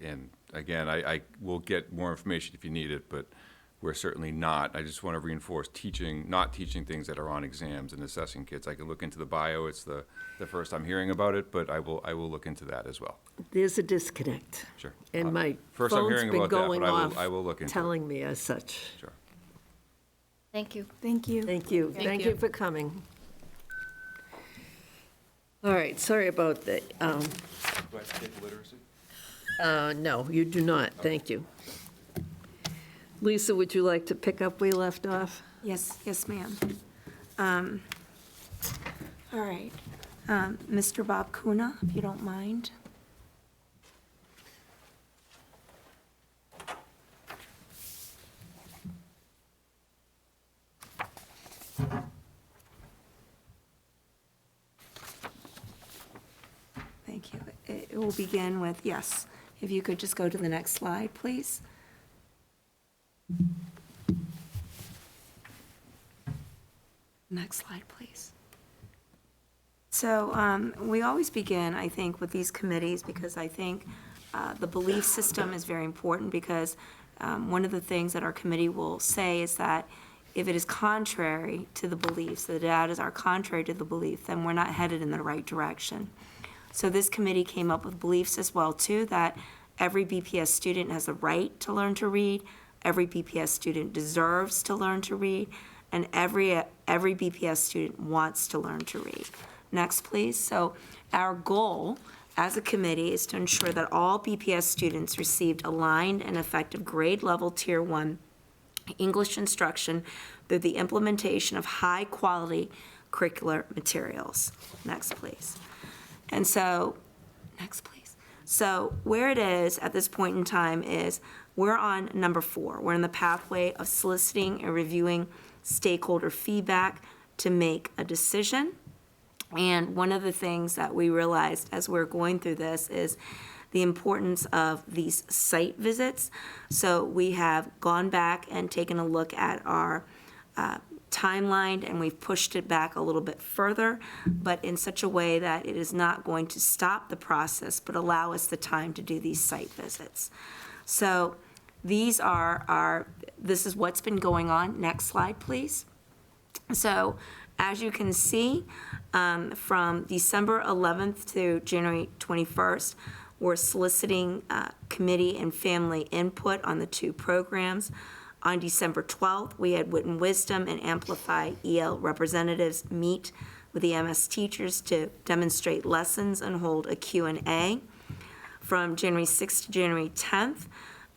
And again, I will get more information if you need it, but we're certainly not. I just want to reinforce not teaching things that are on exams and assessing kids. I can look into the bio. It's the first I'm hearing about it, but I will look into that as well. There's a disconnect. Sure. And my First I'm phone's hearing been about that, going but off, I will look into it. telling me as such. Sure. Thank you. Thank you. Thank you. Thank Thank you. you for coming. All right, sorry about the, Do I have to take literacy? no, you do not, thank you. Lisa, would you like to pick up where you left off? Yes, ma'am. All right. Mr. Bob Kuna, if you don't mind. Thank you. It will begin with, yes, if you could just go to the next slide, please. Next slide, please. So we always begin, I think, with these committees, because I think the belief system is very important, because one of the things that our committee will say is that if it is contrary to the beliefs, the data are contrary to the belief, then we're not headed in the right direction. So this committee came up with beliefs as well, too, that every BPS student has the right to learn to read, every BPS student deserves to learn to read, and every BPS student wants to learn to read. Next, please. So our goal as a committee is to ensure that all BPS students received aligned and effective grade level Tier 1 English instruction through the implementation of high-quality curricular materials. Next, please. And so, next, please. So where it is at this point in time is we're on number 4. We're in the pathway of soliciting and reviewing stakeholder feedback to make a decision. And one of the things that we realized as we're going through this is the importance of these site visits. So we have gone back and taken a look at our timeline, and we've pushed it back a little bit further, but in such a way that it is not going to stop the process, but allow us the time to do these site visits. So these are this is what's been going on. Next slide, please. So as you can see, from December 11th to January 21st, we're soliciting committee and family input on the 2 programs. On December 12th, we had Wit and Wisdom and Amplify EL representatives meet with the MS teachers to demonstrate lessons and hold a Q&A. From January 6th to January 10th,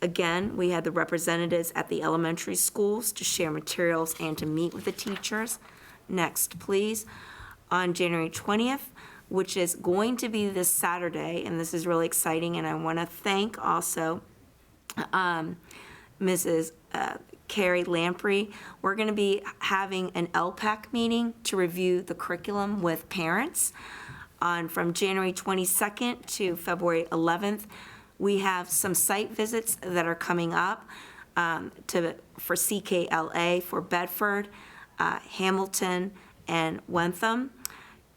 again, we had the representatives at the elementary schools to share materials and to meet with the teachers. Next, please. On January 20th, which is going to be this Saturday, and this is really exciting, and I want to thank also Mrs. Carrie Lamprey. We're going to be having an LPAC meeting to review the curriculum with parents. From January 22nd to February 11th, we have some site visits that are coming up for CKLA for Bedford, Hamilton, and Wentham.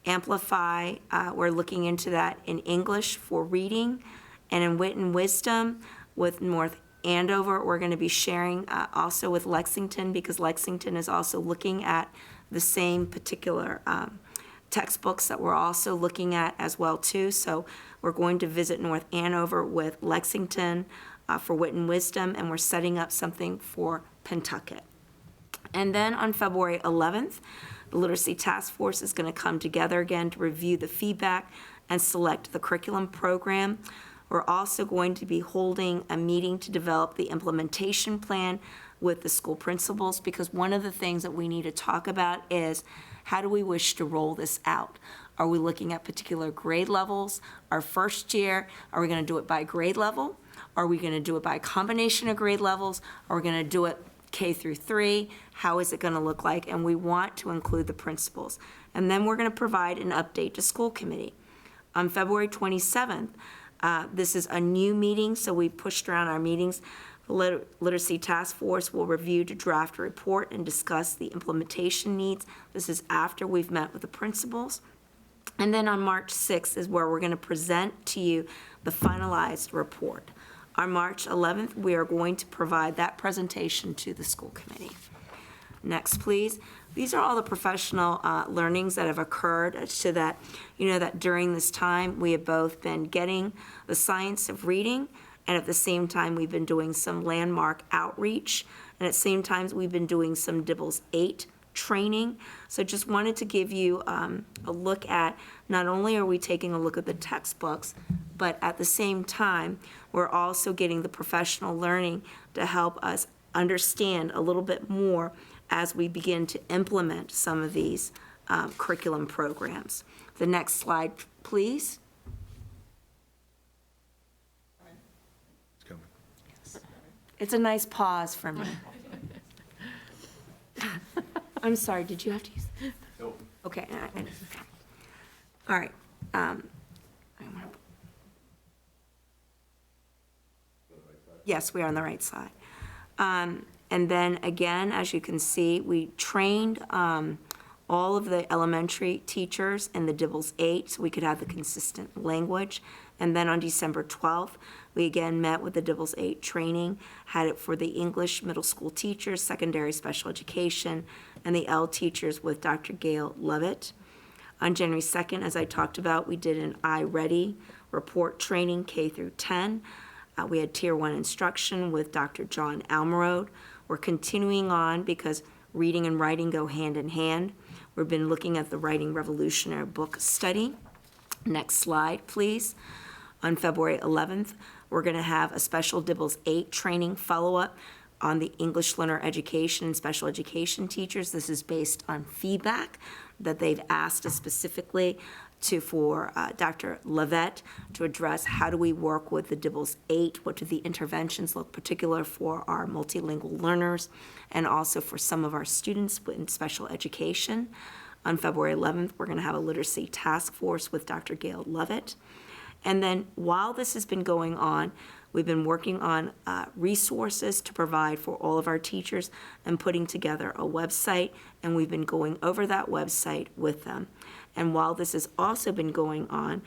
Amplify, we're looking into that in English for reading, and in Wit and Wisdom with North Andover, we're going to be sharing also with Lexington, because Lexington is also looking at the same particular textbooks that we're also looking at as well too. So we're going to visit North Andover with Lexington for Wit and Wisdom, and we're setting up something for Pentucket. And then on February 11th, the Literacy Task Force is going to come together again to review the feedback and select the curriculum program. We're also going to be holding a meeting to develop the implementation plan with the school principals, because one of the things that we need to talk about is how do we wish to roll this out? Are we looking at particular grade levels? Our first year, are we going to do it by grade level? Are we going to do it by a combination of grade levels? Are we going to do it K through 3? How is it going to look like? And we want to include the principals. And then we're going to provide an update to school committee. On February 27th, this is a new meeting, so we pushed around our meetings. The Literacy Task Force will review to draft a report and discuss the implementation needs. This is after we've met with the principals. And then on March 6th is where we're going to present to you the finalized report. On March 11th, we are going to provide that presentation to the school committee. Next, please. These are all the professional learnings that have occurred, so that you know that during this time, we have both been getting the science of reading, and at the same time, we've been doing some landmark outreach, and at the same time, we've been doing some DIBELS 8 training. So just wanted to give you a look at, not only are we taking a look at the textbooks, but at the same time, we're also getting the professional learning to help us understand a little bit more as we begin to implement some of these curriculum programs. The next slide, please. It's coming. It's a nice pause for me. I'm sorry, did you have to use? No. Okay. All right. Yes, we are on the right side. And then again, as you can see, we trained all of the elementary teachers in the DIBELS 8 so we could have the consistent language. And then on December 12th, we again met with the DIBELS 8 training, had it for the English middle school teachers, secondary special education, and the L teachers with Dr. Gail Lovett. On January 2nd, as I talked about, we did an iReady report training K through 10. We had Tier 1 instruction with Dr. John Almerode. We're continuing on because reading and writing go hand in hand. We've been looking at the Writing Revolutionary book study. Next slide, please. On February 11th, we're going to have a special DIBELS 8 training follow-up on the English learner education and special education teachers. This is based on feedback that they've asked us specifically for Dr. Lovett to address how do we work with the DIBELS 8, what do the interventions look particular for our multilingual learners, and also for some of our students in special education. On February 11th, we're going to have a literacy task force with Dr. Gail Lovett. And then while this has been going on, we've been working on resources to provide for all of our teachers and putting together a website, and we've been going over that website with them. And while this has also been going on,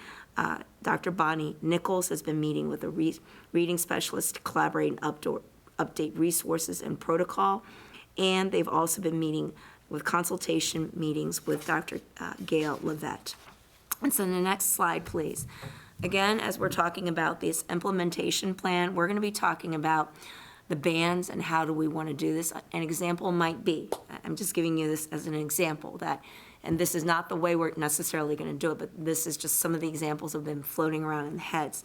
Dr. Bonnie Nichols has been meeting with a reading specialist to collaborate and update resources and protocol. And they've also been meeting with consultation meetings with Dr. Gail Lovett. And so the next slide, please. Again, as we're talking about this implementation plan, we're going to be talking about the bands and how do we want to do this. An example might be, I'm just giving you this as an example, that, and this is not the way we're necessarily going to do it, but this is just some of the examples that have been floating around in the heads.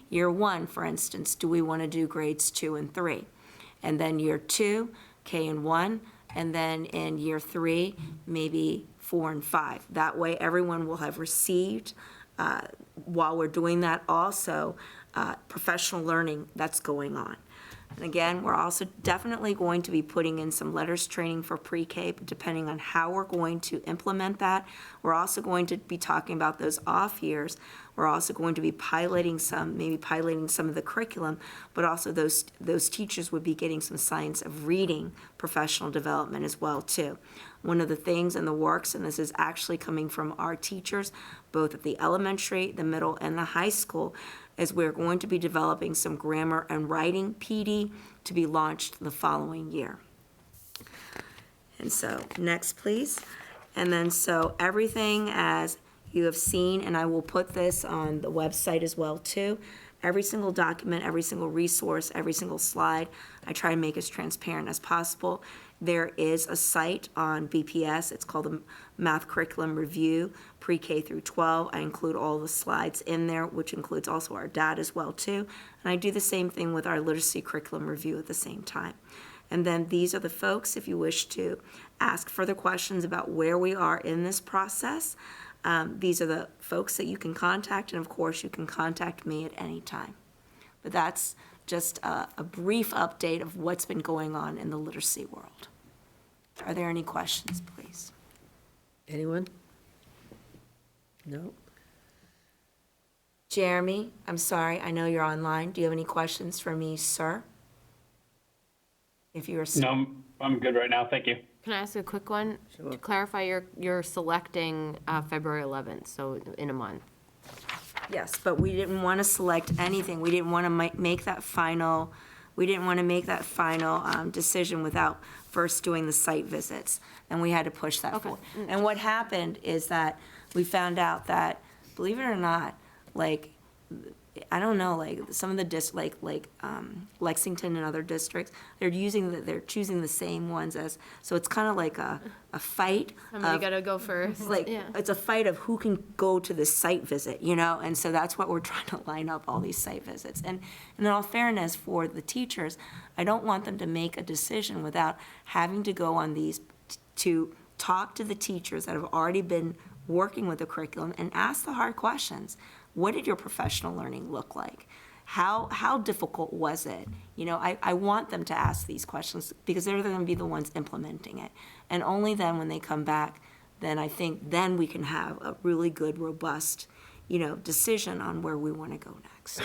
Year 1, for instance, do we want to do grades 2 and 3? And then year 2, K and 1, and then in year 3, maybe 4 and 5. That way, everyone will have received, while we're doing that, also professional learning that's going on. And again, we're also definitely going to be putting in some letters training for pre-K, but depending on how we're going to implement that. We're also going to be talking about those off years. We're also going to be piloting some of the curriculum, but also those teachers would be getting some science of reading professional development as well, too. One of the things in the works, and this is actually coming from our teachers, both at the elementary, the middle, and the high school, is we're going to be developing some grammar and writing PD to be launched the following year. And so, next, please. And then, so everything as you have seen, and I will put this on the website as well, too. Every single document, every single resource, every single slide, I try to make as transparent as possible. There is a site on BPS, it's called the Math Curriculum Review, pre-K through 12. I include all the slides in there, which includes also our data as well, too. And I do the same thing with our Literacy Curriculum Review at the same time. And then these are the folks, if you wish to ask further questions about where we are in this process. These are the folks that you can contact, and of course, you can contact me at any time. But that's just a brief update of what's been going on in the literacy world. Are there any questions, please? Anyone? No? Jeremy, I'm sorry, I know you're online. Do you have any questions for me, sir? If you are. No, I'm good right now. Thank you. Can I ask a quick one? Sure. To clarify, you're selecting February 11th, so in a month. Yes, but we didn't want to select anything. We didn't want to make that final, decision without first doing the site visits. And we had to push that forward. And what happened is that we found out that, believe it or not, like, I don't know, like, some of the Lexington and other districts, they're choosing the same ones as, so it's kind of like a fight. Somebody of- gotta go first. Like, Yeah. it's a fight of who can go to this site visit, you know? And so that's what we're trying to line up, all these site visits. And in all fairness, for the teachers, I don't want them to make a decision without having to go on these, to talk to the teachers that have already been working with the curriculum and ask the hard questions. What did your professional learning look like? How difficult was it? You know, I want them to ask these questions because they're going to be the ones implementing it. And only then, when they come back, then I think then we can have a really good, robust, decision on where we want to go next.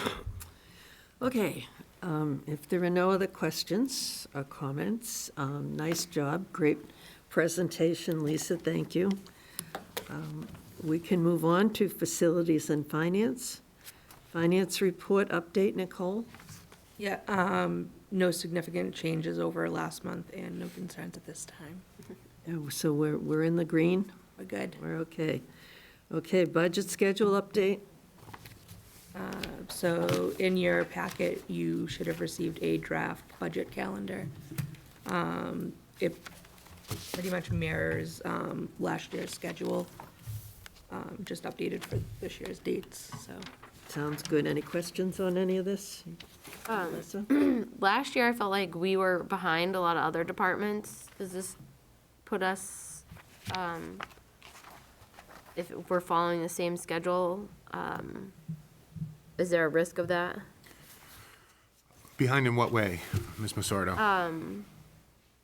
Okay, if there are no other questions or comments, nice job, great presentation, Lisa, thank you. We can move on to facilities and finance. Finance report update, Nicole? Yeah, no significant changes over last month and no concerns at this time. Oh, so we're in the green? We're good. We're okay. Okay, budget schedule update? So in your packet, you should have received a draft budget calendar. It pretty much mirrors last year's schedule, just updated for this year's dates, so. Sounds good. Any questions on any of this? Melissa? Last year, I felt like we were behind a lot of other departments. Does this put us, if we're following the same schedule, is there a risk of that? Behind in what way, Ms. Masordo?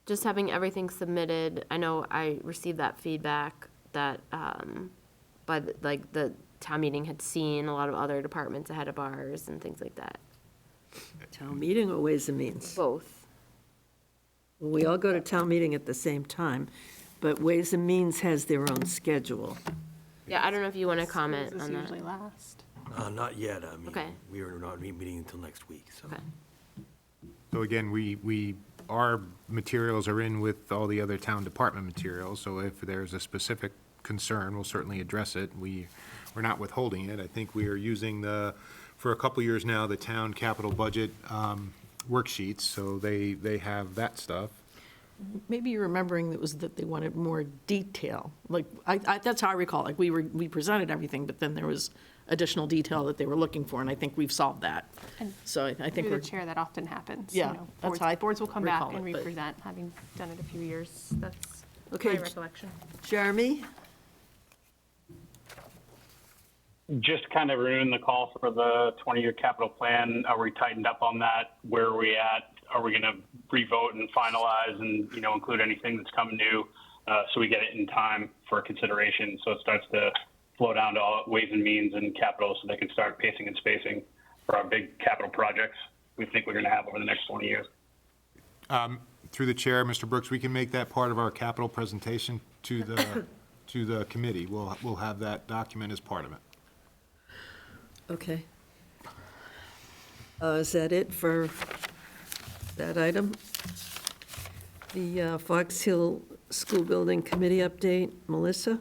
Just having everything submitted, I know I received that feedback that, the town meeting had seen a lot of other departments ahead of ours and things like that. Town meeting or Ways and Means? Both. Well, we all go to town meeting at the same time, but Ways and Means has their own schedule. Yeah, I don't know if you want to comment This on that. usually last. Not yet. I mean, Okay. we are not meeting until next week, so. Okay. So again, our materials are in with all the other town department materials, so if there's a specific concern, we'll certainly address it. We're not withholding it. I think we are using for a couple years now, the town capital budget worksheets, so they have that stuff. Maybe you're remembering that they wanted more detail. Like, that's how I recall, like, we presented everything, but then there was additional detail that they were looking for, and I think we've solved that. And So I think Through we're, the chair, that often happens. Yeah, that's how I Boards will come back recall and it, but- represent, having done it a few years. That's Okay. my recollection. Jeremy? Just kind of renewing the call for the 20-year capital plan. Are we tightened up on that? Where are we at? Are we going to re-vote and finalize and, include anything that's coming new so we get it in time for consideration so it starts to flow down to all Ways and Means and capital so they can start pacing and spacing for our big capital projects we think we're going to have over the next 20 years. Through the chair, Mr. Brooks, we can make that part of our capital presentation to the committee. We'll have that document as part of it. Okay. Is that it for that item? The Fox Hill School Building Committee update, Melissa?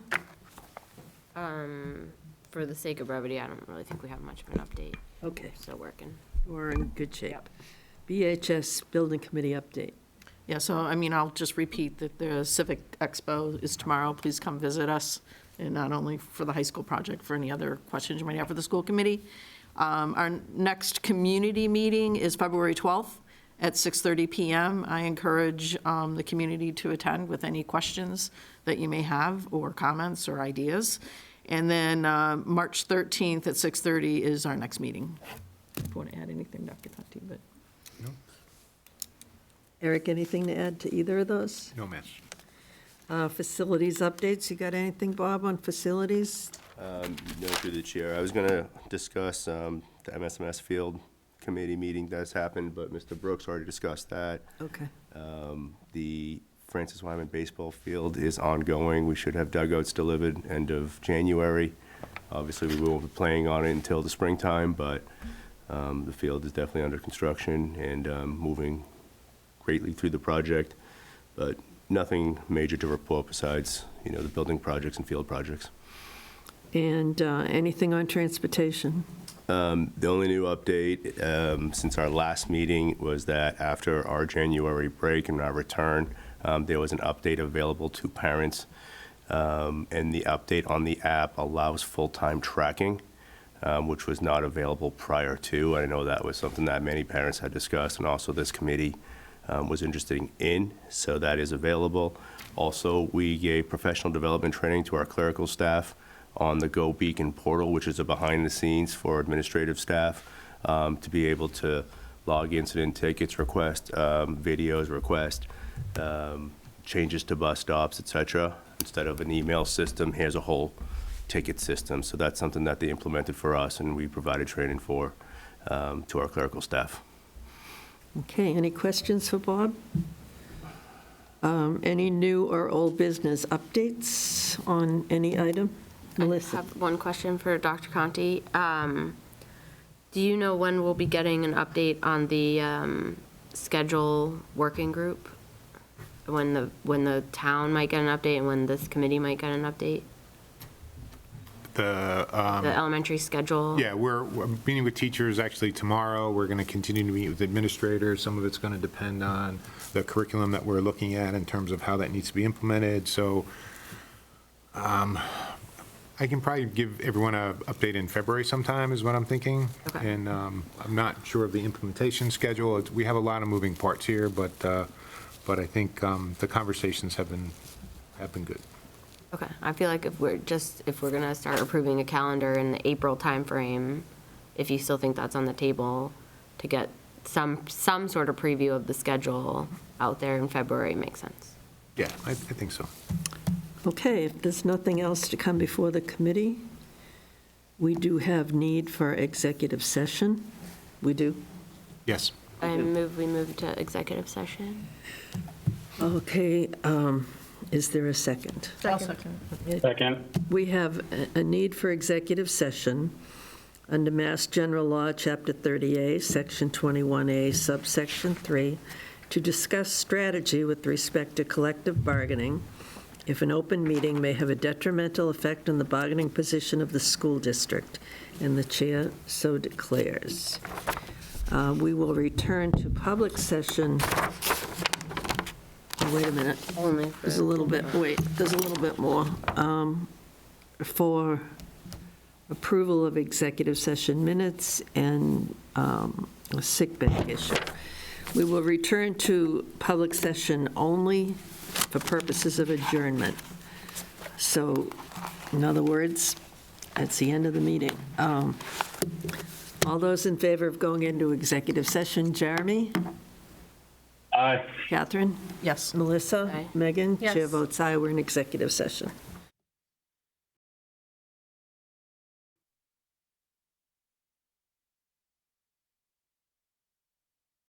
For the sake of brevity, I don't really think we have much of an update. Okay, Still working. we're in good shape. BHS Building Committee update. Yeah, so, I mean, I'll just repeat that the Civic Expo is tomorrow. Please come visit us, and not only for the high school project, for any other questions you might have for the school committee. Our next community meeting is February 12th at 6:30 PM. I encourage the community to attend with any questions that you may have, or comments or ideas. And then March 13th at 6:30 is our next meeting. If you want to add anything, Dr. Conti, but. Eric, anything to add to either of those? No, ma'am. Facilities updates, you got anything, Bob, on facilities? No, through the chair. I was going to discuss the MSMS field committee meeting that's happened, but Mr. Brooks already discussed that. Okay. The Francis Wyman baseball field is ongoing. We should have dugouts delivered end of January. Obviously, we won't be playing on it until the springtime, but the field is definitely under construction and moving greatly through the project, but nothing major to report besides, the building projects and field projects. And anything on transportation? The only new update since our last meeting was that after our January break and our return, there was an update available to parents, and the update on the app allows full-time tracking, which was not available prior to. I know that was something that many parents had discussed, and also this committee was interested in, so that is available. Also, we gave professional development training to our clerical staff on the Go Beacon portal, which is a behind-the-scenes for administrative staff, to be able to log incident tickets, request videos, request changes to bus stops, etc. Instead of an email system, here's a whole ticket system. So that's something that they implemented for us, and we provided training for to our clerical staff. Okay, any questions for Bob? Any new or old business updates on any item? I Melissa? have one question for Dr. Conti. Do you know when we'll be getting an update on the schedule working group? When the town might get an update and when this committee might get an update? The elementary schedule? Yeah, we're meeting with teachers actually tomorrow. We're going to continue to meet with administrators. Some of it's going to depend on the curriculum that we're looking at in terms of how that needs to be implemented. So I can probably give everyone an update in February sometime is what I'm thinking. Okay. And I'm not sure of the implementation schedule. We have a lot of moving parts here, but I think the conversations have been good. Okay, I feel like if we're gonna start approving a calendar in the April timeframe, if you still think that's on the table, to get some sort of preview of the schedule out there in February makes sense. Yeah, I think so. Okay, if there's nothing else to come before the committee, we do have need for executive session. We do? Yes. We move to executive session. Okay, is there a second? Second. We have a need for executive session under Mass General Law, Chapter 30A, Section 21A, subsection 3, to discuss strategy with respect to collective bargaining if an open meeting may have a detrimental effect on the bargaining position of the school district, and the chair so declares. We will return to public session. Wait a minute. There's a little bit more. For approval of executive session minutes and a sick bank issue. We will return to public session only for purposes of adjournment. So, in other words, It's the end of the meeting. All those in favor of going into executive session, Jeremy? Aye. Catherine? Yes. Melissa? Aye. Megan? Chair Yes. votes aye, we're in executive session.